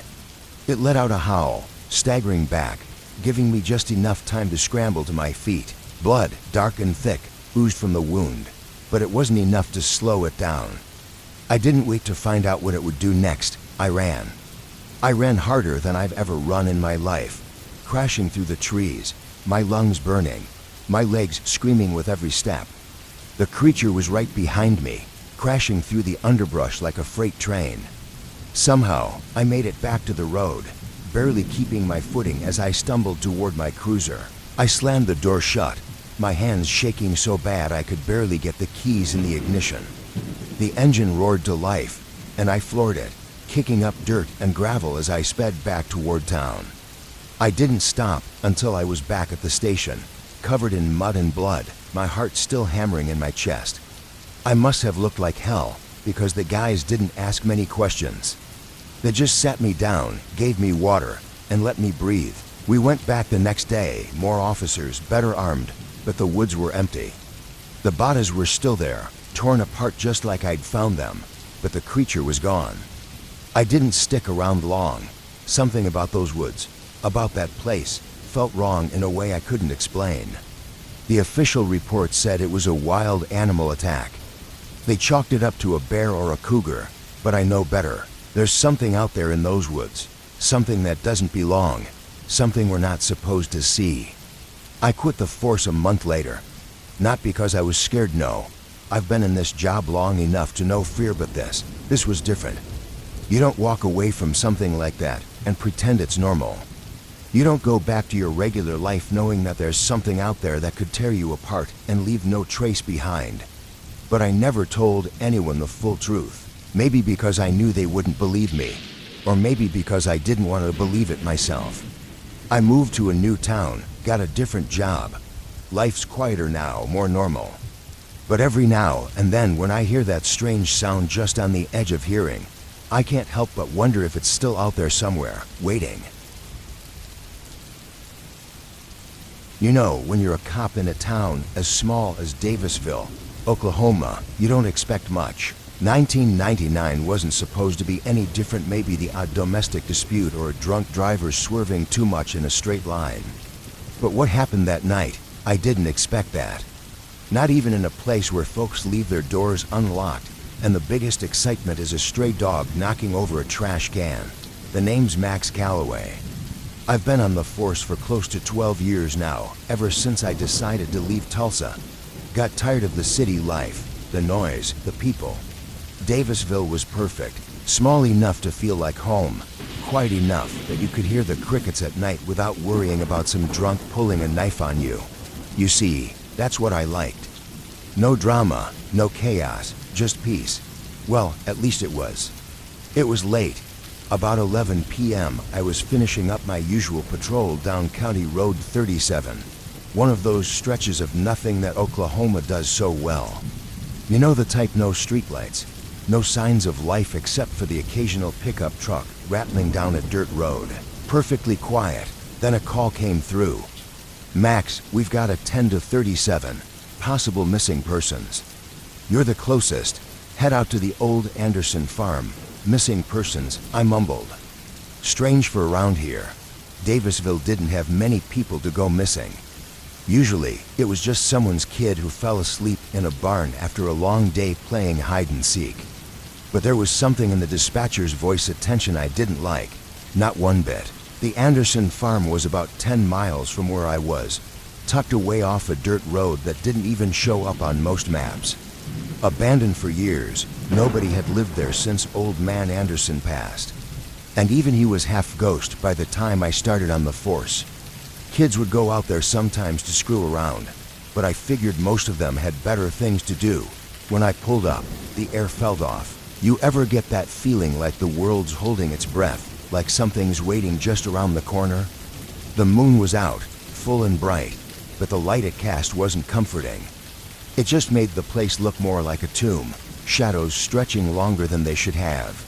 It let out a howl, staggering back, giving me just enough time to scramble to my feet. Blood, dark and thick, oozed from the wound. but it wasn't enough to slow it down. I didn't wait to find out what it would do next. I ran. I ran harder than I've ever run in my life, crashing through the trees, my lungs burning, my legs screaming with every step. The creature was right behind me, crashing through the underbrush like a freight train. Somehow, I made it back to the road, barely keeping my footing as I stumbled toward my cruiser. I slammed the door shut, my hands shaking so bad I could barely get the keys in the ignition. The engine roared to life, and I floored it, kicking up dirt and gravel as I sped back toward town. I didn't stop until I was back at the station, covered in mud and blood, my heart still hammering in my chest. I must have looked like hell, because the guys didn't ask many questions. They just sat me down, gave me water, and let me breathe. We went back the next day, more officers, better armed, but the woods were empty. The bodies were still there, torn apart just like I'd found them, but the creature was gone. I didn't stick around long. Something about those woods, about that place, felt wrong in a way I couldn't explain. The official report said it was a wild animal attack. They chalked it up to a bear or a cougar, but I know better. There's something out there in those woods, something that doesn't belong, something we're not supposed to see. I quit the force a month later. Not because I was scared, no. I've been in this job long enough to know fear, but this was different. You don't walk away from something like that and pretend it's normal. You don't go back to your regular life knowing that there's something out there that could tear you apart and leave no trace behind. But I never told anyone the full truth. Maybe because I knew they wouldn't believe me, or maybe because I didn't want to believe it myself. I moved to a new town, got a different job. Life's quieter now, more normal. But every now and then when I hear that strange sound just on the edge of hearing, I can't help but wonder if it's still out there somewhere, waiting. You know, when you're a cop in a town as small as Davisville, Oklahoma, you don't expect much. 1999 wasn't supposed to be any different, maybe the odd domestic dispute or a drunk driver swerving too much in a straight line. But what happened that night, I didn't expect that. Not even in a place where folks leave their doors unlocked, and the biggest excitement is a stray dog knocking over a trash can. The name's Max Calloway. I've been on the force for close to 12 years now, ever since I decided to leave Tulsa. Got tired of the city life, the noise, the people. Davisville was perfect, small enough to feel like home, quiet enough that you could hear the crickets at night without worrying about some drunk pulling a knife on you. You see, that's what I liked. No drama, no chaos, just peace. Well, at least it was. It was late. About 11 p.m. I was finishing up my usual patrol down County Road 37, one of those stretches of nothing that Oklahoma does so well. You know the type, no streetlights, no signs of life except for the occasional pickup truck rattling down a dirt road. Perfectly quiet. Then a call came through. Max, we've got a 10 to 37, possible missing persons. You're the closest. Head out to the old Anderson farm. Missing persons, I mumbled. Strange for around here. Davisville didn't have many people to go missing. Usually, it was just someone's kid who fell asleep in a barn after a long day playing hide and seek. But there was something in the dispatcher's voice attention I didn't like. Not one bit. The Anderson farm was about 10 miles from where I was, tucked away off a dirt road that didn't even show up on most maps. Abandoned for years, nobody had lived there since old man Anderson passed. And even he was half ghost by the time I started on the force. Kids would go out there sometimes to screw around, but I figured most of them had better things to do. When I pulled up, the air felt off. You ever get that feeling like the world's holding its breath, like something's waiting just around the corner? The moon was out, full and bright, but the light it cast wasn't comforting. It just made the place look more like a tomb, shadows stretching longer than they should have.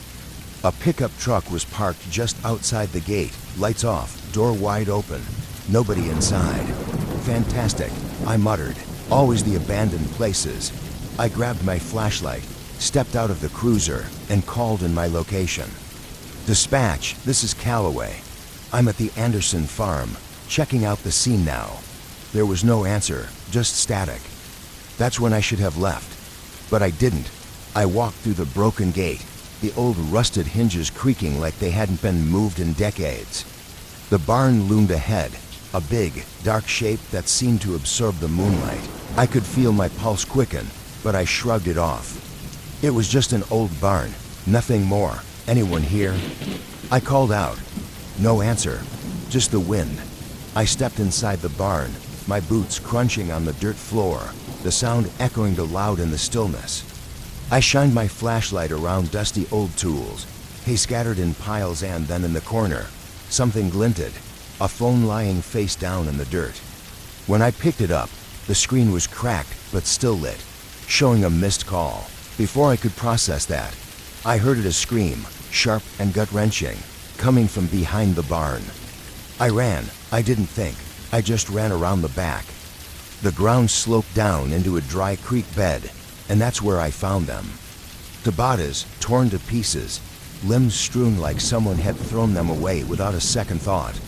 A pickup truck was parked just outside the gate, lights off, door wide open, nobody inside. Fantastic, I muttered. Always the abandoned places. I grabbed my flashlight, stepped out of the cruiser, and called in my location. Dispatch, this is Calloway. I'm at the Anderson farm, checking out the scene now. There was no answer, just static. That's when I should have left. But I didn't. I walked through the broken gate, the old rusted hinges creaking like they hadn't been moved in decades. The barn loomed ahead, a big, dark shape that seemed to absorb the moonlight. I could feel my pulse quicken, but I shrugged it off. It was just an old barn, nothing more. Anyone here? I called out. No answer, just the wind. I stepped inside the barn, my boots crunching on the dirt floor, the sound echoing loud in the stillness. I shined my flashlight around dusty old tools, hay scattered in piles, and then in the corner, something glinted, a phone lying face down in the dirt. When I picked it up, the screen was cracked but still lit, showing a missed call. Before I could process that, I heard it a scream, sharp and gut-wrenching, coming from behind the barn. I ran. I didn't think. I just ran around the back. The ground sloped down into a dry creek bed, and that's where I found them. Tabatas torn to pieces, limbs strewn like someone had thrown them away without a second thought.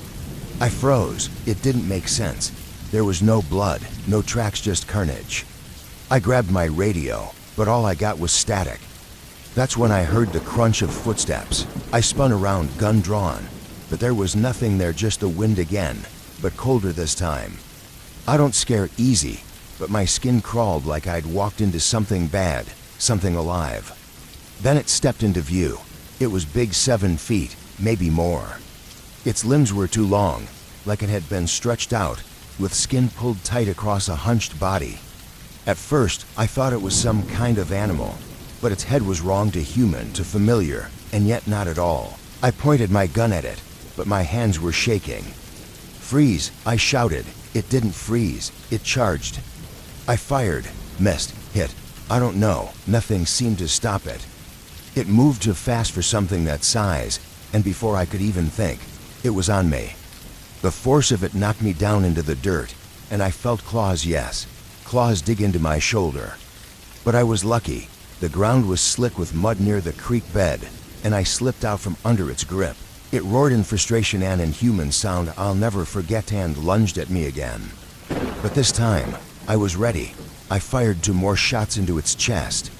I froze. It didn't make sense. There was no blood, no tracks, just carnage. I grabbed my radio, but all I got was static. That's when I heard the crunch of footsteps. I spun around, gun drawn, but there was nothing there, just the wind again, but colder this time. I don't scare easy, but my skin crawled like I'd walked into something bad, something alive. Then it stepped into view. It was big, 7 feet, maybe more. Its limbs were too long, like it had been stretched out, with skin pulled tight across a hunched body. At first, I thought it was some kind of animal, but its head was wrong to human, to familiar, and yet not at all. I pointed my gun at it, but my hands were shaking. Freeze, I shouted. It didn't freeze, it charged. I fired, missed, hit. I don't know, nothing seemed to stop it. It moved too fast for something that size, and before I could even think, it was on me. The force of it knocked me down into the dirt, and I felt claws, yes, claws dig into my shoulder. But I was lucky. The ground was slick with mud near the creek bed, and I slipped out from under its grip. It roared in frustration, an inhuman sound I'll never forget, and lunged at me again. But this time, I was ready. I fired 2 more shots into its chest.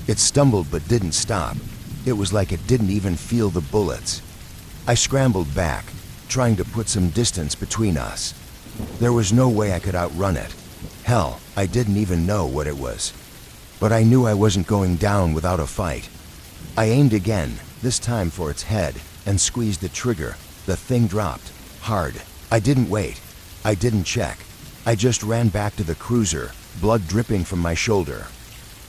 It stumbled but didn't stop. It was like it didn't even feel the bullets. I scrambled back, trying to put some distance between us. There was no way I could outrun it. Hell, I didn't even know what it was. But I knew I wasn't going down without a fight. I aimed again, this time for its head, and squeezed the trigger. The thing dropped, hard. I didn't wait. I didn't check. I just ran back to the cruiser, blood dripping from my shoulder.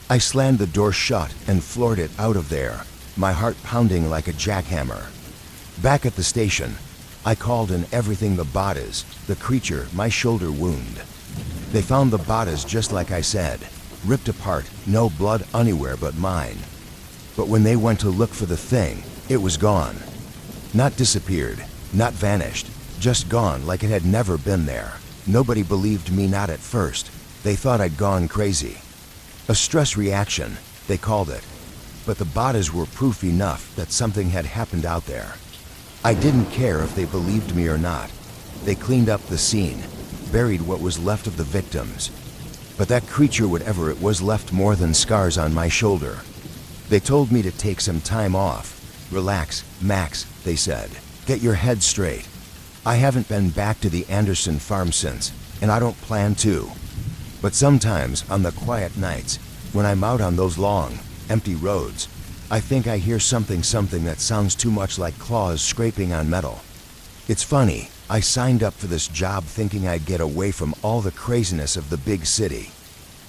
I slammed the door shut and floored it out of there, my heart pounding like a jackhammer. Back at the station, I called in everything, the Batas, the creature, my shoulder wound. They found the Batas just like I said, ripped apart, no blood anywhere but mine. But when they went to look for the thing, it was gone. Not disappeared, not vanished, just gone like it had never been there. Nobody believed me, not at first. They thought I'd gone crazy. A stress reaction, they called it. But the Batas were proof enough that something had happened out there. I didn't care if they believed me or not. They cleaned up the scene, buried what was left of the victims. But that creature, whatever it was, left more than scars on my shoulder. They told me to take some time off. Relax, Max, they said. Get your head straight. I haven't been back to the Anderson farm since, and I don't plan to. But sometimes, on the quiet nights, when I'm out on those long, empty roads, I think I hear something that sounds too much like claws scraping on metal. It's funny, I signed up for this job thinking I'd get away from all the craziness of the big city.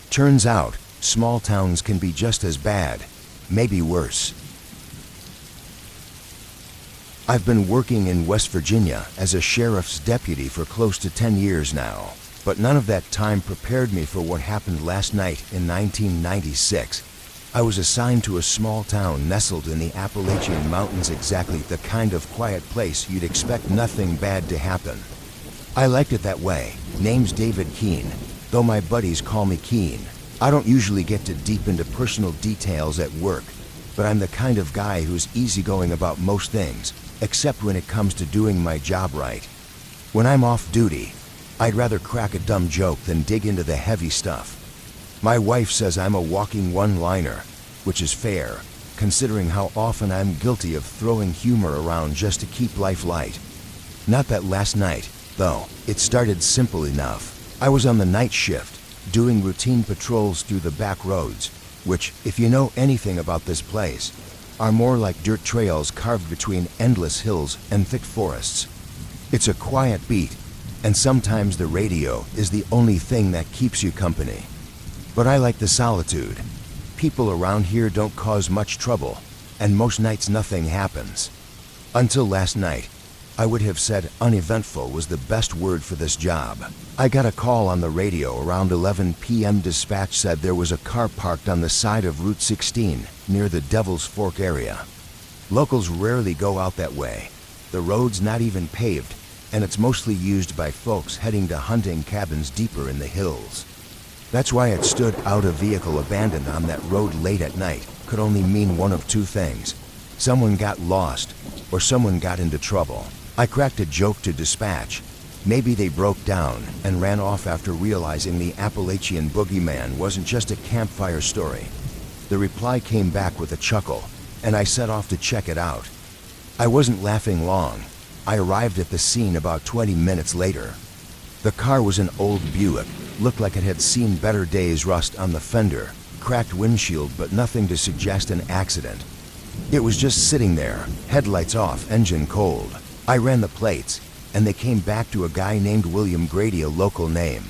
Turns out, small towns can be just as bad, maybe worse. I've been working in West Virginia as a sheriff's deputy for close to 10 years now, but none of that time prepared me for what happened last night in 1996. I was assigned to a small town nestled in the Appalachian Mountains, exactly the kind of quiet place you'd expect nothing bad to happen. I liked it that way. Name's David Keene, though my buddies call me Keene. I don't usually get too deep into personal details at work, but I'm the kind of guy who's easygoing about most things, except when it comes to doing my job right. When I'm off duty, I'd rather crack a dumb joke than dig into the heavy stuff. My wife says I'm a walking one-liner, which is fair, considering how often I'm guilty of throwing humor around just to keep life light. Not that last night, though. It started simple enough. I was on the night shift, doing routine patrols through the back roads, which, if you know anything about this place, are more like dirt trails carved between endless hills and thick forests. It's a quiet beat, and sometimes the radio is the only thing that keeps you company. But I like the solitude. People around here don't cause much trouble, and most nights nothing happens. Until last night, I would have said uneventful was the best word for this job. I got a call on the radio around 11 p.m. Dispatch said there was a car parked on the side of Route 16 near the Devil's Fork area. Locals rarely go out that way. The road's not even paved, and it's mostly used by folks heading to hunting cabins deeper in the hills. That's why it stood out. A vehicle abandoned on that road late at night could only mean one of two things. Someone got lost, or someone got into trouble. I cracked a joke to dispatch. Maybe they broke down and ran off after realizing the Appalachian boogeyman wasn't just a campfire story. The reply came back with a chuckle, and I set off to check it out. I wasn't laughing long. I arrived at the scene about 20 minutes later. The car was an old Buick, looked like it had seen better days. Rust on the fender, cracked windshield, but nothing to suggest an accident. It was just sitting there, headlights off, engine cold. I ran the plates, and they came back to a guy named William Grady, a local name.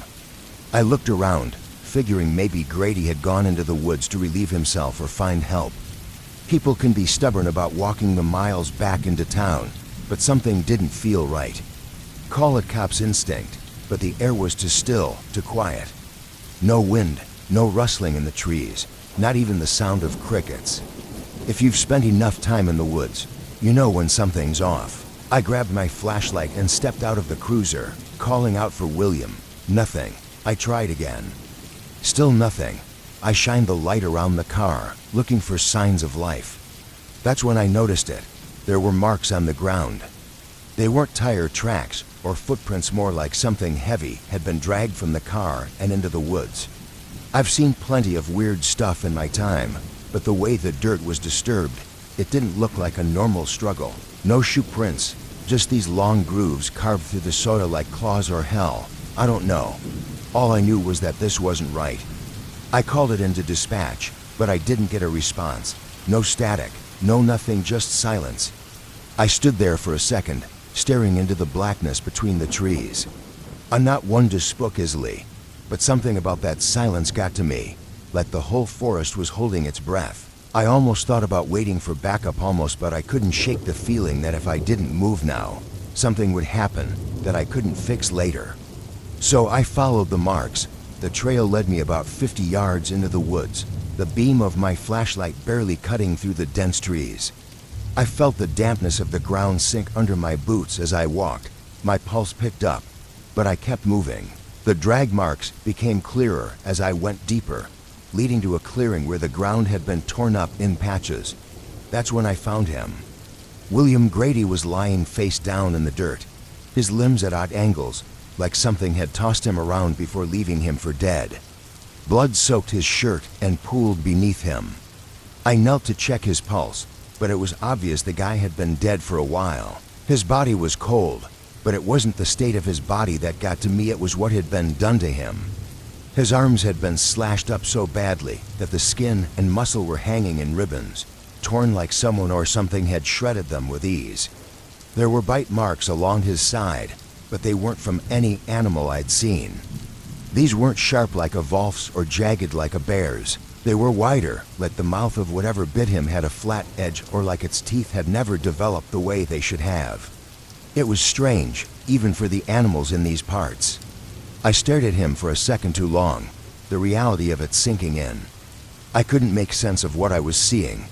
I looked around, figuring maybe Grady had gone into the woods to relieve himself or find help. People can be stubborn about walking the miles back into town, but something didn't feel right. Call it cop's instinct, but the air was too still, too quiet. No wind, no rustling in the trees, not even the sound of crickets. If you've spent enough time in the woods, you know when something's off. I grabbed my flashlight and stepped out of the cruiser, calling out for William. Nothing. I tried again. Still nothing. I shined the light around the car, looking for signs of life. That's when I noticed it. There were marks on the ground. They weren't tire tracks or footprints, more like something heavy had been dragged from the car and into the woods. I've seen plenty of weird stuff in my time, but the way the dirt was disturbed, it didn't look like a normal struggle. No shoe prints, just these long grooves carved through the soil like claws or hell. I don't know. All I knew was that this wasn't right. I called it into dispatch, but I didn't get a response. No static, no nothing, just silence. I stood there for a second, staring into the blackness between the trees. I'm not one to spook easily, but something about that silence got to me, like the whole forest was holding its breath. I almost thought about waiting for backup, but I couldn't shake the feeling that if I didn't move now, something would happen that I couldn't fix later. So I followed the marks. The trail led me about 50 yards into the woods, the beam of my flashlight barely cutting through the dense trees. I felt the dampness of the ground sink under my boots as I walked. My pulse picked up, but I kept moving. The drag marks became clearer as I went deeper, leading to a clearing where the ground had been torn up in patches. That's when I found him. William Grady was lying face down in the dirt, his limbs at odd angles, like something had tossed him around before leaving him for dead. Blood soaked his shirt and pooled beneath him. I knelt to check his pulse, but it was obvious the guy had been dead for a while. His body was cold, but it wasn't the state of his body that got to me, it was what had been done to him. His arms had been slashed up so badly that the skin and muscle were hanging in ribbons, torn like someone or something had shredded them with ease. There were bite marks along his side, but they weren't from any animal I'd seen. These weren't sharp like a wolf's or jagged like a bear's. They were wider, like the mouth of whatever bit him had a flat edge, or like its teeth had never developed the way they should have. It was strange, even for the animals in these parts. I stared at him for a second too long, the reality of it sinking in. I couldn't make sense of what I was seeing.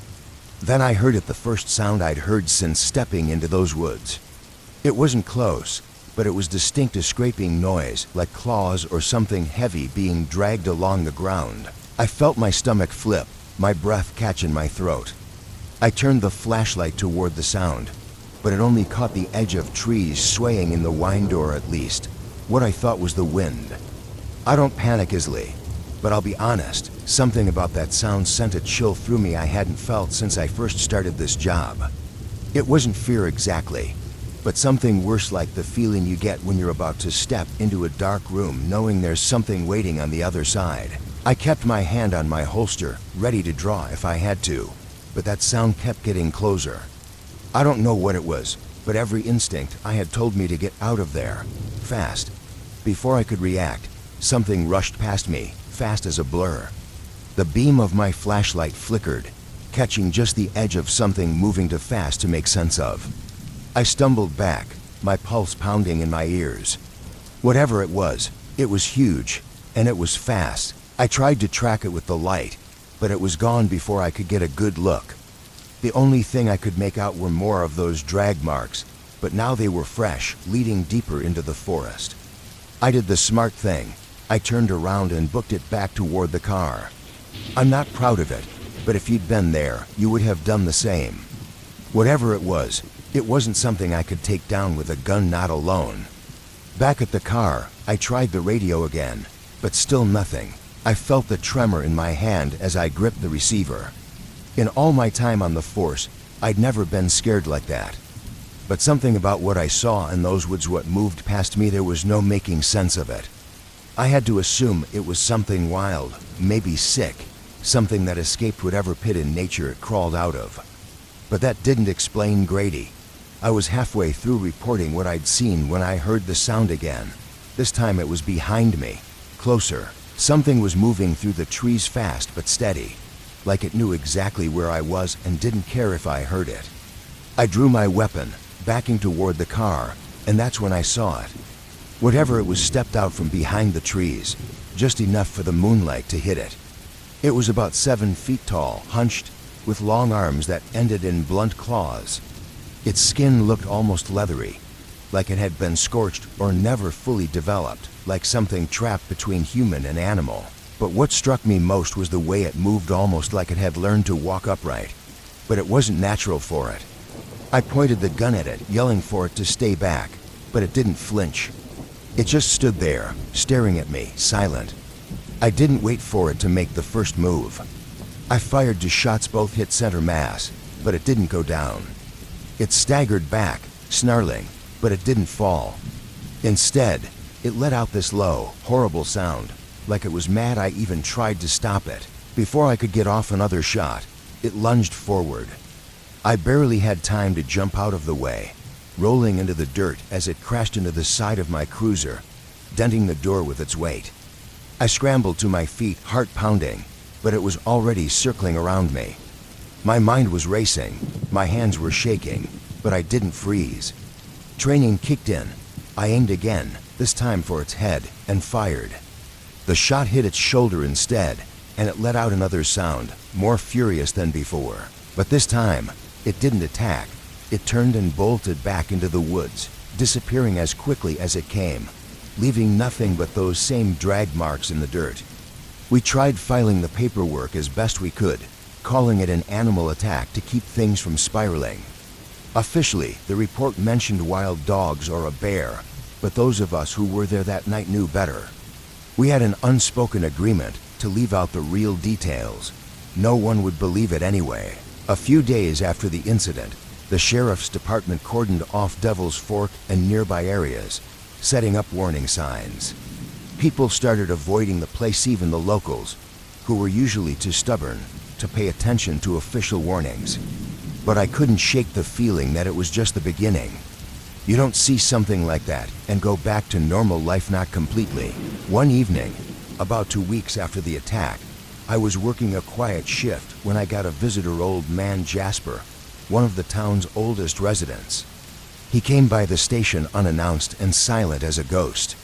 Then I heard it, the first sound I'd heard since stepping into those woods. It wasn't close, but it was distinct, a scraping noise, like claws or something heavy being dragged along the ground. I felt my stomach flip, my breath catch in my throat. I turned the flashlight toward the sound, but it only caught the edge of trees swaying in the wind, or at least what I thought was the wind. I don't panic easily, But I'll be honest, something about that sound sent a chill through me I hadn't felt since I first started this job. It wasn't fear exactly, but something worse, like the feeling you get when you're about to step into a dark room knowing there's something waiting on the other side. I kept my hand on my holster, ready to draw if I had to, but that sound kept getting closer. I don't know what it was, but every instinct I had told me to get out of there, fast. Before I could react, something rushed past me, fast as a blur. The beam of my flashlight flickered, catching just the edge of something moving too fast to make sense of. I stumbled back, my pulse pounding in my ears. Whatever it was huge, and it was fast. I tried to track it with the light, but it was gone before I could get a good look. The only thing I could make out were more of those drag marks, but now they were fresh, leading deeper into the forest. I did the smart thing. I turned around and booked it back toward the car. I'm not proud of it, but if you'd been there, you would have done the same. Whatever it wasn't something I could take down with a gun, not alone. Back at the car, I tried the radio again, but still nothing. I felt the tremor in my hand as I gripped the receiver. In all my time on the force, I'd never been scared like that. But something about what I saw in those woods, what moved past me, there was no making sense of it. I had to assume it was something wild, maybe sick, something that escaped whatever pit in nature it crawled out of. But that didn't explain Grady. I was halfway through reporting what I'd seen when I heard the sound again. This time it was behind me, closer. Something was moving through the trees fast but steady, like it knew exactly where I was and didn't care if I heard it. I drew my weapon, backing toward the car, and that's when I saw it. Whatever it was stepped out from behind the trees, just enough for the moonlight to hit it. It was about 7 feet tall, hunched, with long arms that ended in blunt claws. Its skin looked almost leathery, like it had been scorched or never fully developed, like something trapped between human and animal. But what struck me most was the way it moved, almost like it had learned to walk upright. But it wasn't natural for it. I pointed the gun at it, yelling for it to stay back, but it didn't flinch. It just stood there, staring at me, silent. I didn't wait for it to make the first move. I fired 2 shots, both hit center mass, but it didn't go down. It staggered back, snarling, but it didn't fall. Instead, it let out this low, horrible sound, like it was mad I even tried to stop it. Before I could get off another shot, it lunged forward. I barely had time to jump out of the way, rolling into the dirt as it crashed into the side of my cruiser, denting the door with its weight. I scrambled to my feet, heart pounding, but it was already circling around me. My mind was racing, my hands were shaking, but I didn't freeze. Training kicked in. I aimed again, this time for its head, and fired. The shot hit its shoulder instead, and it let out another sound, more furious than before. But this time, it didn't attack. It turned and bolted back into the woods, disappearing as quickly as it came, leaving nothing but those same drag marks in the dirt. We tried filing the paperwork as best we could, calling it an animal attack to keep things from spiraling. Officially, the report mentioned wild dogs or a bear, but those of us who were there that night knew better. We had an unspoken agreement to leave out the real details. No one would believe it anyway. A few days after the incident, the sheriff's department cordoned off Devil's Fork and nearby areas, setting up warning signs. People started avoiding the place, even the locals, who were usually too stubborn to pay attention to official warnings. But I couldn't shake the feeling that it was just the beginning. You don't see something like that and go back to normal life, not completely. One evening, about 2 weeks after the attack, I was working a quiet shift when I got a visitor, old man Jasper, one of the town's oldest residents. He came by the station unannounced and silent as a ghost.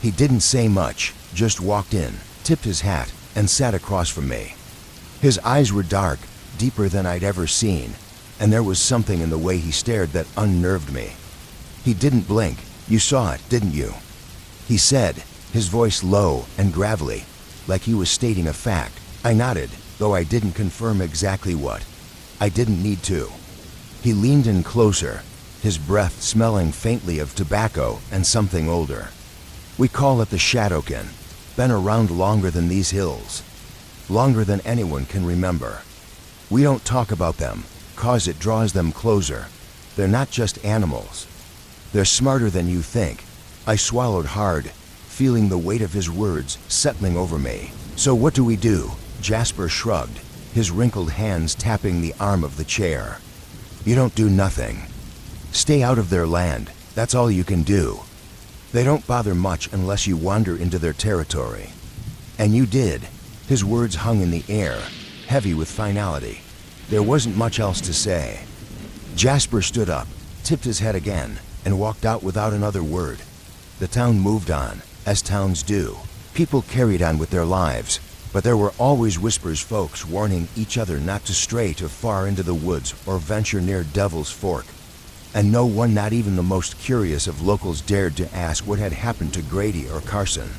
He didn't say much, just walked in, tipped his hat, and sat across from me. His eyes were dark, deeper than I'd ever seen, and there was something in the way he stared that unnerved me. He didn't blink. "You saw it, didn't you?" he said, his voice low and gravelly, like he was stating a fact. I nodded, though I didn't confirm exactly what. I didn't need to. He leaned in closer, his breath smelling faintly of tobacco and something older. "We call it the shadowkin. been around longer than these hills, longer than anyone can remember. We don't talk about them, 'cause it draws them closer. They're not just animals. They're smarter than you think. I swallowed hard, feeling the weight of his words settling over me. So what do we do? Jasper shrugged, his wrinkled hands tapping the arm of the chair. You don't do nothing. Stay out of their land, that's all you can do. They don't bother much unless you wander into their territory. And you did. His words hung in the air, heavy with finality. There wasn't much else to say. Jasper stood up, tipped his head again, and walked out without another word. The town moved on, as towns do. People carried on with their lives, but there were always whispers, folks warning each other not to stray too far into the woods or venture near Devil's Fork. And no one, not even the most curious of locals, dared to ask what had happened to Grady or Carson.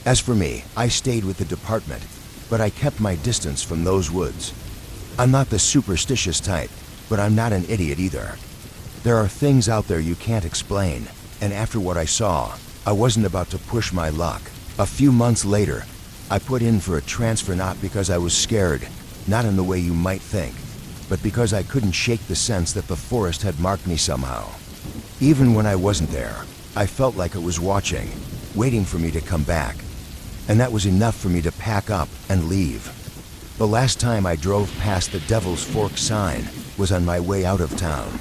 As for me, I stayed with the department, but I kept my distance from those woods. I'm not the superstitious type, but I'm not an idiot either. There are things out there you can't explain, and after what I saw, I wasn't about to push my luck. A few months later, I put in for a transfer, not because I was scared, not in the way you might think, but because I couldn't shake the sense that the forest had marked me somehow. Even when I wasn't there, I felt like it was watching, waiting for me to come back. And that was enough for me to pack up and leave. The last time I drove past the Devil's Fork sign was on my way out of town.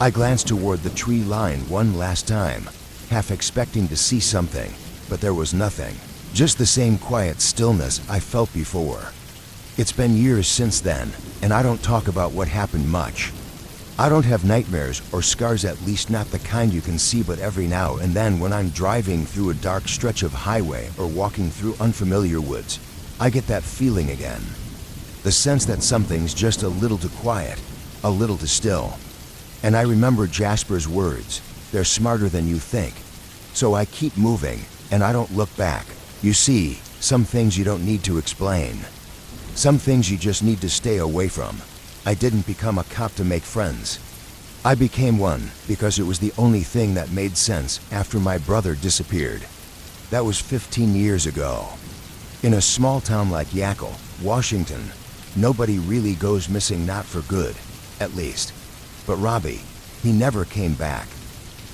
I glanced toward the tree line one last time, half expecting to see something, but there was nothing. Just the same quiet stillness I felt before. It's been years since then, and I don't talk about what happened much. I don't have nightmares or scars, at least not the kind you can see, but every now and then when I'm driving through a dark stretch of highway or walking through unfamiliar woods, I get that feeling again. The sense that something's just a little too quiet, a little too still. And I remember Jasper's words, they're smarter than you think. So I keep moving, and I don't look back. You see, some things you don't need to explain. Some things you just need to stay away from. I didn't become a cop to make friends. I became one because it was the only thing that made sense after my brother disappeared. That was 15 years ago. In a small town like Yakle, Washington, nobody really goes missing, not for good, at least. But Robbie, he never came back.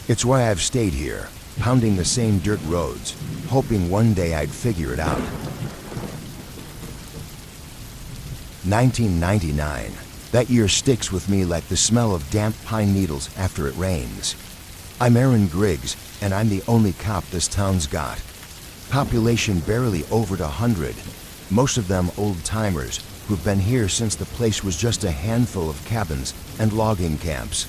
It's why I've stayed here, pounding the same dirt roads, hoping one day I'd figure it out. 1999. That year sticks with me like the smell of damp pine needles after it rains. I'm Aaron Griggs, and I'm the only cop this town's got. Population barely over 100, most of them old-timers who've been here since the place was just a handful of cabins and logging camps.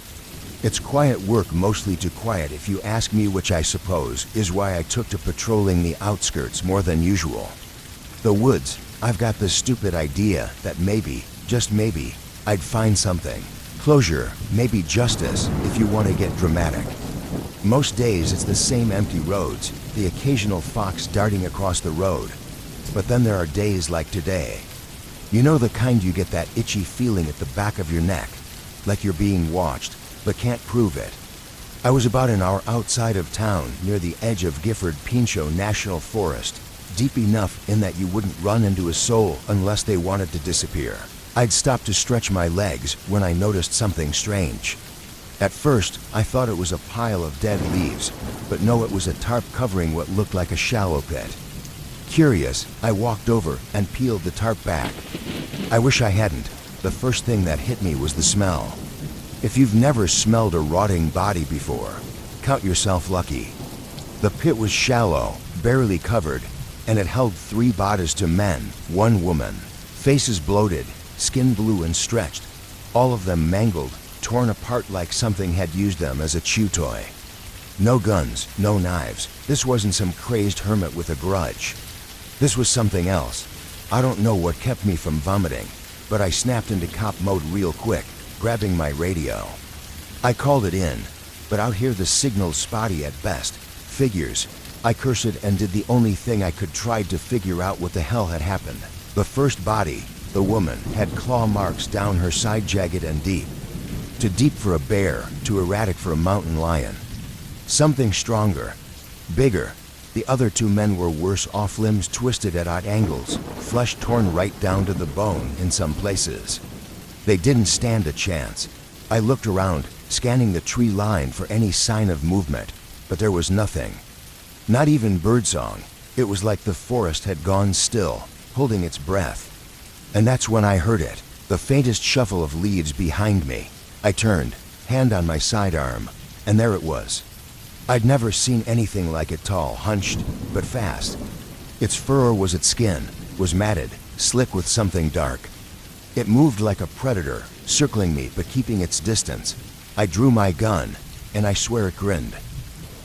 It's quiet work, mostly too quiet if you ask me, which I suppose is why I took to patrolling the outskirts more than usual. The woods, I've got this stupid idea that maybe, just maybe, I'd find something. Closure, maybe justice, if you want to get dramatic. Most days it's the same empty roads, the occasional fox darting across the road. But then there are days like today. You know, the kind you get that itchy feeling at the back of your neck, like you're being watched, but can't prove it. I was about an hour outside of town, near the edge of Gifford-Pinchot National Forest, deep enough in that you wouldn't run into a soul unless they wanted to disappear. I'd stopped to stretch my legs when I noticed something strange. At first, I thought it was a pile of dead leaves, but no, it was a tarp covering what looked like a shallow pit. Curious, I walked over and peeled the tarp back. I wish I hadn't. The first thing that hit me was the smell. If you've never smelled a rotting body before, count yourself lucky. The pit was shallow, barely covered, and it held 3 bodies, 2 men, 1 woman. Faces bloated, skin blue and stretched, all of them mangled, torn apart like something had used them as a chew toy. No guns, no knives. This wasn't some crazed hermit with a grudge. This was something else. I don't know what kept me from vomiting, but I snapped into cop mode real quick, grabbing my radio. I called it in, but out here the signal's spotty at best. Figures. I cursed and did the only thing I could, try to figure out what the hell had happened. The first body, the woman, had claw marks down her side, jagged and deep. Too deep for a bear, too erratic for a mountain lion. Something stronger, bigger, The other two men were worse off, limbs twisted at odd angles, flesh torn right down to the bone in some places. They didn't stand a chance. I looked around, scanning the tree line for any sign of movement, but there was nothing. Not even birdsong. It was like the forest had gone still, holding its breath. And that's when I heard it, the faintest shuffle of leaves behind me. I turned, hand on my sidearm, and there it was. I'd never seen anything like it, tall, hunched, but fast. Its fur, or was its skin, was matted, slick with something dark. It moved like a predator, circling me but keeping its distance. I drew my gun, and I swear it grinned.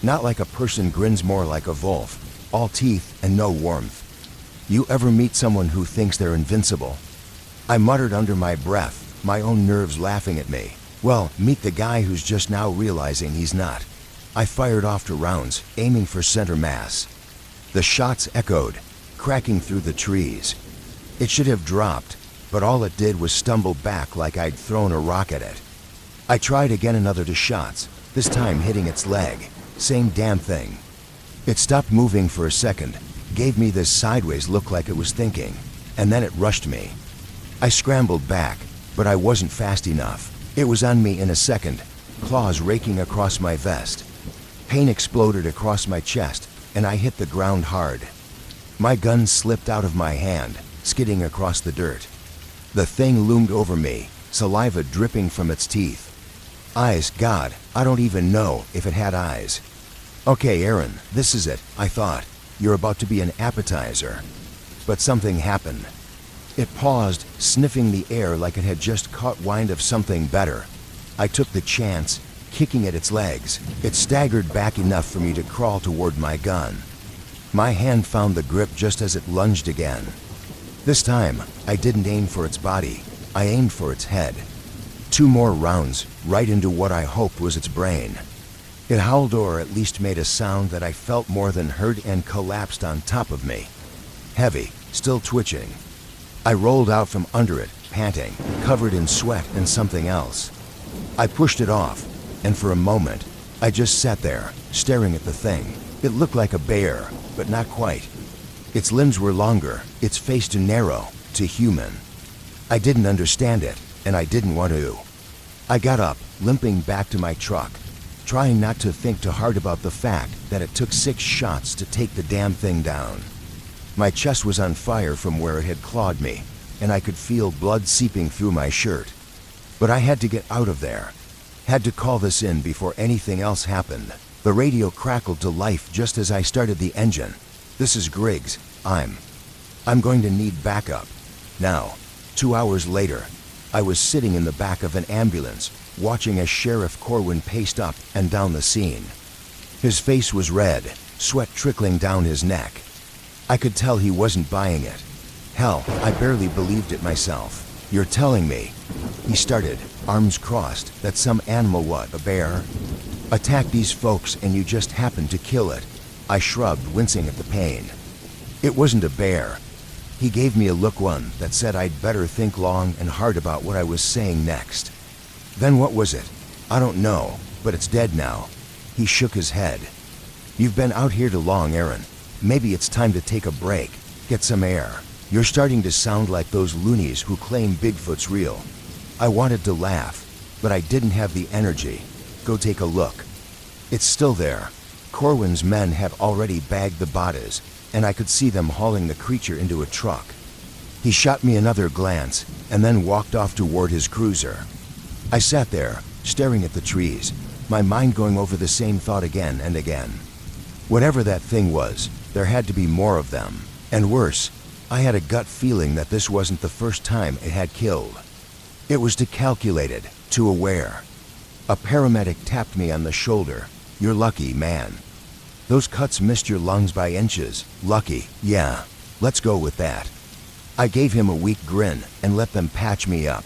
Not like a person grins, more like a wolf, all teeth and no warmth. You ever meet someone who thinks they're invincible? I muttered under my breath, my own nerves laughing at me. Well, meet the guy who's just now realizing he's not. I fired off 2 rounds, aiming for center mass. The shots echoed, cracking through the trees. It should have dropped, but all it did was stumble back like I'd thrown a rock at it. I tried again, another 2 shots, this time hitting its leg. Same damn thing. It stopped moving for a second, gave me this sideways look like it was thinking, and then it rushed me. I scrambled back, but I wasn't fast enough. It was on me in a second, claws raking across my vest. Pain exploded across my chest, and I hit the ground hard. My gun slipped out of my hand, skidding across the dirt. The thing loomed over me, saliva dripping from its teeth. Eyes, God, I don't even know if it had eyes. Okay, Aaron, this is it, I thought. You're about to be an appetizer. But something happened. It paused, sniffing the air like it had just caught wind of something better. I took the chance, kicking at its legs. It staggered back enough for me to crawl toward my gun. My hand found the grip just as it lunged again. This time, I didn't aim for its body. I aimed for its head. 2 more rounds, right into what I hoped was its brain. It howled, or at least made a sound that I felt more than heard, and collapsed on top of me. Heavy, still twitching. I rolled out from under it, panting, covered in sweat and something else. I pushed it off, and for a moment, I just sat there, staring at the thing. It looked like a bear, but not quite. Its limbs were longer, its face too narrow, too human. I didn't understand it, and I didn't want to. I got up, limping back to my truck, trying not to think too hard about the fact that it took 6 shots to take the damn thing down. My chest was on fire from where it had clawed me, and I could feel blood seeping through my shirt. But I had to get out of there. Had to call this in before anything else happened. The radio crackled to life just as I started the engine. This is Griggs. I'm going to need backup. Now, 2 hours later, I was sitting in the back of an ambulance, watching as Sheriff Corwin paced up and down the scene. His face was red, sweat trickling down his neck. I could tell he wasn't buying it. Hell, I barely believed it myself. You're telling me, he started, arms crossed, that some animal, what, a bear, attacked these folks and you just happened to kill it? I shrugged, wincing at the pain. It wasn't a bear. He gave me a look, one that said I'd better think long and hard about what I was saying next. Then what was it? I don't know, but it's dead now. He shook his head. You've been out here too long, Aaron. Maybe it's time to take a break, get some air. You're starting to sound like those loonies who claim Bigfoot's real. I wanted to laugh, but I didn't have the energy. Go take a look. It's still there. Corwin's men had already bagged the bodies, and I could see them hauling the creature into a truck. He shot me another glance, and then walked off toward his cruiser. I sat there, staring at the trees, my mind going over the same thought again and again. Whatever that thing was, there had to be more of them. And worse, I had a gut feeling that this wasn't the first time it had killed. It was too calculated, too aware. A paramedic tapped me on the shoulder. You're lucky, man. Those cuts missed your lungs by inches. Lucky, yeah. Let's go with that. I gave him a weak grin and let them patch me up.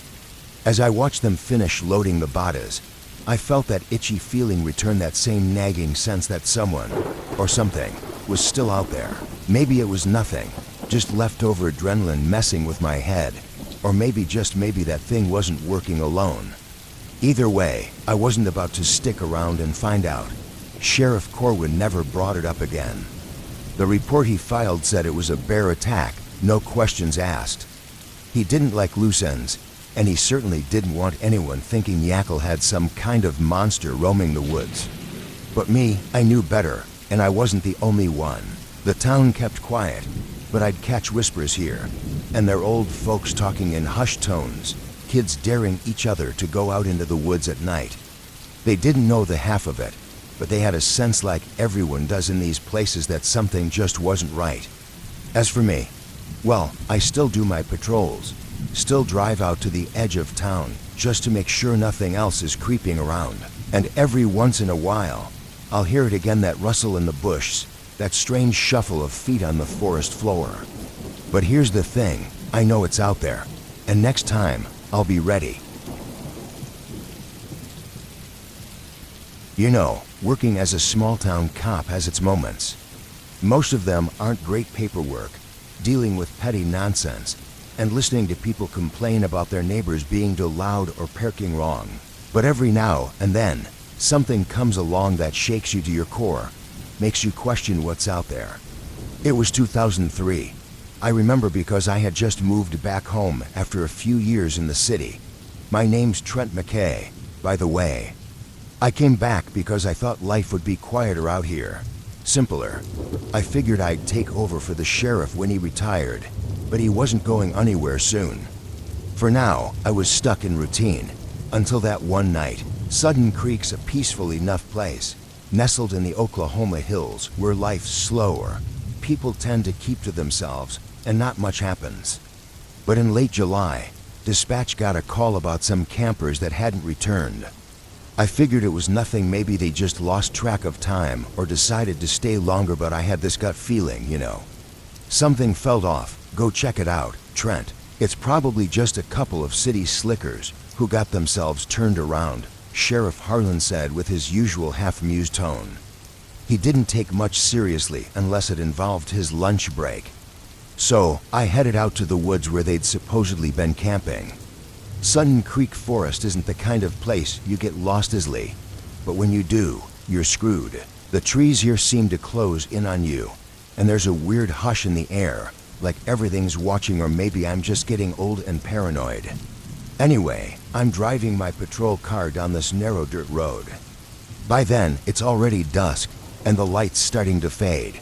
As I watched them finish loading the bodies, I felt that itchy feeling return, that same nagging sense that someone, or something, was still out there. Maybe it was nothing, just leftover adrenaline messing with my head. Or maybe, just maybe, that thing wasn't working alone. Either way, I wasn't about to stick around and find out. Sheriff Corwin never brought it up again. The report he filed said it was a bear attack, no questions asked. He didn't like loose ends, and he certainly didn't want anyone thinking Yackle had some kind of monster roaming the woods. But me, I knew better, and I wasn't the only one. The town kept quiet, but I'd catch whispers here, and they're old folks talking in hushed tones, kids daring each other to go out into the woods at night. They didn't know the half of it, but they had a sense, like everyone does in these places, that something just wasn't right. As for me, well, I still do my patrols, still drive out to the edge of town just to make sure nothing else is creeping around. And every once in a while, I'll hear it again, that rustle in the bush, that strange shuffle of feet on the forest floor. But here's the thing, I know it's out there, and next time, I'll be ready. You know, working as a small-town cop has its moments. Most of them aren't great paperwork, dealing with petty nonsense, and listening to people complain about their neighbors being too loud or parking wrong. But every now and then, something comes along that shakes you to your core, makes you question what's out there. It was 2003. I remember because I had just moved back home after a few years in the city. My name's Trent McKay, by the way. I came back because I thought life would be quieter out here, simpler. I figured I'd take over for the sheriff when he retired, but he wasn't going anywhere soon. For now, I was stuck in routine, until that one night. Sudden Creek's a peaceful enough place, nestled in the Oklahoma hills, where life's slower. People tend to keep to themselves, and not much happens. But in late July, dispatch got a call about some campers that hadn't returned. I figured it was nothing, maybe they just lost track of time or decided to stay longer, but I had this gut feeling, you know. Something felt off. Go check it out, Trent. It's probably just a couple of city slickers who got themselves turned around, Sheriff Harlan said with his usual half-amused tone. He didn't take much seriously unless it involved his lunch break. So, I headed out to the woods where they'd supposedly been camping. Sudden Creek Forest isn't the kind of place you get lost easily, but when you do, you're screwed. The trees here seem to close in on you, and there's a weird hush in the air, like everything's watching, or maybe I'm just getting old and paranoid. Anyway, I'm driving my patrol car down this narrow dirt road. By then, it's already dusk, and the light's starting to fade.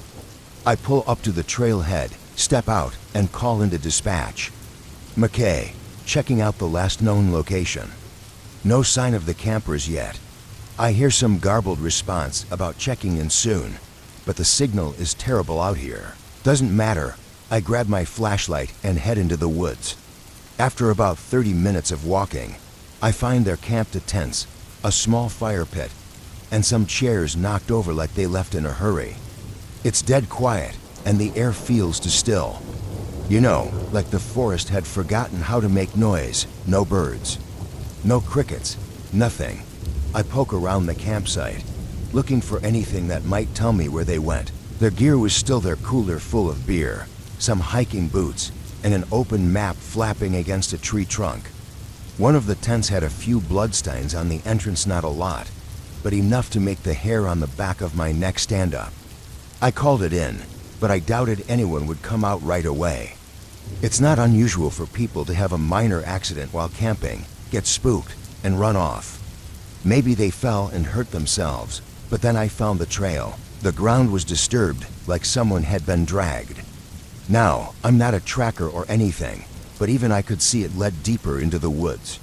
I pull up to the trailhead, step out, and call into dispatch. McKay, checking out the last known location. No sign of the campers yet. I hear some garbled response about checking in soon, but the signal is terrible out here. Doesn't matter. I grab my flashlight and head into the woods. After about 30 minutes of walking, I find they're camped at tents, a small fire pit, and some chairs knocked over like they left in a hurry. It's dead quiet, and the air feels too still. You know, like the forest had forgotten how to make noise. No birds, no crickets, nothing. I poke around the campsite, looking for anything that might tell me where they went. Their gear was still their cooler full of beer, some hiking boots, and an open map flapping against a tree trunk. One of the tents had a few bloodstains on the entrance, not a lot, but enough to make the hair on the back of my neck stand up. I called it in, but I doubted anyone would come out right away. It's not unusual for people to have a minor accident while camping, get spooked, and run off. Maybe they fell and hurt themselves, but then I found the trail. The ground was disturbed, like someone had been dragged. Now, I'm not a tracker or anything, but even I could see it led deeper into the woods.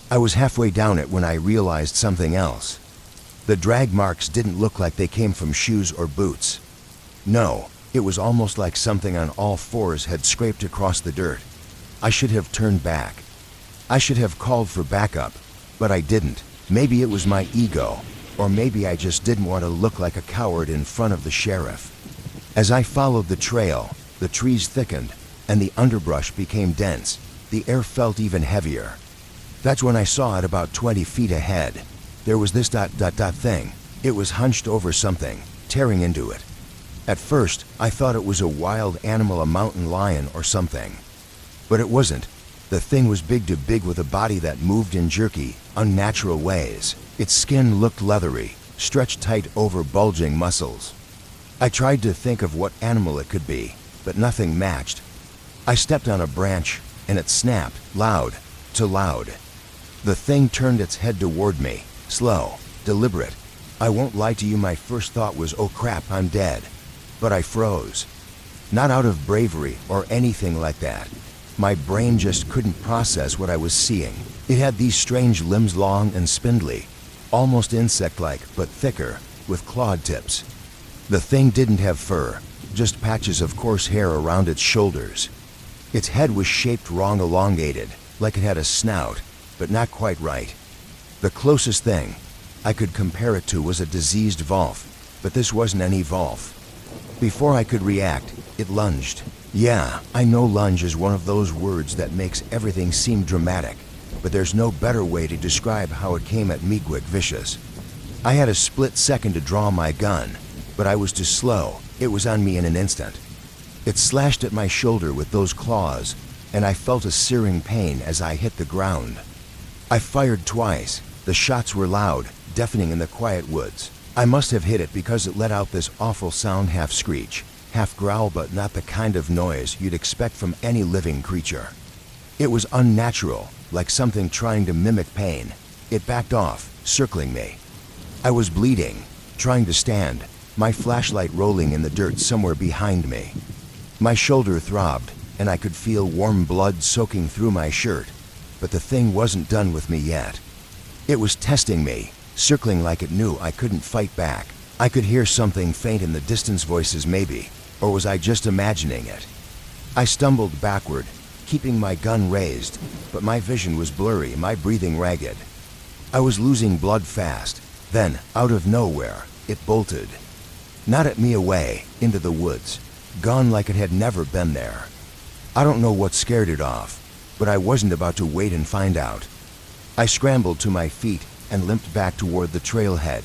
I was halfway down it when I realized something else. The drag marks didn't look like they came from shoes or boots. No, it was almost like something on all fours had scraped across the dirt. I should have turned back. I should have called for backup, but I didn't. Maybe it was my ego, or maybe I just didn't want to look like a coward in front of the sheriff. As I followed the trail, the trees thickened, and the underbrush became dense. The air felt even heavier. That's when I saw it about 20 feet ahead. There was this thing. It was hunched over something, tearing into it. At first, I thought it was a wild animal, a mountain lion or something. But it wasn't. The thing was big with a body that moved in jerky, unnatural ways. Its skin looked leathery, stretched tight over bulging muscles. I tried to think of what animal it could be, but nothing matched. I stepped on a branch, and it snapped, loud to loud. The thing turned its head toward me, slow, deliberate. I won't lie to you, my first thought was, oh crap, I'm dead. But I froze. Not out of bravery or anything like that. My brain just couldn't process what I was seeing. It had these strange limbs, long and spindly, almost insect-like, but thicker, with clawed tips. The thing didn't have fur, just patches of coarse hair around its shoulders. Its head was shaped wrong, elongated, like it had a snout, but not quite right. The closest thing I could compare it to was a diseased wolf, but this wasn't any wolf. Before I could react, it lunged. Yeah, I know lunge is one of those words that makes everything seem dramatic, but there's no better way to describe how it came at me, quick, vicious. I had a split second to draw my gun, but I was too slow. It was on me in an instant. It slashed at my shoulder with those claws, and I felt a searing pain as I hit the ground. I fired twice. The shots were loud, deafening in the quiet woods. I must have hit it because it let out this awful sound, half screech, half growl, but not the kind of noise you'd expect from any living creature. It was unnatural, like something trying to mimic pain. It backed off, circling me. I was bleeding, trying to stand, my flashlight rolling in the dirt somewhere behind me. My shoulder throbbed, and I could feel warm blood soaking through my shirt, but the thing wasn't done with me yet. It was testing me, circling like it knew I couldn't fight back. I could hear something faint in the distance, voices maybe, or was I just imagining it? I stumbled backward, keeping my gun raised, but my vision was blurry, my breathing ragged. I was losing blood fast. Then, out of nowhere, it bolted. Not at me, away, into the woods, gone like it had never been there. I don't know what scared it off, but I wasn't about to wait and find out. I scrambled to my feet and limped back toward the trailhead,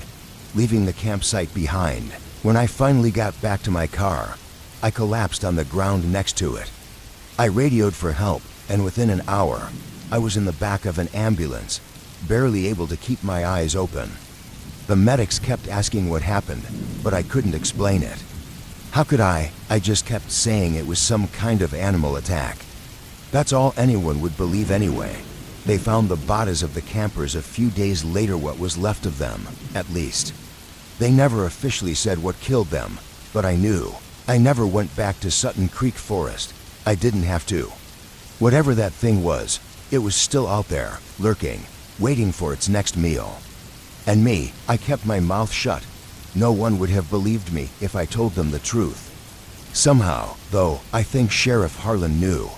leaving the campsite behind. When I finally got back to my car, I collapsed on the ground next to it. I radioed for help, and within an hour, I was in the back of an ambulance, barely able to keep my eyes open. The medics kept asking what happened, but I couldn't explain it. How could I? I just kept saying it was some kind of animal attack. That's all anyone would believe anyway. They found the bodies of the campers a few days later, what was left of them, at least. They never officially said what killed them, but I knew. I never went back to Sutton Creek Forest. I didn't have to. Whatever that thing was, it was still out there, lurking, waiting for its next meal. And me, I kept my mouth shut. No one would have believed me if I told them the truth. Somehow, though, I think Sheriff Harlan knew.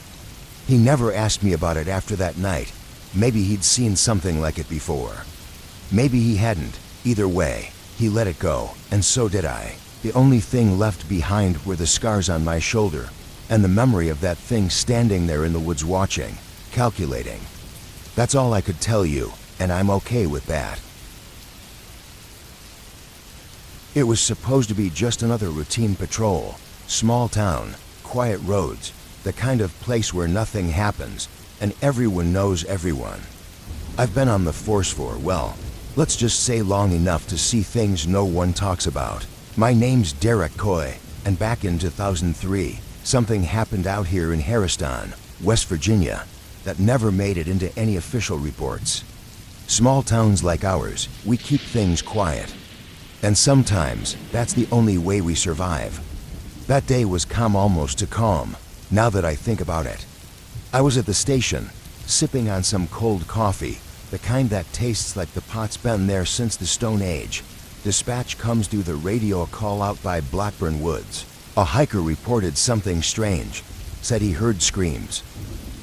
He never asked me about it after that night. Maybe he'd seen something like it before. Maybe he hadn't. Either way, he let it go, and so did I. The only thing left behind were the scars on my shoulder, and the memory of that thing standing there in the woods watching, calculating. That's all I could tell you, and I'm okay with that. It was supposed to be just another routine patrol. Small town, quiet roads, the kind of place where nothing happens, and everyone knows everyone. I've been on the force for, well, let's just say long enough to see things no one talks about. My name's Derek Coy, and back in 2003, something happened out here in Harriston, West Virginia, that never made it into any official reports. Small towns like ours, we keep things quiet. And sometimes, that's the only way we survive. That day was calm, almost too calm, now that I think about it. I was at the station, sipping on some cold coffee, the kind that tastes like the pot's been there since the Stone Age. Dispatch comes through the radio, a call out by Blackburn Woods. A hiker reported something strange, said he heard screams.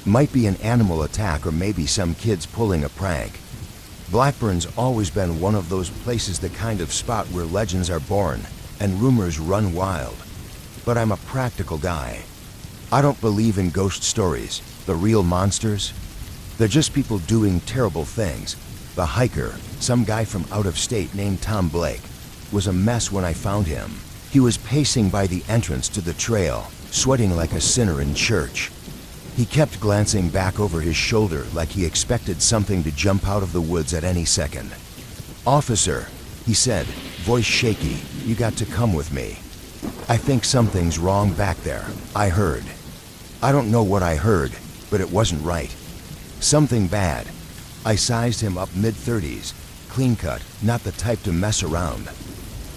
Might be an animal attack or maybe some kids pulling a prank. Blackburn's always been one of those places, the kind of spot where legends are born and rumors run wild. But I'm a practical guy. I don't believe in ghost stories, the real monsters. They're just people doing terrible things. The hiker, some guy from out of state named Tom Blake, was a mess when I found him. He was pacing by the entrance to the trail, sweating like a sinner in church. He kept glancing back over his shoulder like he expected something to jump out of the woods at any second. "Officer," he said, voice shaky, "you got to come with me." "I think something's wrong back there," I heard. I don't know what I heard, but it wasn't right. Something bad. I sized him up mid-30s, clean-cut, not the type to mess around.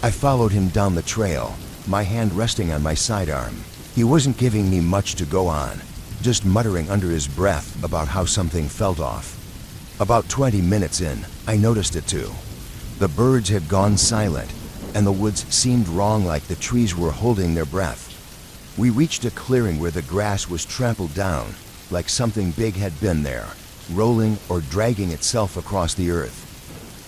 I followed him down the trail, my hand resting on my sidearm. He wasn't giving me much to go on, just muttering under his breath about how something felt off. About 20 minutes in, I noticed it too. The birds had gone silent, and the woods seemed wrong, like the trees were holding their breath. We reached a clearing where the grass was trampled down, like something big had been there, rolling or dragging itself across the earth.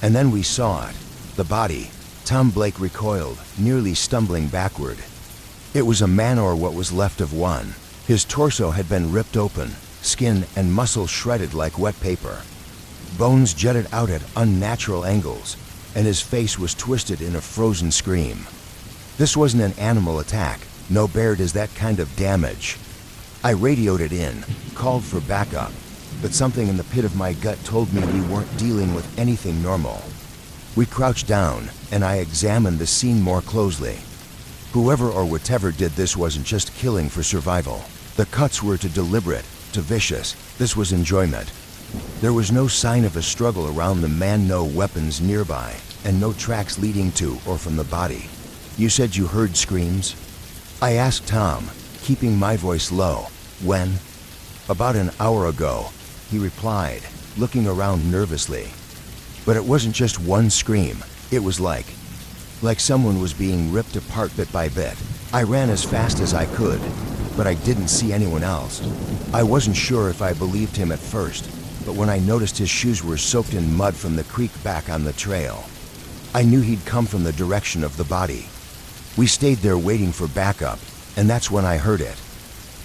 And then we saw it, the body. Tom Blake recoiled, nearly stumbling backward. It was a man, or what was left of one. His torso had been ripped open, skin and muscle shredded like wet paper. Bones jutted out at unnatural angles, and his face was twisted in a frozen scream. This wasn't an animal attack. No bear does that kind of damage. I radioed it in, called for backup, but something in the pit of my gut told me we weren't dealing with anything normal. We crouched down, and I examined the scene more closely. Whoever or whatever did this wasn't just killing for survival. The cuts were too deliberate, too vicious. This was enjoyment. There was no sign of a struggle around the man, no weapons nearby, and no tracks leading to or from the body. "You said you heard screams?" I asked Tom, keeping my voice low. "When?" "About an hour ago," he replied, looking around nervously. But it wasn't just one scream. It was like someone was being ripped apart bit by bit. I ran as fast as I could, but I didn't see anyone else. I wasn't sure if I believed him at first, but when I noticed his shoes were soaked in mud from the creek back on the trail, I knew he'd come from the direction of the body. We stayed there waiting for backup, and that's when I heard it.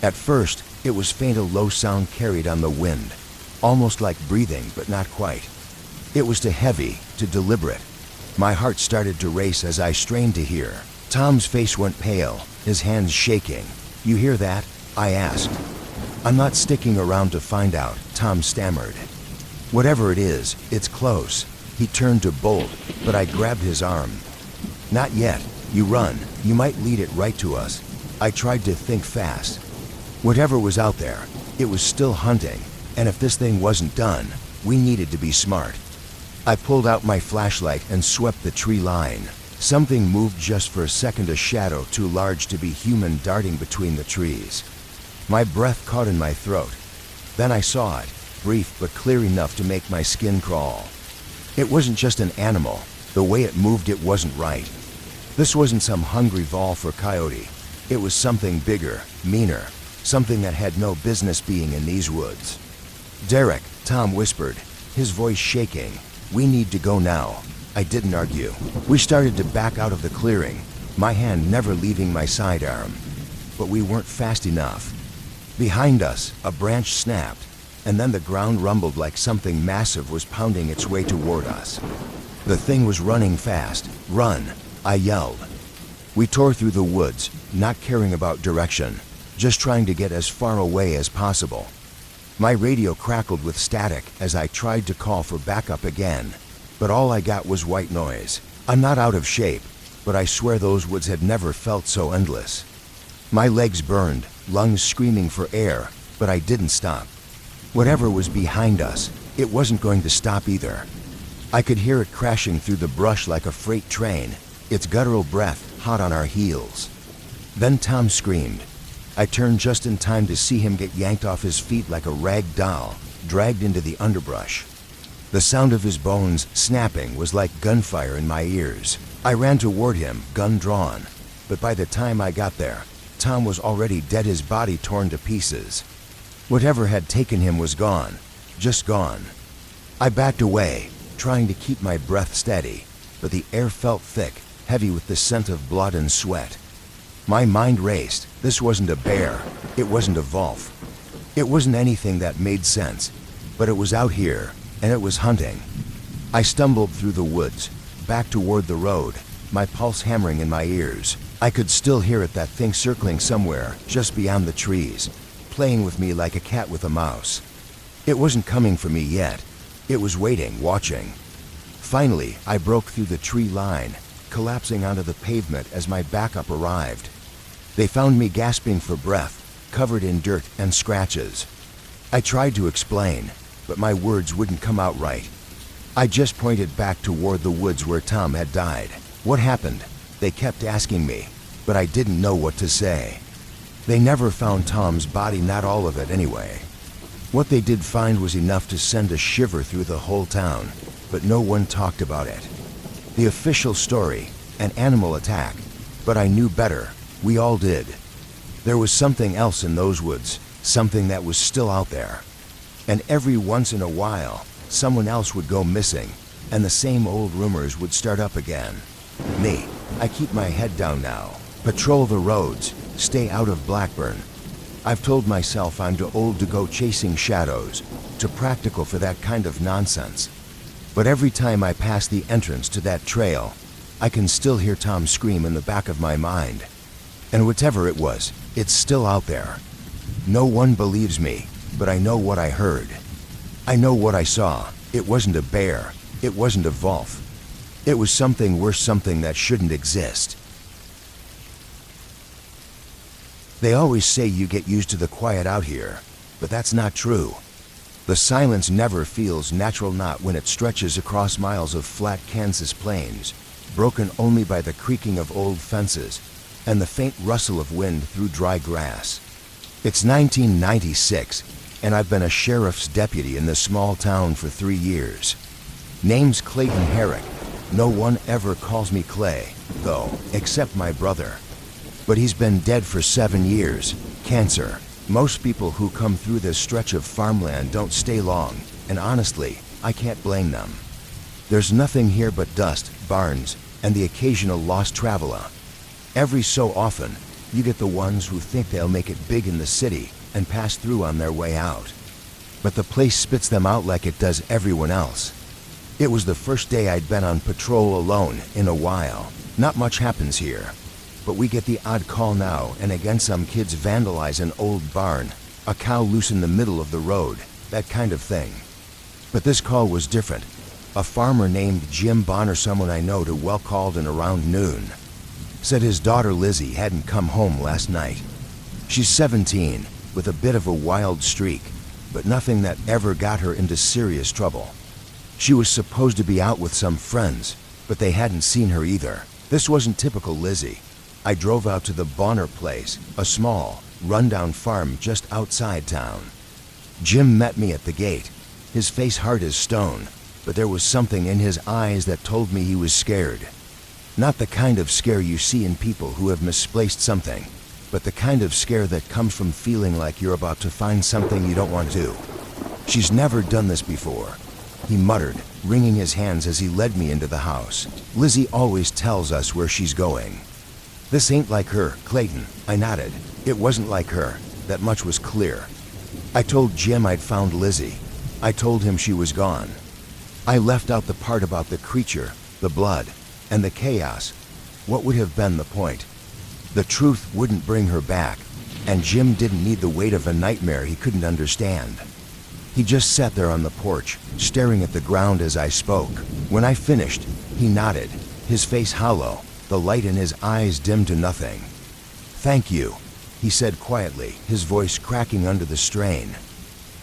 At first, it was faint, a low sound carried on the wind, almost like breathing, but not quite. It was too heavy, too deliberate. My heart started to race as I strained to hear. Tom's face went pale, his hands shaking. "You hear that?" I asked. "I'm not sticking around to find out," Tom stammered. "Whatever it is, it's close." He turned to bolt, but I grabbed his arm. "Not yet. You run. You might lead it right to us." I tried to think fast. Whatever was out there, it was still hunting, and if this thing wasn't done, we needed to be smart. I pulled out my flashlight and swept the tree line. Something moved just for a second, a shadow too large to be human darting between the trees. My breath caught in my throat. Then I saw it, brief but clear enough to make my skin crawl. It wasn't just an animal. The way it moved, it wasn't right. This wasn't some hungry wolf or coyote. It was something bigger, meaner, something that had no business being in these woods. "Derek," Tom whispered, his voice shaking. "We need to go now." I didn't argue. We started to back out of the clearing, my hand never leaving my sidearm. But we weren't fast enough. Behind us, a branch snapped, and then the ground rumbled like something massive was pounding its way toward us. The thing was running fast. "Run!" I yelled. We tore through the woods, not caring about direction, just trying to get as far away as possible. My radio crackled with static as I tried to call for backup again, but all I got was white noise. I'm not out of shape, but I swear those woods had never felt so endless. My legs burned, lungs screaming for air, but I didn't stop. Whatever was behind us, it wasn't going to stop either. I could hear it crashing through the brush like a freight train, its guttural breath hot on our heels. Then Tom screamed. I turned just in time to see him get yanked off his feet like a rag doll, dragged into the underbrush. The sound of his bones snapping was like gunfire in my ears. I ran toward him, gun drawn, but by the time I got there, Tom was already dead, his body torn to pieces. Whatever had taken him was gone, just gone. I backed away, trying to keep my breath steady, but the air felt thick, heavy with the scent of blood and sweat. My mind raced. This wasn't a bear. It wasn't a wolf. It wasn't anything that made sense, but it was out here, and it was hunting. I stumbled through the woods, back toward the road, my pulse hammering in my ears. I could still hear it, that thing circling somewhere just beyond the trees, playing with me like a cat with a mouse. It wasn't coming for me yet. It was waiting, watching. Finally, I broke through the tree line, collapsing onto the pavement as my backup arrived. They found me gasping for breath, covered in dirt and scratches. I tried to explain, but my words wouldn't come out right. I just pointed back toward the woods where Tom had died. What happened? They kept asking me, but I didn't know what to say. They never found Tom's body, not all of it anyway. What they did find was enough to send a shiver through the whole town, but no one talked about it. The official story, an animal attack, but I knew better. We all did. There was something else in those woods, something that was still out there. And every once in a while, someone else would go missing, and the same old rumors would start up again. Me, I keep my head down now, patrol the roads, stay out of Blackburn. I've told myself I'm too old to go chasing shadows, too practical for that kind of nonsense. But every time I pass the entrance to that trail, I can still hear Tom scream in the back of my mind. And whatever it was, it's still out there. No one believes me, but I know what I heard. I know what I saw. It wasn't a bear. It wasn't a wolf. It was something worse, something that shouldn't exist. They always say you get used to the quiet out here, but that's not true. The silence never feels natural, not when it stretches across miles of flat Kansas plains, broken only by the creaking of old fences and the faint rustle of wind through dry grass. It's 1996, and I've been a sheriff's deputy in this small town for 3 years. Name's Clayton Herrick. No one ever calls me Clay, though, except my brother. But he's been dead for 7 years. Cancer. Most people who come through this stretch of farmland don't stay long, and honestly, I can't blame them. There's nothing here but dust, barns, and the occasional lost traveler. Every so often, you get the ones who think they'll make it big in the city and pass through on their way out. But the place spits them out like it does everyone else. It was the first day I'd been on patrol alone in a while. Not much happens here, but we get the odd call now and again. Some kids vandalize an old barn, a cow loose in the middle of the road, that kind of thing. But this call was different. A farmer named Jim Bonner, someone I know too well, called in around noon. Said his daughter Lizzie hadn't come home last night. She's 17, with a bit of a wild streak, but nothing that ever got her into serious trouble. She was supposed to be out with some friends, but they hadn't seen her either. This wasn't typical Lizzie. I drove out to the Bonner place, a small, rundown farm just outside town. Jim met me at the gate, his face hard as stone, but there was something in his eyes that told me he was scared. Not the kind of scare you see in people who have misplaced something, but the kind of scare that comes from feeling like you're about to find something you don't want to. She's never done this before, he muttered, wringing his hands as he led me into the house. Lizzie always tells us where she's going. This ain't like her, Clayton. I nodded. It wasn't like her. That much was clear. I told Jim I'd found Lizzie. I told him she was gone. I left out the part about the creature, the blood, and the chaos. What would have been the point? The truth wouldn't bring her back, and Jim didn't need the weight of a nightmare he couldn't understand. He just sat there on the porch, staring at the ground as I spoke. When I finished, he nodded, his face hollow, the light in his eyes dimmed to nothing. "Thank you," he said quietly, his voice cracking under the strain.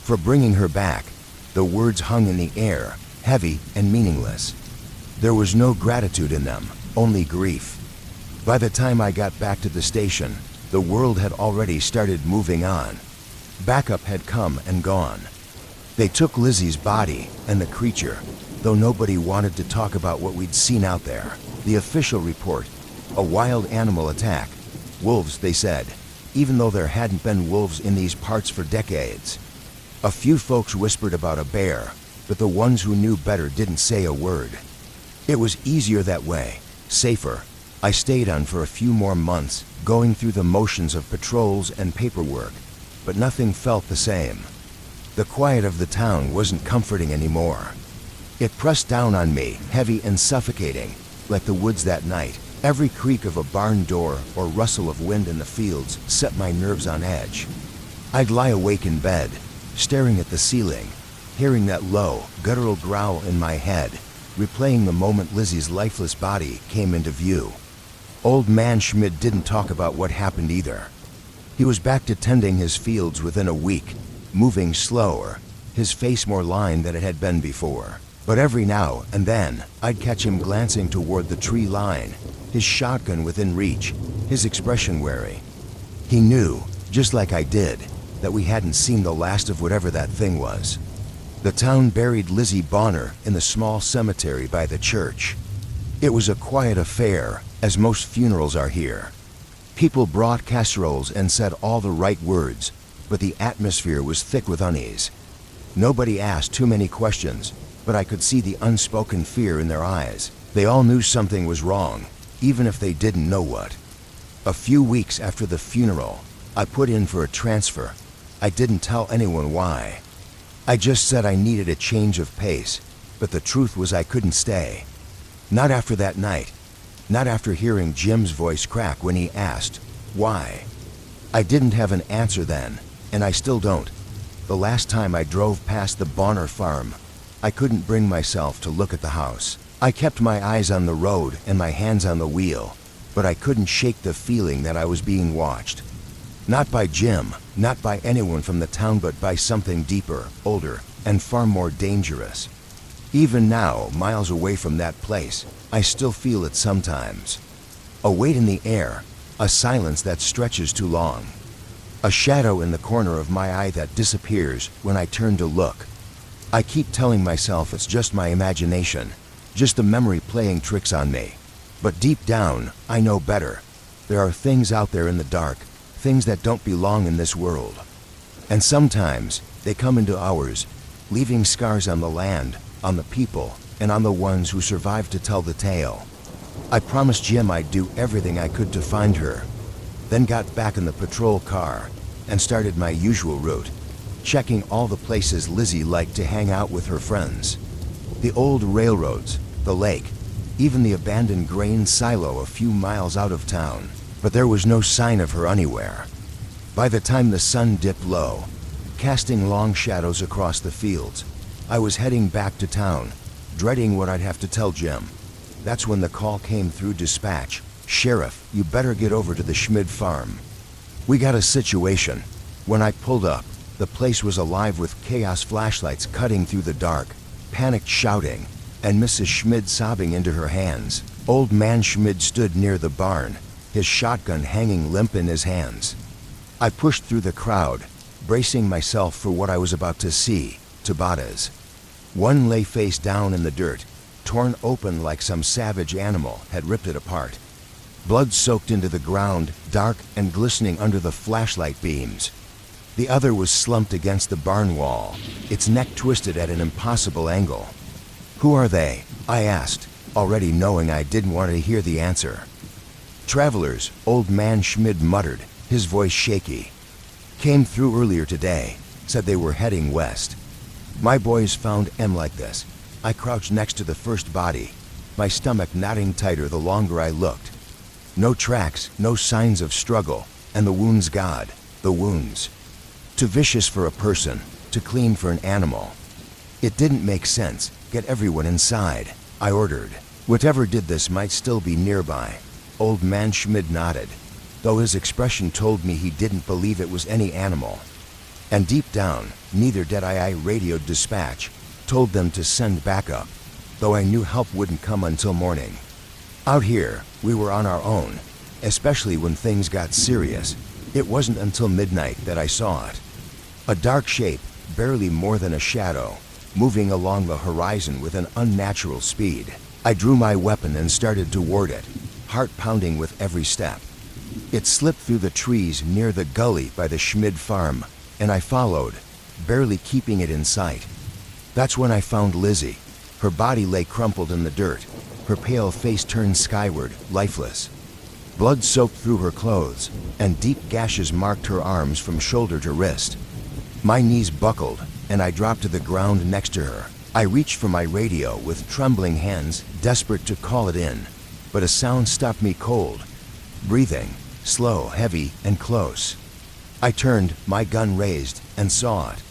"For bringing her back." The words hung in the air, heavy and meaningless. There was no gratitude in them, only grief. By the time I got back to the station, the world had already started moving on. Backup had come and gone. They took Lizzie's body and the creature, though nobody wanted to talk about what we'd seen out there. The official report, a wild animal attack. Wolves, they said, even though there hadn't been wolves in these parts for decades. A few folks whispered about a bear, but the ones who knew better didn't say a word. It was easier that way, safer. I stayed on for a few more months, going through the motions of patrols and paperwork, but nothing felt the same. The quiet of the town wasn't comforting anymore. It pressed down on me, heavy and suffocating, like the woods that night. Every creak of a barn door or rustle of wind in the fields set my nerves on edge. I'd lie awake in bed, staring at the ceiling, hearing that low, guttural growl in my head, replaying the moment Lizzie's lifeless body came into view. Old man Schmid didn't talk about what happened either. He was back to tending his fields within a week, moving slower, his face more lined than it had been before. But every now and then, I'd catch him glancing toward the tree line, his shotgun within reach, his expression wary. He knew, just like I did, that we hadn't seen the last of whatever that thing was. The town buried Lizzie Bonner in the small cemetery by the church. It was a quiet affair, as most funerals are here. People brought casseroles and said all the right words, but the atmosphere was thick with unease. Nobody asked too many questions, but I could see the unspoken fear in their eyes. They all knew something was wrong, even if they didn't know what. A few weeks after the funeral, I put in for a transfer. I didn't tell anyone why. I just said I needed a change of pace, but the truth was I couldn't stay. Not after that night. Not after hearing Jim's voice crack when he asked, why? I didn't have an answer then, and I still don't. The last time I drove past the Bonner farm, I couldn't bring myself to look at the house. I kept my eyes on the road and my hands on the wheel, but I couldn't shake the feeling that I was being watched. Not by Jim, not by anyone from the town, but by something deeper, older, and far more dangerous. Even now, miles away from that place, I still feel it sometimes. A weight in the air, a silence that stretches too long. A shadow in the corner of my eye that disappears when I turn to look. I keep telling myself it's just my imagination, just the memory playing tricks on me. But deep down, I know better. There are things out there in the dark, things that don't belong in this world. And sometimes, they come into ours, leaving scars on the land, on the people, and on the ones who survived to tell the tale. I promised Jim I'd do everything I could to find her, then got back in the patrol car and started my usual route, checking all the places Lizzie liked to hang out with her friends. The old railroads, the lake, even the abandoned grain silo a few miles out of town. But there was no sign of her anywhere. By the time the sun dipped low, casting long shadows across the fields, I was heading back to town, dreading what I'd have to tell Jim. That's when the call came through dispatch. Sheriff, you better get over to the Schmid farm. We got a situation. When I pulled up, the place was alive with chaos flashlights cutting through the dark, panicked shouting, and Mrs. Schmid sobbing into her hands. Old man Schmid stood near the barn, his shotgun hanging limp in his hands. I pushed through the crowd, bracing myself for what I was about to see. Tabatas. One lay face down in the dirt, torn open like some savage animal had ripped it apart. Blood soaked into the ground, dark and glistening under the flashlight beams. The other was slumped against the barn wall, its neck twisted at an impossible angle. Who are they? I asked, already knowing I didn't want to hear the answer. Travelers, old man Schmid muttered, his voice shaky. Came through earlier today, said they were heading west. My boys found M like this. I crouched next to the first body, my stomach knotting tighter the longer I looked. No tracks, no signs of struggle, and the wounds God, the wounds. Too vicious for a person, too clean for an animal. It didn't make sense. Get everyone inside, I ordered. Whatever did this might still be nearby. Old man Schmid nodded, though his expression told me he didn't believe it was any animal. And deep down, neither did I radioed dispatch, told them to send backup, though I knew help wouldn't come until morning. Out here, we were on our own, especially when things got serious. It wasn't until midnight that I saw it. A dark shape, barely more than a shadow, moving along the horizon with an unnatural speed. I drew my weapon and started toward it, heart pounding with every step. It slipped through the trees near the gully by the Schmid farm, and I followed, barely keeping it in sight. That's when I found Lizzie. Her body lay crumpled in the dirt, her pale face turned skyward, lifeless. Blood soaked through her clothes, and deep gashes marked her arms from shoulder to wrist. My knees buckled, and I dropped to the ground next to her. I reached for my radio with trembling hands, desperate to call it in, but a sound stopped me cold. Breathing, slow, heavy, and close. I turned, my gun raised, and saw it.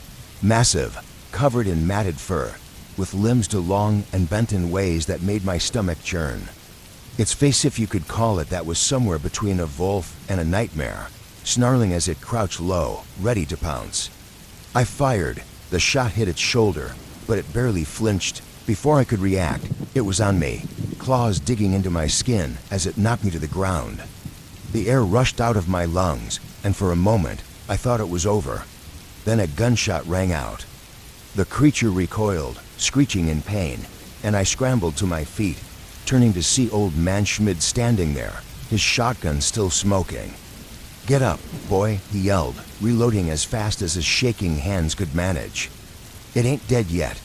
Massive, covered in matted fur, with limbs too long and bent in ways that made my stomach churn. Its face, if you could call it that, was somewhere between a wolf and a nightmare, snarling as it crouched low, ready to pounce. I fired. The shot hit its shoulder, but it barely flinched. Before I could react, it was on me, claws digging into my skin as it knocked me to the ground. The air rushed out of my lungs, and for a moment, I thought it was over. Then a gunshot rang out. The creature recoiled, screeching in pain, and I scrambled to my feet, turning to see old man Schmid standing there, his shotgun still smoking. "Get up, boy," he yelled, reloading as fast as his shaking hands could manage. "It ain't dead yet."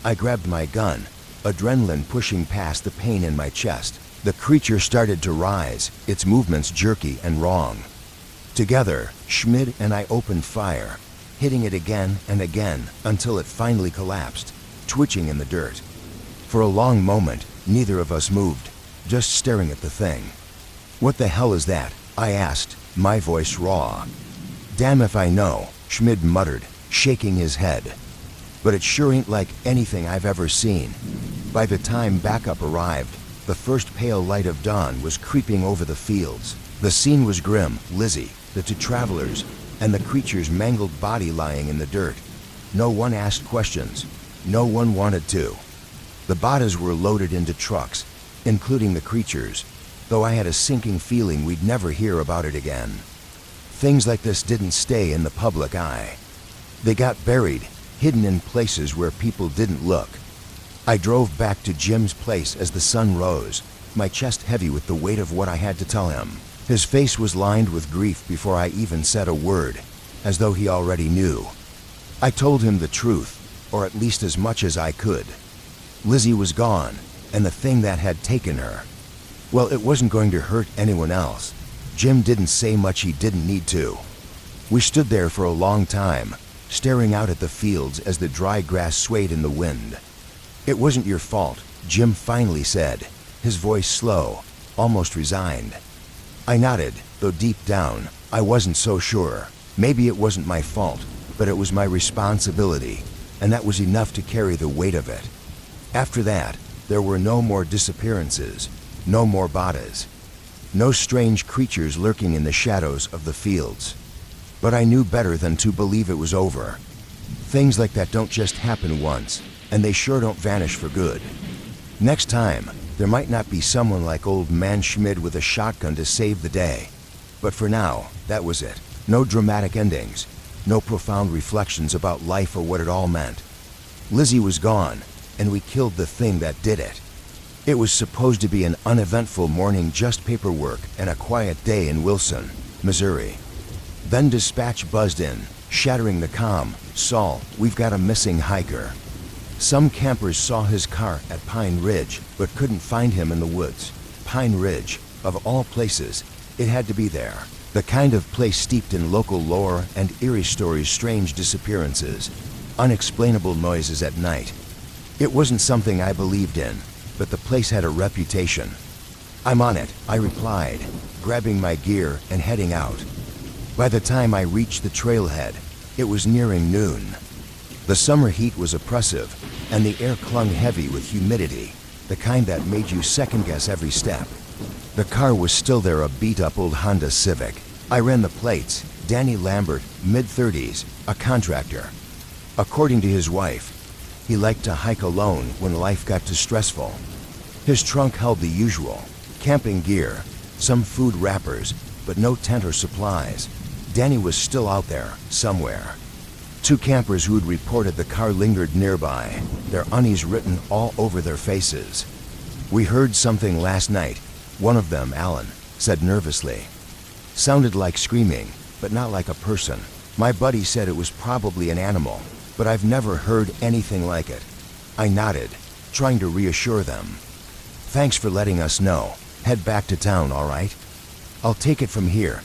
I grabbed my gun, adrenaline pushing past the pain in my chest. The creature started to rise, its movements jerky and wrong. Together, Schmid and I opened fire, hitting it again and again until it finally collapsed, twitching in the dirt. For a long moment, neither of us moved, just staring at the thing. "What the hell is that?" I asked, my voice raw. "Damn if I know," Schmid muttered, shaking his head. "But it sure ain't like anything I've ever seen." By the time backup arrived, the first pale light of dawn was creeping over the fields. The scene was grim. Lizzie, the two travelers, and the creature's mangled body lying in the dirt. No one asked questions. No one wanted to. The bodies were loaded into trucks, including the creatures, though I had a sinking feeling we'd never hear about it again. Things like this didn't stay in the public eye. They got buried, hidden in places where people didn't look. I drove back to Jim's place as the sun rose, my chest heavy with the weight of what I had to tell him. His face was lined with grief before I even said a word, as though he already knew. I told him the truth, or at least as much as I could. Lizzie was gone, and the thing that had taken her, well, it wasn't going to hurt anyone else. Jim didn't say much, he didn't need to. We stood there for a long time, staring out at the fields as the dry grass swayed in the wind. "It wasn't your fault," Jim finally said, his voice slow, almost resigned. I nodded, though deep down, I wasn't so sure. Maybe it wasn't my fault, but it was my responsibility, and that was enough to carry the weight of it. After that, there were no more disappearances, no more bodies, no strange creatures lurking in the shadows of the fields. But I knew better than to believe it was over. Things like that don't just happen once, and they sure don't vanish for good. Next time, there might not be someone like old man Schmid with a shotgun to save the day. But for now, that was it. No dramatic endings, no profound reflections about life or what it all meant. Lizzie was gone, and we killed the thing that did it. It was supposed to be an uneventful morning, just paperwork and a quiet day in Wilson, Missouri. Then dispatch buzzed in, shattering the calm. "Saul, we've got a missing hiker." Some campers saw his car at Pine Ridge, but couldn't find him in the woods. Pine Ridge, of all places, it had to be there. The kind of place steeped in local lore and eerie stories, strange disappearances, unexplainable noises at night. It wasn't something I believed in, but the place had a reputation. "I'm on it," I replied, grabbing my gear and heading out. By the time I reached the trailhead, it was nearing noon. The summer heat was oppressive, and the air clung heavy with humidity, the kind that made you second-guess every step. The car was still there, a beat-up old Honda Civic. I ran the plates. Danny Lambert, mid-30s, a contractor. According to his wife, he liked to hike alone when life got too stressful. His trunk held the usual: camping gear, some food wrappers, but no tent or supplies. Danny was still out there, somewhere. Two campers who had reported the car lingered nearby, their unease written all over their faces. "We heard something last night," one of them, Alan, said nervously. Sounded like screaming, but not like a person. My buddy said it was probably an animal, but I've never heard anything like it. I nodded, trying to reassure them. "Thanks for letting us know. Head back to town, all right? I'll take it from here."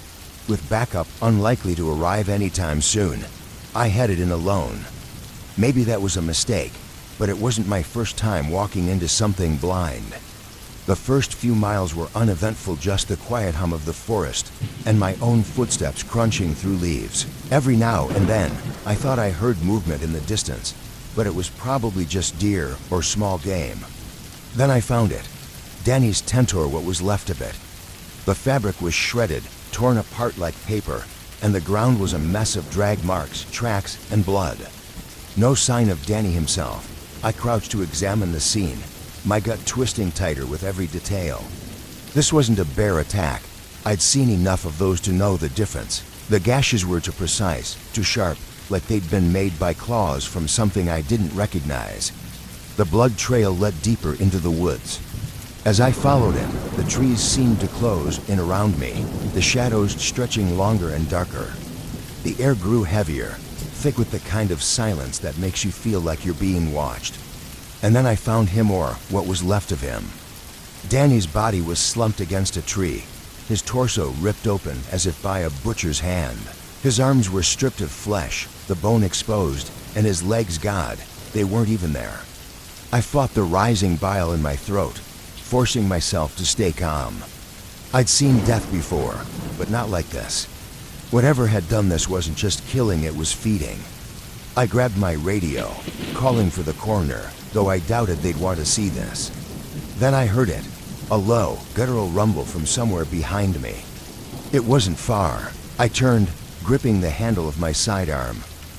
With backup unlikely to arrive anytime soon, I headed in alone. Maybe that was a mistake, but it wasn't my first time walking into something blind. The first few miles were uneventful, just the quiet hum of the forest and my own footsteps crunching through leaves. Every now and then, I thought I heard movement in the distance, but it was probably just deer or small game. Then I found it. Danny's tent, or what was left of it. The fabric was shredded, torn apart like paper, and the ground was a mess of drag marks, tracks, and blood. No sign of Danny himself. I crouched to examine the scene, my gut twisting tighter with every detail. This wasn't a bear attack. I'd seen enough of those to know the difference. The gashes were too precise, too sharp, like they'd been made by claws from something I didn't recognize. The blood trail led deeper into the woods. As I followed him, the trees seemed to close in around me, the shadows stretching longer and darker. The air grew heavier, thick with the kind of silence that makes you feel like you're being watched. And then I found him, or what was left of him. Danny's body was slumped against a tree, his torso ripped open as if by a butcher's hand. His arms were stripped of flesh, the bone exposed, and his legs, God, they weren't even there. I fought the rising bile in my throat, forcing myself to stay calm. I'd seen death before, but not like this. Whatever had done this wasn't just killing, it was feeding. I grabbed my radio, calling for the coroner, though I doubted they'd want to see this. Then I heard it, a low, guttural rumble from somewhere behind me. It wasn't far. I turned, gripping the handle of my sidearm,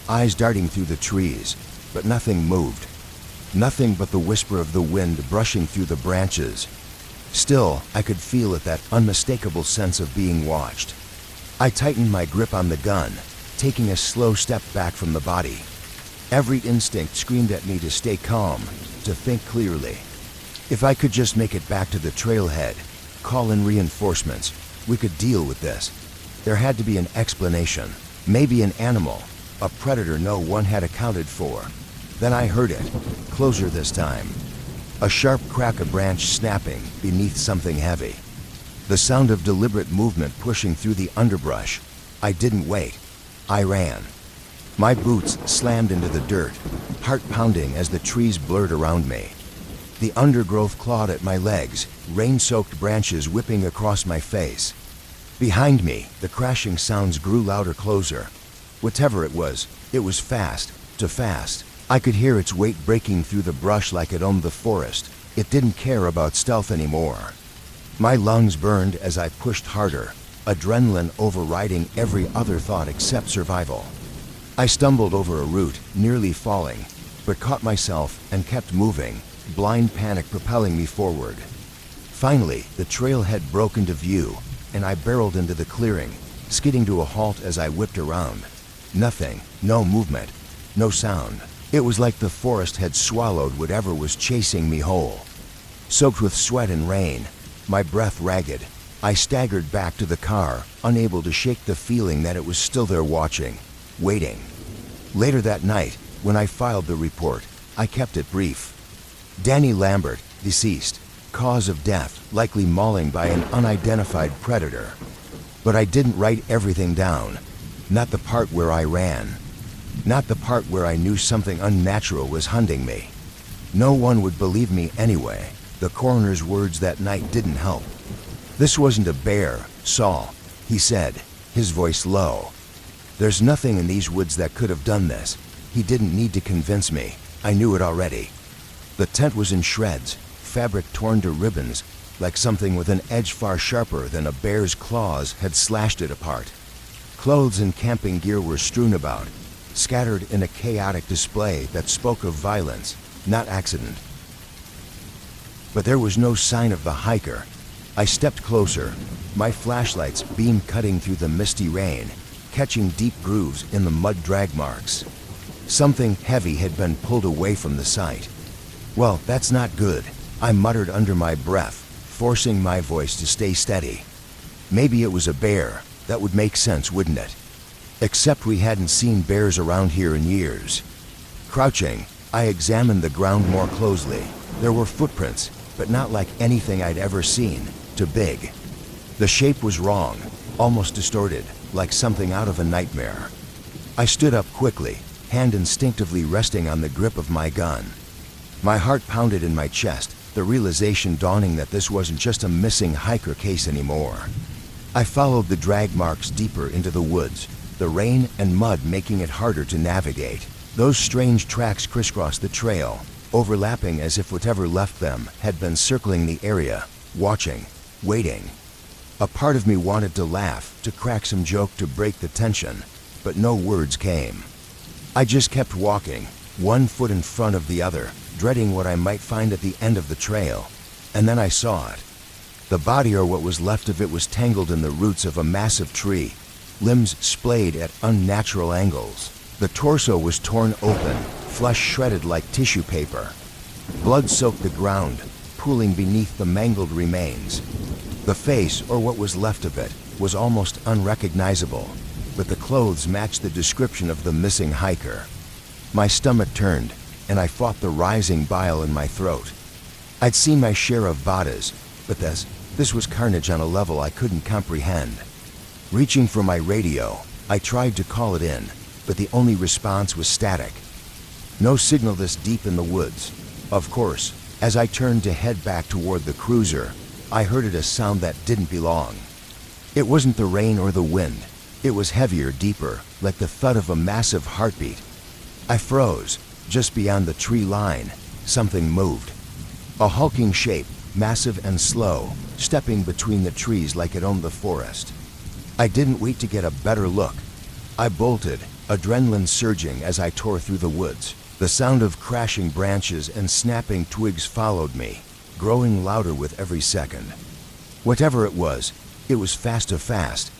eyes darting through the trees, but nothing moved. Nothing but the whisper of the wind brushing through the branches. Still, I could feel it, that unmistakable sense of being watched. I tightened my grip on the gun, taking a slow step back from the body. Every instinct screamed at me to stay calm, to think clearly. If I could just make it back to the trailhead, call in reinforcements, we could deal with this. There had to be an explanation, maybe an animal, a predator no one had accounted for. Then I heard it, closer this time. A sharp crack, a branch snapping beneath something heavy. The sound of deliberate movement pushing through the underbrush. I didn't wait. I ran. My boots slammed into the dirt, heart pounding as the trees blurred around me. The undergrowth clawed at my legs, rain-soaked branches whipping across my face. Behind me, the crashing sounds grew louder, closer. Whatever it was fast, too fast. I could hear its weight breaking through the brush like it owned the forest. It didn't care about stealth anymore. My lungs burned as I pushed harder, adrenaline overriding every other thought except survival. I stumbled over a root, nearly falling, but caught myself and kept moving, blind panic propelling me forward. Finally, the trailhead broke into view, and I barreled into the clearing, skidding to a halt as I whipped around. Nothing, no movement, no sound. It was like the forest had swallowed whatever was chasing me whole. Soaked with sweat and rain, my breath ragged, I staggered back to the car, unable to shake the feeling that it was still there watching, waiting. Later that night, when I filed the report, I kept it brief. Danny Lambert, deceased. Cause of death, likely mauling by an unidentified predator. But I didn't write everything down. Not the part where I ran. Not the part where I knew something unnatural was hunting me. No one would believe me anyway. The coroner's words that night didn't help. This wasn't a bear, Saul, he said, his voice low. There's nothing in these woods that could have done this. He didn't need to convince me. I knew it already. The tent was in shreds, fabric torn to ribbons, like something with an edge far sharper than a bear's claws had slashed it apart. Clothes and camping gear were strewn about, scattered in a chaotic display that spoke of violence, not accident. But there was no sign of the hiker. I stepped closer, my flashlight's beam cutting through the misty rain, catching deep grooves in the mud drag marks. Something heavy had been pulled away from the site. Well, that's not good, I muttered under my breath, forcing my voice to stay steady. Maybe it was a bear. That would make sense, wouldn't it? Except we hadn't seen bears around here in years. Crouching, I examined the ground more closely. There were footprints, but not like anything I'd ever seen. Too big. The shape was wrong, almost distorted, like something out of a nightmare. I stood up quickly, hand instinctively resting on the grip of my gun. My heart pounded in my chest, the realization dawning that this wasn't just a missing hiker case anymore. I followed the drag marks deeper into the woods, the rain and mud making it harder to navigate. Those strange tracks crisscrossed the trail, overlapping as if whatever left them had been circling the area, watching, waiting. A part of me wanted to laugh, to crack some joke to break the tension, but no words came. I just kept walking, one foot in front of the other, dreading what I might find at the end of the trail. And then I saw it. The body, or what was left of it, was tangled in the roots of a massive tree, limbs splayed at unnatural angles. The torso was torn open, flesh shredded like tissue paper. Blood soaked the ground, pooling beneath the mangled remains. The face, or what was left of it, was almost unrecognizable, but the clothes matched the description of the missing hiker. My stomach turned, and I fought the rising bile in my throat. I'd seen my share of vadas, but this was carnage on a level I couldn't comprehend. Reaching for my radio, I tried to call it in, but the only response was static. No signal this deep in the woods. Of course, as I turned to head back toward the cruiser, I heard a sound that didn't belong. It wasn't the rain or the wind. It was heavier, deeper, like the thud of a massive heartbeat. I froze. Just beyond the tree line, something moved. A hulking shape, massive and slow, stepping between the trees like it owned the forest. I didn't wait to get a better look. I bolted, adrenaline surging as I tore through the woods. The sound of crashing branches and snapping twigs followed me, growing louder with every second. Whatever it was fast.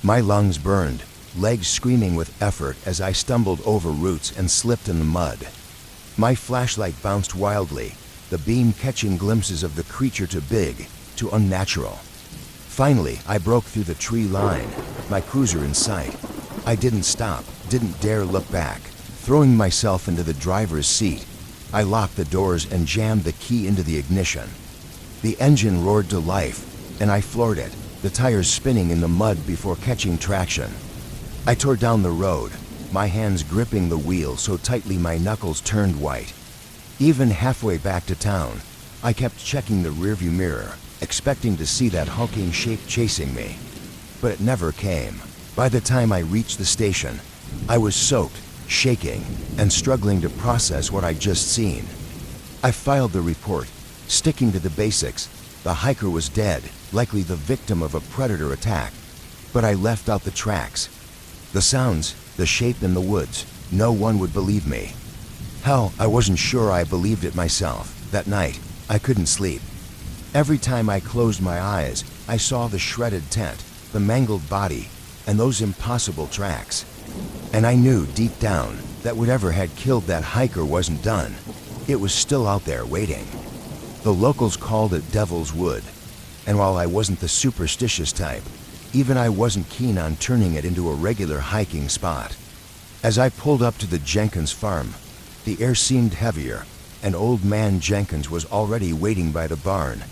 My lungs burned, legs screaming with effort as I stumbled over roots and slipped in the mud. My flashlight bounced wildly, the beam catching glimpses of the creature too big, too unnatural. Finally, I broke through the tree line, my cruiser in sight. I didn't stop, didn't dare look back. Throwing myself into the driver's seat, I locked the doors and jammed the key into the ignition. The engine roared to life, and I floored it, the tires spinning in the mud before catching traction. I tore down the road, my hands gripping the wheel so tightly my knuckles turned white. Even halfway back to town, I kept checking the rearview mirror, expecting to see that hulking shape chasing me. But it never came. By the time I reached the station, I was soaked, shaking, and struggling to process what I'd just seen. I filed the report, sticking to the basics. The hiker was dead, likely the victim of a predator attack. But I left out the tracks. The sounds, the shape in the woods. No one would believe me. Hell, I wasn't sure I believed it myself. That night, I couldn't sleep. Every time I closed my eyes, I saw the shredded tent, the mangled body, and those impossible tracks. And I knew deep down that whatever had killed that hiker wasn't done. It was still out there waiting. The locals called it Devil's Wood, and while I wasn't the superstitious type, even I wasn't keen on turning it into a regular hiking spot. As I pulled up to the Jenkins farm, the air seemed heavier, and Old Man Jenkins was already waiting by the barn,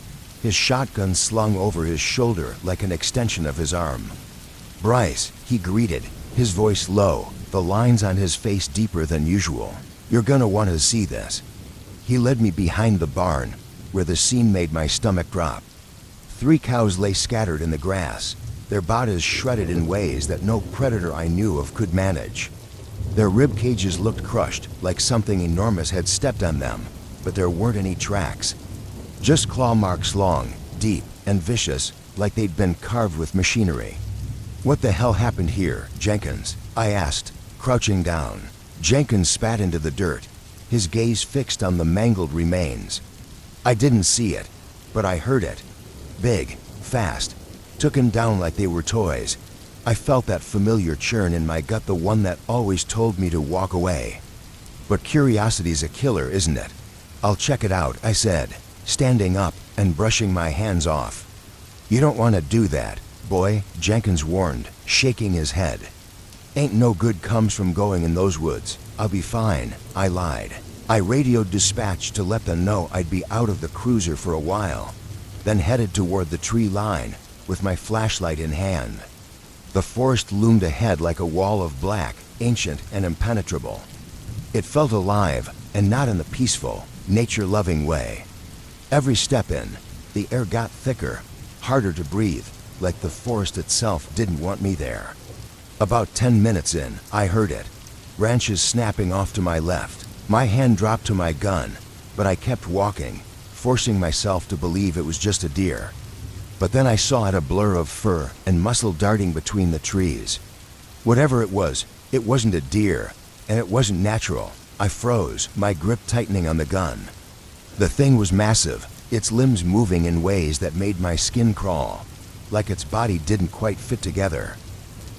his shotgun slung over his shoulder like an extension of his arm. "Bryce," he greeted, his voice low, the lines on his face deeper than usual. "You're gonna want to see this." He led me behind the barn, where the scene made my stomach drop. 3 cows lay scattered in the grass, their bodies shredded in ways that no predator I knew of could manage. Their rib cages looked crushed, like something enormous had stepped on them, but there weren't any tracks. Just claw marks long, deep, and vicious, like they'd been carved with machinery. "What the hell happened here, Jenkins?" I asked, crouching down. Jenkins spat into the dirt, his gaze fixed on the mangled remains. I didn't see it, but I heard it. Big, fast, took him down like they were toys. I felt that familiar churn in my gut, the one that always told me to walk away. But curiosity's a killer, isn't it? "I'll check it out," I said, standing up and brushing my hands off. "You don't want to do that, boy," Jenkins warned, shaking his head. "Ain't no good comes from going in those woods." "I'll be fine," I lied. I radioed dispatch to let them know I'd be out of the cruiser for a while, then headed toward the tree line with my flashlight in hand. The forest loomed ahead like a wall of black, ancient and impenetrable. It felt alive, and not in the peaceful, nature-loving way. Every step in, the air got thicker, harder to breathe, like the forest itself didn't want me there. About 10 minutes in, I heard it. branches snapping off to my left. My hand dropped to my gun, but I kept walking, forcing myself to believe it was just a deer. But then I saw it, a blur of fur and muscle darting between the trees. Whatever it wasn't a deer, and it wasn't natural. I froze, my grip tightening on the gun. The thing was massive, its limbs moving in ways that made my skin crawl, like its body didn't quite fit together.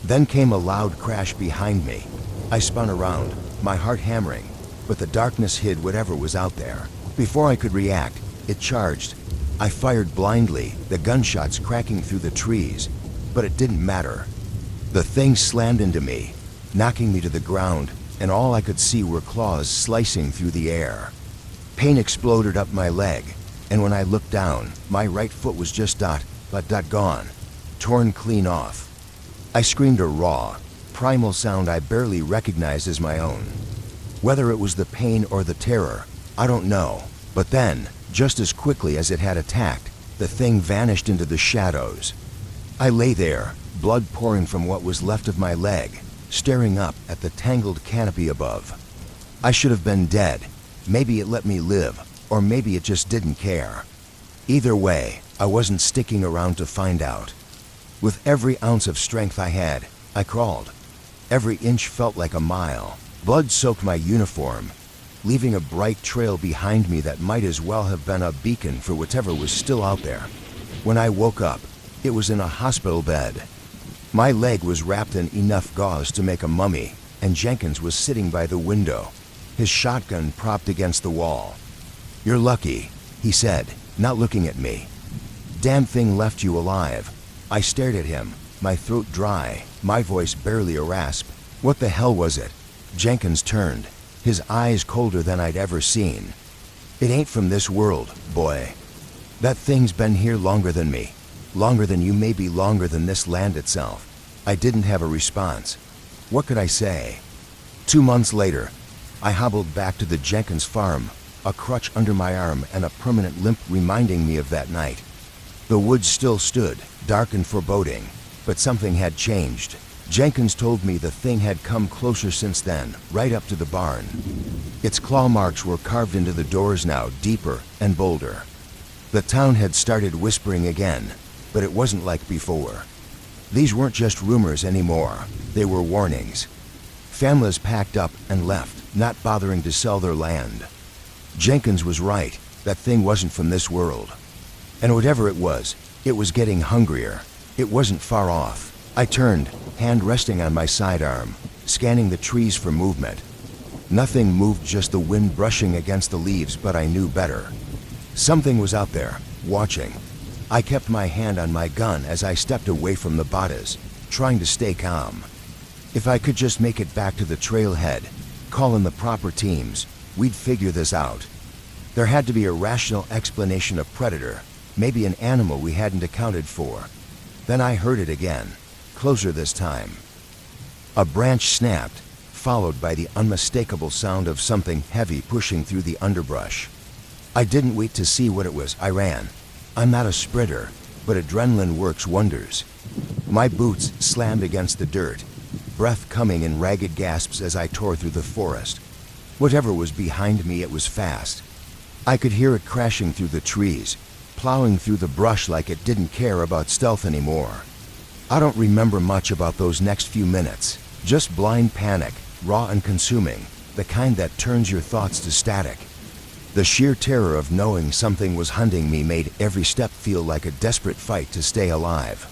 Then came a loud crash behind me. I spun around, my heart hammering, but the darkness hid whatever was out there. Before I could react, it charged. I fired blindly, the gunshots cracking through the trees, but it didn't matter. The thing slammed into me, knocking me to the ground, and all I could see were claws slicing through the air. Pain exploded up my leg, and when I looked down, my right foot was just gone, torn clean off. I screamed a raw, primal sound I barely recognized as my own. Whether it was the pain or the terror, I don't know. But then, just as quickly as it had attacked, the thing vanished into the shadows. I lay there, blood pouring from what was left of my leg, staring up at the tangled canopy above. I should have been dead. Maybe it let me live, or maybe it just didn't care. Either way, I wasn't sticking around to find out. With every ounce of strength I had, I crawled. Every inch felt like a mile. Blood soaked my uniform, leaving a bright trail behind me that might as well have been a beacon for whatever was still out there. When I woke up, it was in a hospital bed. My leg was wrapped in enough gauze to make a mummy, and Jenkins was sitting by the window, his shotgun propped against the wall. "You're lucky," he said, not looking at me. "Damn thing left you alive." I stared at him, my throat dry, my voice barely a rasp. "What the hell was it?" Jenkins turned, his eyes colder than I'd ever seen. "It ain't from this world, boy. That thing's been here longer than me. Longer than you, maybe longer than this land itself." I didn't have a response. What could I say? 2 months later, I hobbled back to the Jenkins farm, a crutch under my arm and a permanent limp reminding me of that night. The woods still stood, dark and foreboding, but something had changed. Jenkins told me the thing had come closer since then, right up to the barn. Its claw marks were carved into the doors now, deeper and bolder. The town had started whispering again, but it wasn't like before. These weren't just rumors anymore, they were warnings. Families packed up and left, not bothering to sell their land. Jenkins was right, that thing wasn't from this world. And whatever it was getting hungrier. It wasn't far off. I turned, hand resting on my sidearm, scanning the trees for movement. Nothing moved, just the wind brushing against the leaves, but I knew better. Something was out there, watching. I kept my hand on my gun as I stepped away from the bodies, trying to stay calm. If I could just make it back to the trailhead, call in the proper teams, we'd figure this out. There had to be a rational explanation of predator, maybe an animal we hadn't accounted for. Then I heard it again, closer this time. A branch snapped, followed by the unmistakable sound of something heavy pushing through the underbrush. I didn't wait to see what it was, I ran. I'm not a sprinter, but adrenaline works wonders. My boots slammed against the dirt, breath coming in ragged gasps as I tore through the forest. Whatever was behind me, it was fast. I could hear it crashing through the trees, plowing through the brush like it didn't care about stealth anymore. I don't remember much about those next few minutes, just blind panic, raw and consuming, the kind that turns your thoughts to static. The sheer terror of knowing something was hunting me made every step feel like a desperate fight to stay alive.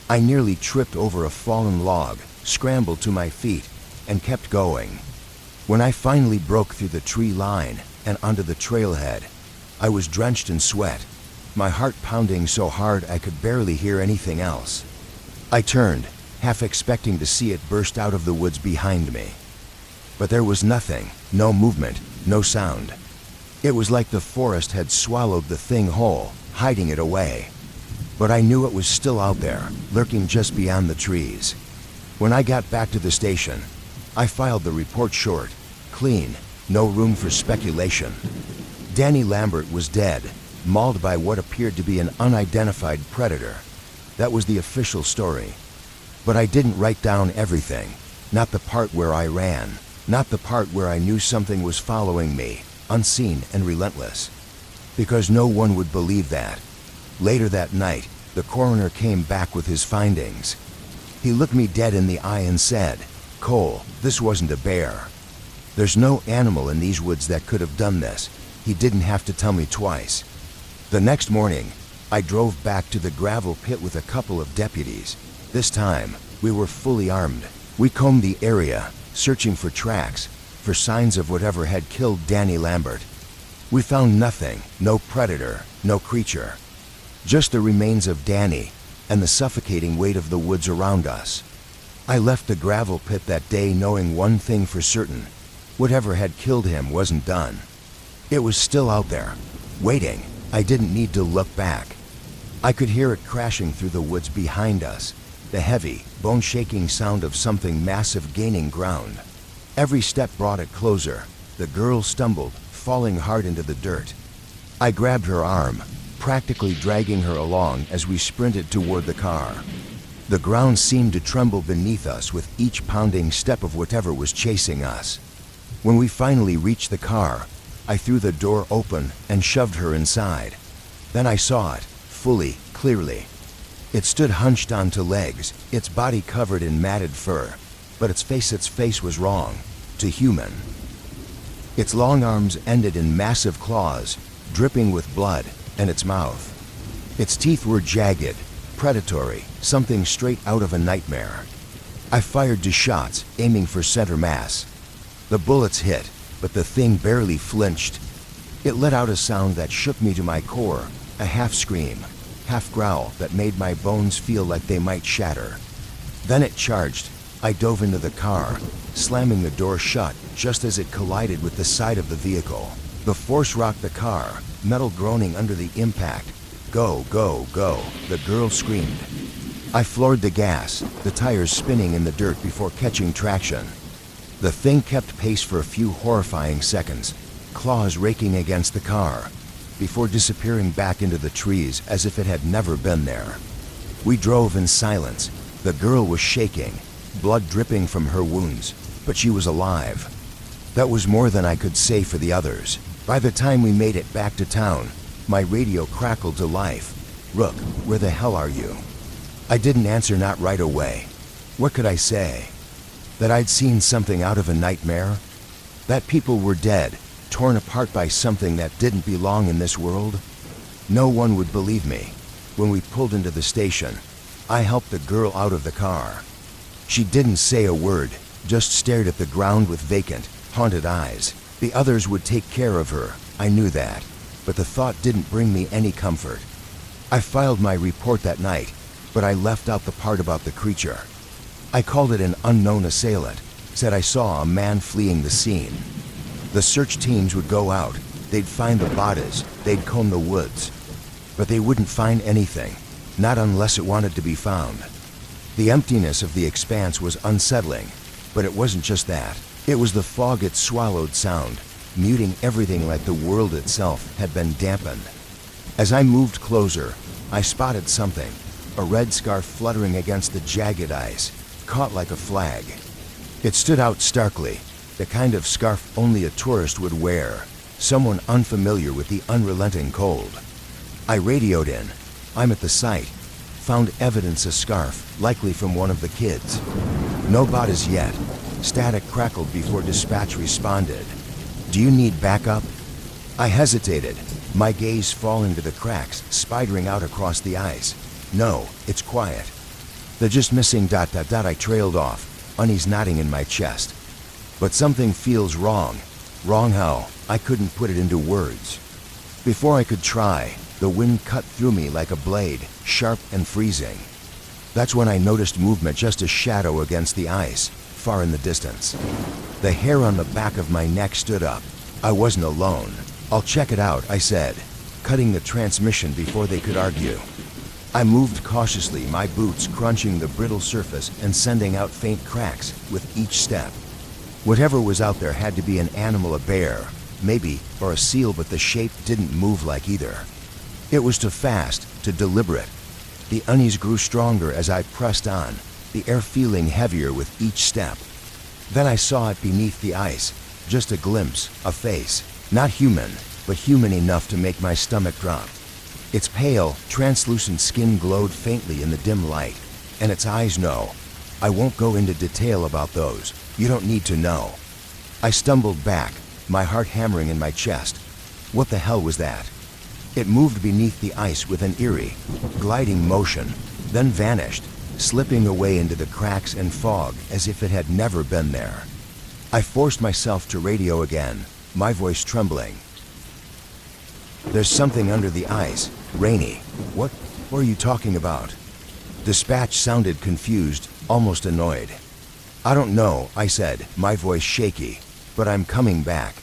I nearly tripped over a fallen log, scrambled to my feet, and kept going. When I finally broke through the tree line and onto the trailhead, I was drenched in sweat, my heart pounding so hard I could barely hear anything else. I turned, half expecting to see it burst out of the woods behind me. But there was nothing, no movement, no sound. It was like the forest had swallowed the thing whole, hiding it away. But I knew it was still out there, lurking just beyond the trees. When I got back to the station, I filed the report short, clean, no room for speculation. Danny Lambert was dead, mauled by what appeared to be an unidentified predator. That was the official story. But I didn't write down everything, not the part where I ran, Not the part where I knew something was following me, unseen and relentless. Because no one would believe that. Later that night, the coroner came back with his findings. He looked me dead in the eye and said, "Cole, this wasn't a bear. There's no animal in these woods that could have done this." He didn't have to tell me twice. The next morning, I drove back to the gravel pit with a couple of deputies. This time, we were fully armed. We combed the area, searching for tracks, for signs of whatever had killed Danny Lambert. We found nothing, no predator, no creature. Just the remains of Danny and the suffocating weight of the woods around us. I left the gravel pit that day knowing one thing for certain. Whatever had killed him wasn't done. It was still out there, waiting. I didn't need to look back. I could hear it crashing through the woods behind us, the heavy, bone-shaking sound of something massive gaining ground. Every step brought it closer. The girl stumbled, falling hard into the dirt. I grabbed her arm, practically dragging her along as we sprinted toward the car. The ground seemed to tremble beneath us with each pounding step of whatever was chasing us. When we finally reached the car, I threw the door open and shoved her inside. Then I saw it, fully, clearly. It stood hunched onto legs, its body covered in matted fur, but its face was wrong, to human. Its long arms ended in massive claws, dripping with blood, and its mouth. Its teeth were jagged, predatory, something straight out of a nightmare. I fired 2 shots, aiming for center mass. The bullets hit, but the thing barely flinched. It let out a sound that shook me to my core, a half scream, half growl that made my bones feel like they might shatter. Then it charged. I dove into the car, slamming the door shut just as it collided with the side of the vehicle. The force rocked the car, metal groaning under the impact. "Go, go, go," the girl screamed. I floored the gas, the tires spinning in the dirt before catching traction. The thing kept pace for a few horrifying seconds, claws raking against the car, before disappearing back into the trees as if it had never been there. We drove in silence. The girl was shaking, blood dripping from her wounds, but she was alive. That was more than I could say for the others. By the time we made it back to town, my radio crackled to life. "Rook, where the hell are you?" I didn't answer, not right away. What could I say? That I'd seen something out of a nightmare? That people were dead, torn apart by something that didn't belong in this world? No one would believe me. When we pulled into the station, I helped the girl out of the car. She didn't say a word, just stared at the ground with vacant, haunted eyes. The others would take care of her, I knew that, but the thought didn't bring me any comfort. I filed my report that night, but I left out the part about the creature. I called it an unknown assailant, said I saw a man fleeing the scene. The search teams would go out, they'd find the bodies, they'd comb the woods. But they wouldn't find anything, not unless it wanted to be found. The emptiness of the expanse was unsettling, but it wasn't just that. It was the fog it swallowed sound, muting everything like the world itself had been dampened. As I moved closer, I spotted something, a red scarf fluttering against the jagged ice, caught like a flag. It stood out starkly, the kind of scarf only a tourist would wear, someone unfamiliar with the unrelenting cold. I radioed in. "I'm at the site. Found evidence a scarf, likely from one of the kids." "No bodies yet." Static crackled before dispatch responded. "Do you need backup?" I hesitated, my gaze falling to the cracks, spidering out across the ice. "No, it's quiet." "They're just missing ... I trailed off, unease knotting in my chest. "But something feels wrong." "Wrong how?" I couldn't put it into words. Before I could try, the wind cut through me like a blade, sharp and freezing. That's when I noticed movement, just a shadow against the ice, far in the distance. The hair on the back of my neck stood up. I wasn't alone. "I'll check it out," I said, cutting the transmission before they could argue. I moved cautiously, my boots crunching the brittle surface and sending out faint cracks with each step. Whatever was out there had to be an animal, a bear, maybe, or a seal, but the shape didn't move like either. It was too fast, too deliberate. The unease grew stronger as I pressed on, the air feeling heavier with each step. Then I saw it beneath the ice, just a glimpse, a face, not human, but human enough to make my stomach drop. Its pale, translucent skin glowed faintly in the dim light, and its eyes no. I won't go into detail about those, you don't need to know. I stumbled back, my heart hammering in my chest. What the hell was that? It moved beneath the ice with an eerie, gliding motion, then vanished, slipping away into the cracks and fog as if it had never been there. I forced myself to radio again, my voice trembling. There's something under the ice, Rainy. What are you talking about? Dispatch sounded confused, almost annoyed. I don't know, I said, my voice shaky, but I'm coming back.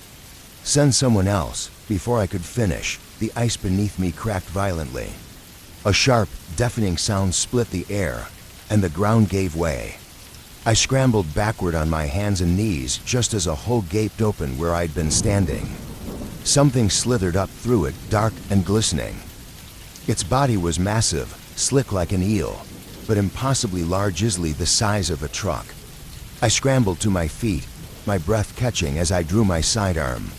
Send someone else. Before I could finish, the ice beneath me cracked violently. A sharp, deafening sound split the air, and the ground gave way. I scrambled backward on my hands and knees just as a hole gaped open where I'd been standing. Something slithered up through it, dark and glistening. Its body was massive, slick like an eel, but impossibly large, easily the size of a truck. I scrambled to my feet, my breath catching as I drew my sidearm.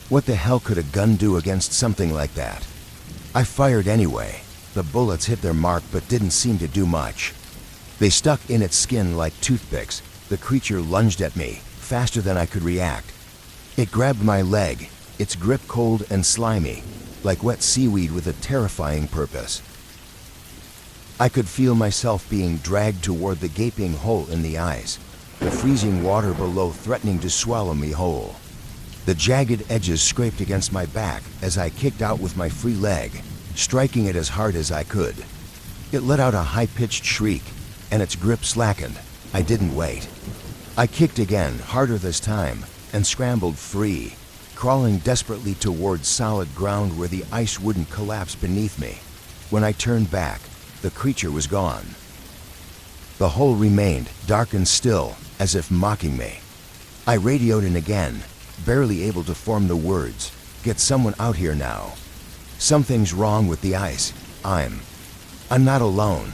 What the hell could a gun do against something like that? I fired anyway. The bullets hit their mark but didn't seem to do much. They stuck in its skin like toothpicks. The creature lunged at me, faster than I could react. It grabbed my leg, its grip cold and slimy, like wet seaweed with a terrifying purpose. I could feel myself being dragged toward the gaping hole in the ice, the freezing water below threatening to swallow me whole. The jagged edges scraped against my back as I kicked out with my free leg, striking it as hard as I could. It let out a high-pitched shriek, and its grip slackened. I didn't wait. I kicked again, harder this time, and scrambled free, crawling desperately towards solid ground where the ice wouldn't collapse beneath me. When I turned back, the creature was gone. The hole remained, dark and still, as if mocking me. I radioed in again, barely able to form the words, "Get someone out here now. Something's wrong with the ice. I'm not alone."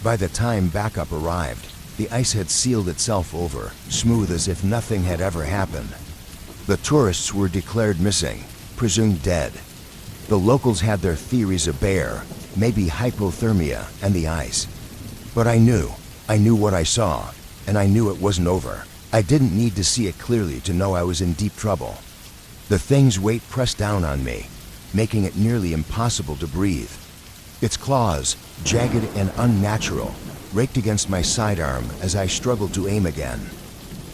By the time backup arrived, the ice had sealed itself over, smooth as if nothing had ever happened. The tourists were declared missing, presumed dead. The locals had their theories of bear, maybe hypothermia, and the ice. But I knew what I saw, and I knew it wasn't over. I didn't need to see it clearly to know I was in deep trouble. The thing's weight pressed down on me, making it nearly impossible to breathe. Its claws, jagged and unnatural, raked against my sidearm as I struggled to aim again.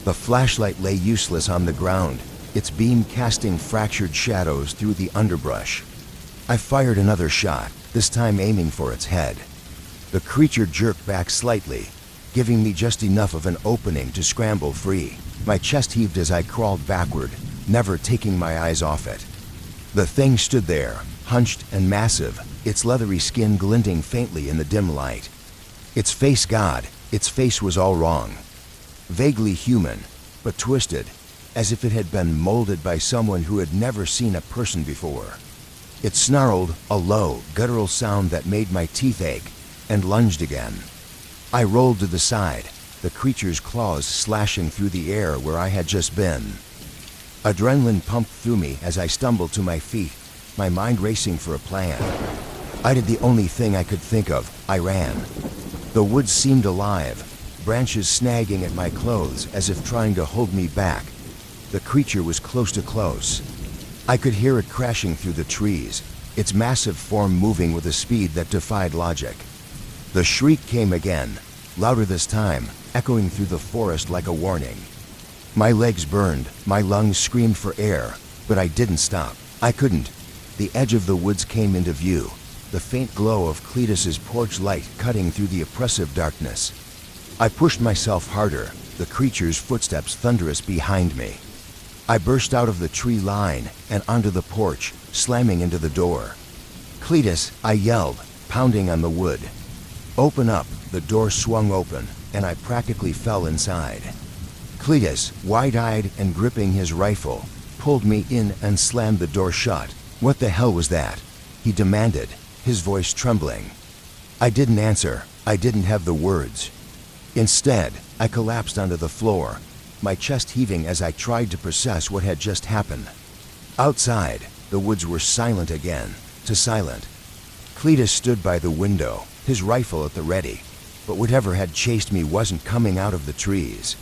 The flashlight lay useless on the ground, its beam casting fractured shadows through the underbrush. I fired another shot, this time aiming for its head. The creature jerked back slightly, giving me just enough of an opening to scramble free. My chest heaved as I crawled backward, never taking my eyes off it. The thing stood there, hunched and massive, its leathery skin glinting faintly in the dim light. Its face was all wrong. Vaguely human, but twisted, as if it had been molded by someone who had never seen a person before. It snarled, a low, guttural sound that made my teeth ache, and lunged again. I rolled to the side, the creature's claws slashing through the air where I had just been. Adrenaline pumped through me as I stumbled to my feet, my mind racing for a plan. I did the only thing I could think of. I ran. The woods seemed alive, branches snagging at my clothes as if trying to hold me back. The creature was close to close. I could hear it crashing through the trees, its massive form moving with a speed that defied logic. The shriek came again, louder this time, echoing through the forest like a warning. My legs burned, my lungs screamed for air, but I didn't stop. I couldn't. The edge of the woods came into view, the faint glow of Cletus's porch light cutting through the oppressive darkness. I pushed myself harder, the creature's footsteps thunderous behind me. I burst out of the tree line and onto the porch, slamming into the door. "Cletus," I yelled, pounding on the wood. "Open up." The door swung open, and I practically fell inside. Cletus, wide-eyed and gripping his rifle, pulled me in and slammed the door shut. "What the hell was that?" he demanded, his voice trembling. I didn't answer. I didn't have the words. Instead, I collapsed onto the floor, my chest heaving as I tried to process what had just happened. Outside, the woods were silent again, too silent. Cletus stood by the window, his rifle at the ready, but whatever had chased me wasn't coming out of the trees.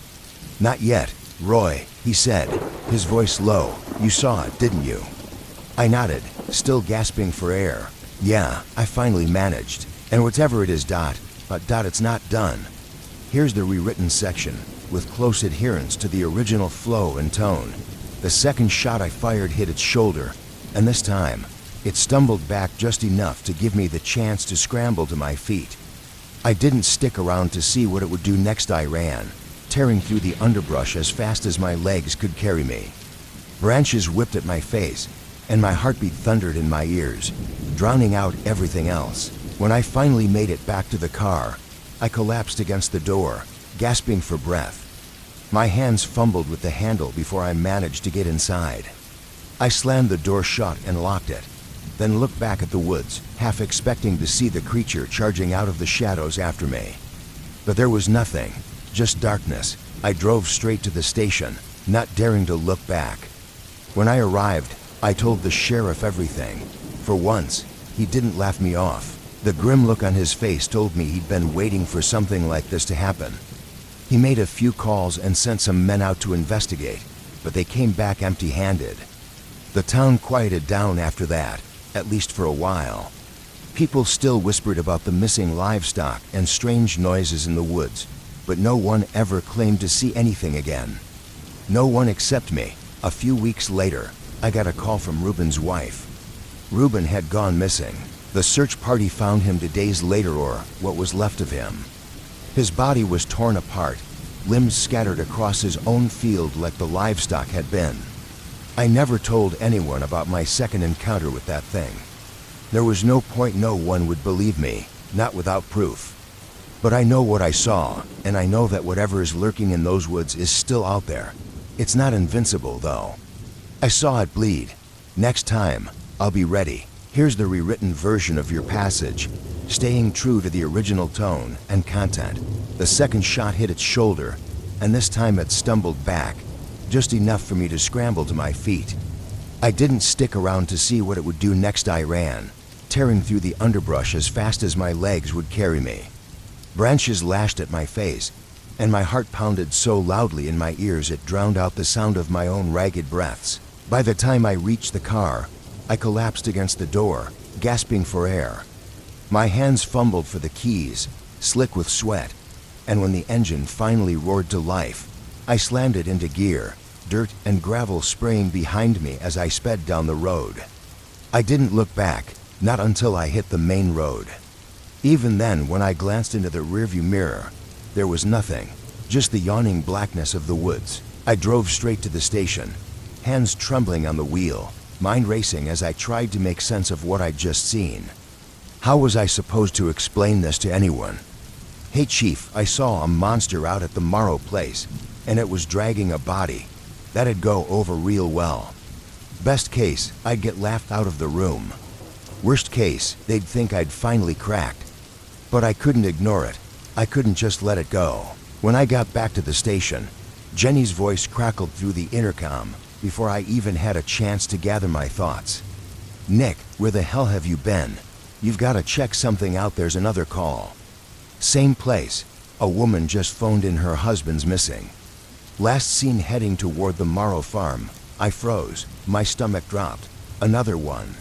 "Not yet, Roy," he said, his voice low. "You saw it, didn't you?" I nodded, still gasping for air. "Yeah, I finally managed. And whatever it is, it's not done." Here's the rewritten section, with close adherence to the original flow and tone. The second shot I fired hit its shoulder, and this time, it stumbled back just enough to give me the chance to scramble to my feet. I didn't stick around to see what it would do next. I ran, tearing through the underbrush as fast as my legs could carry me. Branches whipped at my face, and my heartbeat thundered in my ears, drowning out everything else. When I finally made it back to the car, I collapsed against the door, gasping for breath. My hands fumbled with the handle before I managed to get inside. I slammed the door shut and locked it, then looked back at the woods, half expecting to see the creature charging out of the shadows after me. But there was nothing, just darkness. I drove straight to the station, not daring to look back. When I arrived, I told the sheriff everything. For once, he didn't laugh me off. The grim look on his face told me he'd been waiting for something like this to happen. He made a few calls and sent some men out to investigate, but they came back empty-handed. The town quieted down after that, at least for a while. People still whispered about the missing livestock and strange noises in the woods, but no one ever claimed to see anything again. No one except me. A few weeks later, I got a call from Ruben's wife. Ruben had gone missing. The search party found him 2 days later, or what was left of him. His body was torn apart, limbs scattered across his own field like the livestock had been. I never told anyone about my second encounter with that thing. There was no point. No one would believe me, not without proof. But I know what I saw, and I know that whatever is lurking in those woods is still out there. It's not invincible, though. I saw it bleed. Next time, I'll be ready. Here's the rewritten version of your passage, staying true to the original tone and content. The second shot hit its shoulder, and this time it stumbled back, just enough for me to scramble to my feet. I didn't stick around to see what it would do next. I ran, tearing through the underbrush as fast as my legs would carry me. Branches lashed at my face, and my heart pounded so loudly in my ears it drowned out the sound of my own ragged breaths. By the time I reached the car, I collapsed against the door, gasping for air. My hands fumbled for the keys, slick with sweat, and when the engine finally roared to life, I slammed it into gear, dirt and gravel spraying behind me as I sped down the road. I didn't look back, not until I hit the main road. Even then, when I glanced into the rearview mirror, there was nothing, just the yawning blackness of the woods. I drove straight to the station, hands trembling on the wheel, mind racing as I tried to make sense of what I'd just seen. How was I supposed to explain this to anyone? "Hey Chief, I saw a monster out at the Morrow place, and it was dragging a body." That'd go over real well. Best case, I'd get laughed out of the room. Worst case, they'd think I'd finally cracked. But I couldn't ignore it. I couldn't just let it go. When I got back to the station, Jenny's voice crackled through the intercom before I even had a chance to gather my thoughts. "Nick, where the hell have you been? You've got to check something out. There's another call." Same place. A woman just phoned in her husband's missing. Last seen heading toward the Morrow farm. I froze. My stomach dropped. Another one.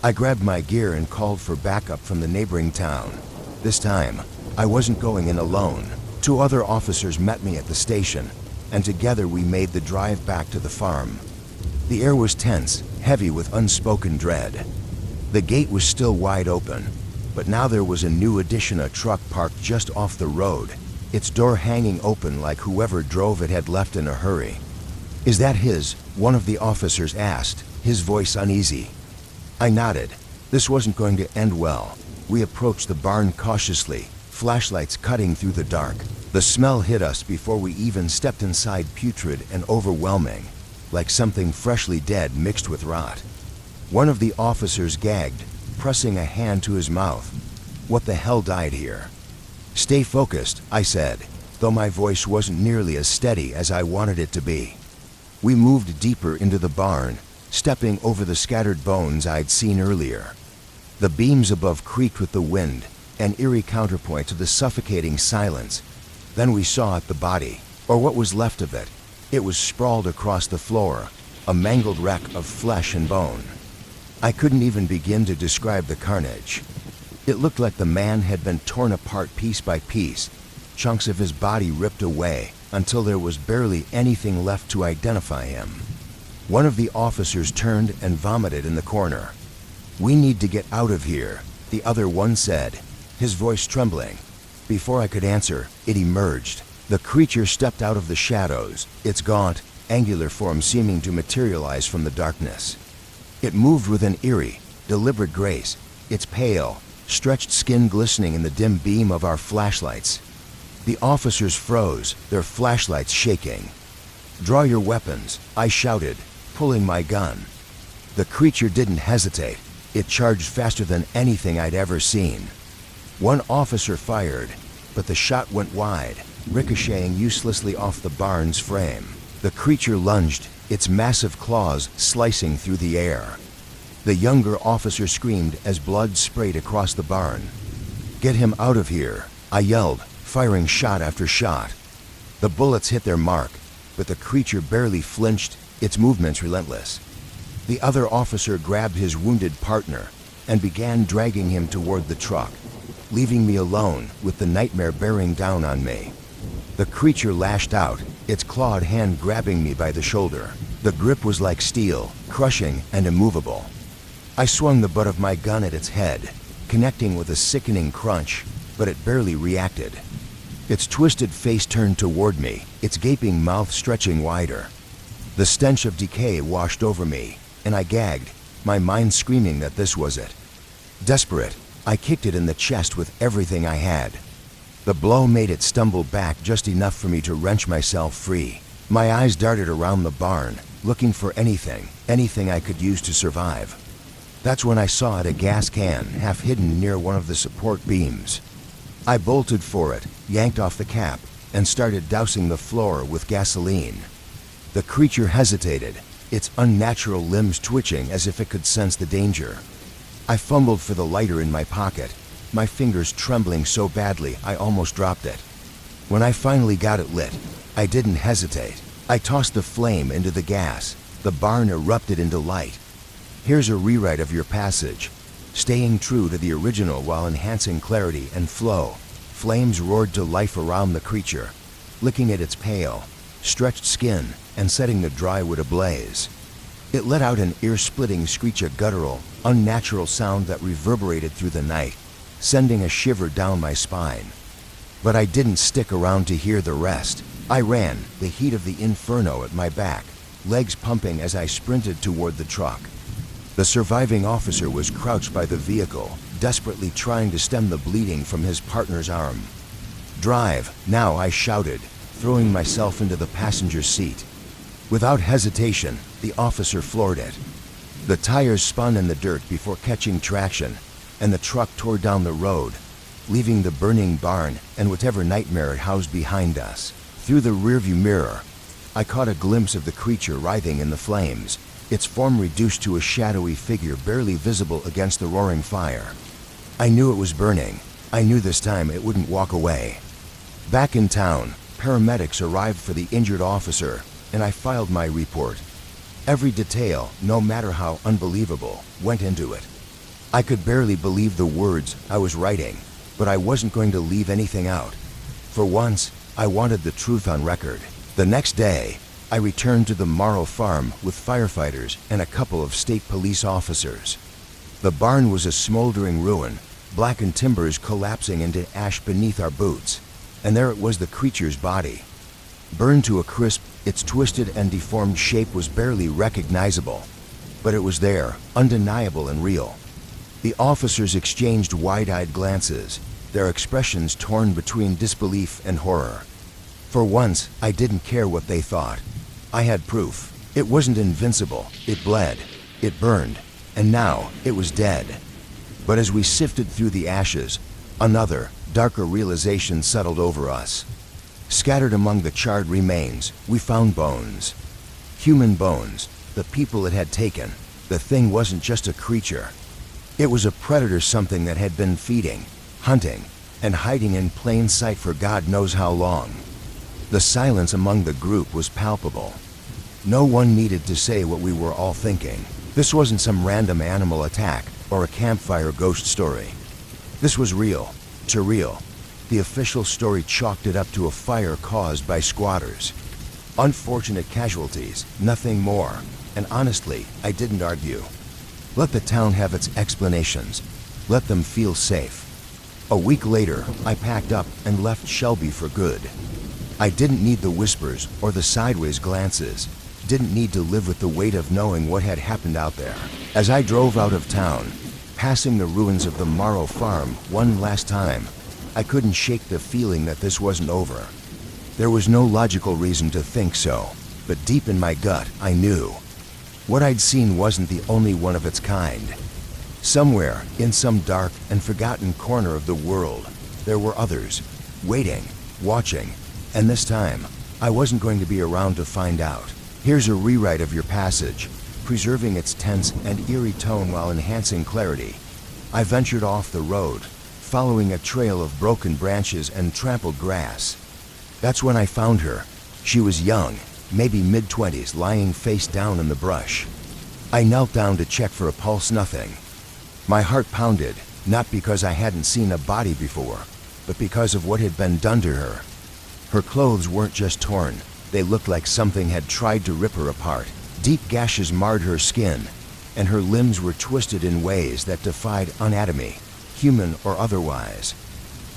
I grabbed my gear and called for backup from the neighboring town. This time, I wasn't going in alone. 2 other officers met me at the station, and together we made the drive back to the farm. The air was tense, heavy with unspoken dread. The gate was still wide open, but now there was a new addition, a truck parked just off the road, its door hanging open like whoever drove it had left in a hurry. "Is that his?" one of the officers asked, his voice uneasy. I nodded. This wasn't going to end well. We approached the barn cautiously, flashlights cutting through the dark. The smell hit us before we even stepped inside, putrid and overwhelming, like something freshly dead mixed with rot. One of the officers gagged, pressing a hand to his mouth. "What the hell died here?" "Stay focused," I said. though my voice wasn't nearly as steady as I wanted it to be. We moved deeper into the barn, stepping over the scattered bones I'd seen earlier. The beams above creaked with the wind, an eerie counterpoint to the suffocating silence. Then we saw the body, or what was left of it. It was sprawled across the floor, a mangled wreck of flesh and bone. I couldn't even begin to describe the carnage. It looked like the man had been torn apart piece by piece, chunks of his body ripped away until there was barely anything left to identify him. One of the officers turned and vomited in the corner. "We need to get out of here," the other one said, his voice trembling. Before I could answer, it emerged. The creature stepped out of the shadows, its gaunt, angular form seeming to materialize from the darkness. It moved with an eerie, deliberate grace, its pale, stretched skin glistening in the dim beam of our flashlights. The officers froze, their flashlights shaking. "Draw your weapons," I shouted, pulling my gun. The creature didn't hesitate. It charged faster than anything I'd ever seen. One officer fired, but the shot went wide, ricocheting uselessly off the barn's frame. The creature lunged, its massive claws slicing through the air. The younger officer screamed as blood sprayed across the barn. "Get him out of here," I yelled, firing shot after shot. The bullets hit their mark, but the creature barely flinched, its movements relentless. The other officer grabbed his wounded partner and began dragging him toward the truck, leaving me alone with the nightmare bearing down on me. The creature lashed out, its clawed hand grabbing me by the shoulder. The grip was like steel, crushing and immovable. I swung the butt of my gun at its head, connecting with a sickening crunch, but it barely reacted. Its twisted face turned toward me, its gaping mouth stretching wider. The stench of decay washed over me, and I gagged, my mind screaming that this was it. Desperate, I kicked it in the chest with everything I had. The blow made it stumble back just enough for me to wrench myself free. My eyes darted around the barn, looking for anything I could use to survive. That's when I saw it, a gas can, half hidden near one of the support beams. I bolted for it, yanked off the cap, and started dousing the floor with gasoline. The creature hesitated, its unnatural limbs twitching as if it could sense the danger. I fumbled for the lighter in my pocket, my fingers trembling so badly I almost dropped it. When I finally got it lit, I didn't hesitate. I tossed the flame into the gas. The barn erupted into light. Here's a rewrite of your passage, staying true to the original while enhancing clarity and flow. Flames roared to life around the creature, licking at its pale, stretched skin and setting the dry wood ablaze. It let out an ear-splitting screech, a guttural, unnatural sound that reverberated through the night, sending a shiver down my spine. But I didn't stick around to hear the rest. I ran, the heat of the inferno at my back, legs pumping as I sprinted toward the truck. The surviving officer was crouched by the vehicle, desperately trying to stem the bleeding from his partner's arm. "Drive, now," I shouted, throwing myself into the passenger seat. Without hesitation, the officer floored it. The tires spun in the dirt before catching traction, and the truck tore down the road, leaving the burning barn and whatever nightmare it housed behind us. Through the rearview mirror, I caught a glimpse of the creature writhing in the flames, its form reduced to a shadowy figure barely visible against the roaring fire. I knew it was burning. I knew this time it wouldn't walk away. Back in town, paramedics arrived for the injured officer, and I filed my report. Every detail, no matter how unbelievable, went into it. I could barely believe the words I was writing, but I wasn't going to leave anything out. For once, I wanted the truth on record. The next day, I returned to the Morrow farm with firefighters and a couple of state police officers. The barn was a smoldering ruin, blackened timbers collapsing into ash beneath our boots, and there it was, the creature's body. Burned to a crisp, its twisted and deformed shape was barely recognizable, but it was there, undeniable and real. The officers exchanged wide-eyed glances, their expressions torn between disbelief and horror. For once, I didn't care what they thought. I had proof. It wasn't invincible. It bled. It burned. And now, it was dead. But as we sifted through the ashes, another, darker realization settled over us. Scattered among the charred remains, we found bones. Human bones, the people it had taken. The thing wasn't just a creature. It was a predator, something that had been feeding, hunting, and hiding in plain sight for God knows how long. The silence among the group was palpable. No one needed to say what we were all thinking. This wasn't some random animal attack or a campfire ghost story. This was real, too real. The official story chalked it up to a fire caused by squatters. Unfortunate casualties, nothing more. And honestly, I didn't argue. Let the town have its explanations. Let them feel safe. A week later, I packed up and left Shelby for good. I didn't need the whispers or the sideways glances. Didn't need to live with the weight of knowing what had happened out there. As I drove out of town, passing the ruins of the Morrow farm one last time, I couldn't shake the feeling that this wasn't over. There was no logical reason to think so, but deep in my gut, I knew. What I'd seen wasn't the only one of its kind. Somewhere, in some dark and forgotten corner of the world, there were others, waiting, watching, and this time, I wasn't going to be around to find out. Here's a rewrite of your passage, preserving its tense and eerie tone while enhancing clarity. I ventured off the road, following a trail of broken branches and trampled grass. That's when I found her. She was young, maybe mid-20s, lying face down in the brush. I knelt down to check for a pulse, nothing. My heart pounded, not because I hadn't seen a body before, but because of what had been done to her. Her clothes weren't just torn, they looked like something had tried to rip her apart. Deep gashes marred her skin, and her limbs were twisted in ways that defied anatomy, human or otherwise.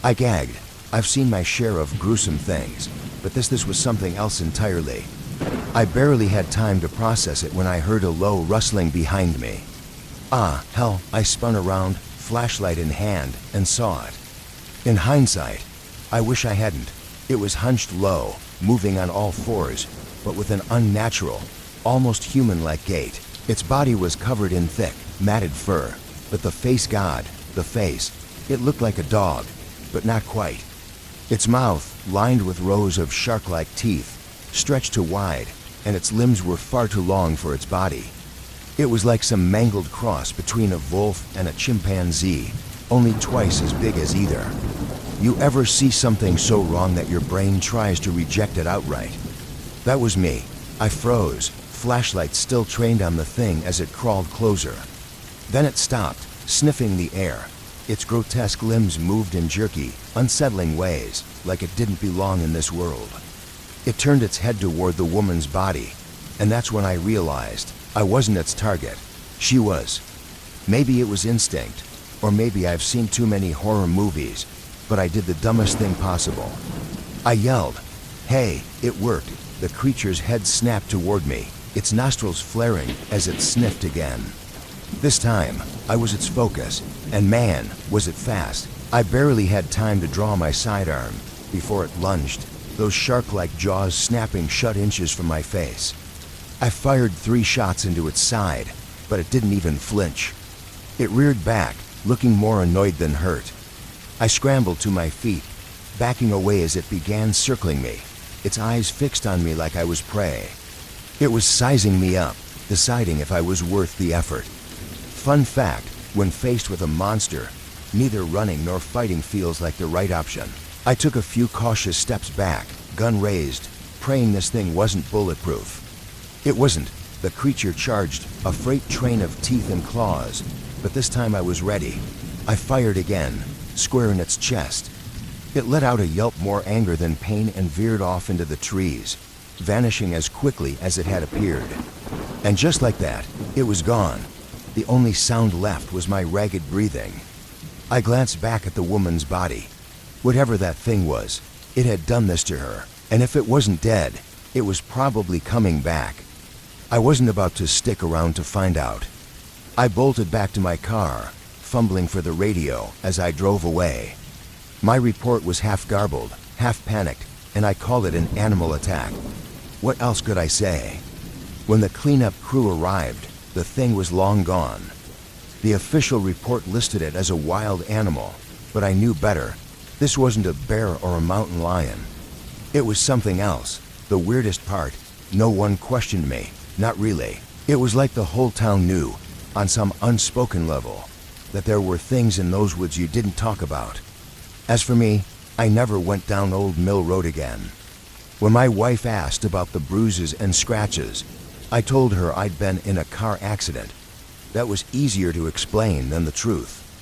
I gagged. I've seen my share of gruesome things, but this was something else entirely. I barely had time to process it when I heard a low rustling behind me. Ah, hell, I spun around, flashlight in hand, and saw it. In hindsight, I wish I hadn't. It was hunched low, moving on all fours, but with an unnatural, almost human-like gait. Its body was covered in thick, matted fur, but the face, it looked like a dog, but not quite. Its mouth, lined with rows of shark-like teeth, stretched too wide, and its limbs were far too long for its body. It was like some mangled cross between a wolf and a chimpanzee, only twice as big as either. You ever see something so wrong that your brain tries to reject it outright? That was me. I froze, flashlight still trained on the thing as it crawled closer. Then it stopped, sniffing the air. Its grotesque limbs moved in jerky, unsettling ways, like it didn't belong in this world. It turned its head toward the woman's body, and that's when I realized I wasn't its target. She was. Maybe it was instinct, or maybe I've seen too many horror movies, but I did the dumbest thing possible. I yelled. Hey, it worked. The creature's head snapped toward me, its nostrils flaring as it sniffed again. This time, I was its focus, and man, was it fast. I barely had time to draw my sidearm before it lunged, those shark-like jaws snapping shut inches from my face. I fired 3 shots into its side, but it didn't even flinch. It reared back, looking more annoyed than hurt. I scrambled to my feet, backing away as it began circling me, its eyes fixed on me like I was prey. It was sizing me up, deciding if I was worth the effort. Fun fact, when faced with a monster, neither running nor fighting feels like the right option. I took a few cautious steps back, gun raised, praying this thing wasn't bulletproof. It wasn't. The creature charged, a freight train of teeth and claws, but this time I was ready. I fired again, square in its chest. It let out a yelp more anger than pain and veered off into the trees, vanishing as quickly as it had appeared. And just like that, it was gone. The only sound left was my ragged breathing. I glanced back at the woman's body. Whatever that thing was, it had done this to her, and if it wasn't dead, it was probably coming back. I wasn't about to stick around to find out. I bolted back to my car, fumbling for the radio as I drove away. My report was half garbled, half panicked, and I called it an animal attack. What else could I say? When the cleanup crew arrived, the thing was long gone. The official report listed it as a wild animal, but I knew better. This wasn't a bear or a mountain lion. It was something else. The weirdest part, no one questioned me. Not really. It was like the whole town knew, on some unspoken level, that there were things in those woods you didn't talk about. As for me, I never went down Old Mill Road again. When my wife asked about the bruises and scratches, I told her I'd been in a car accident. That was easier to explain than the truth.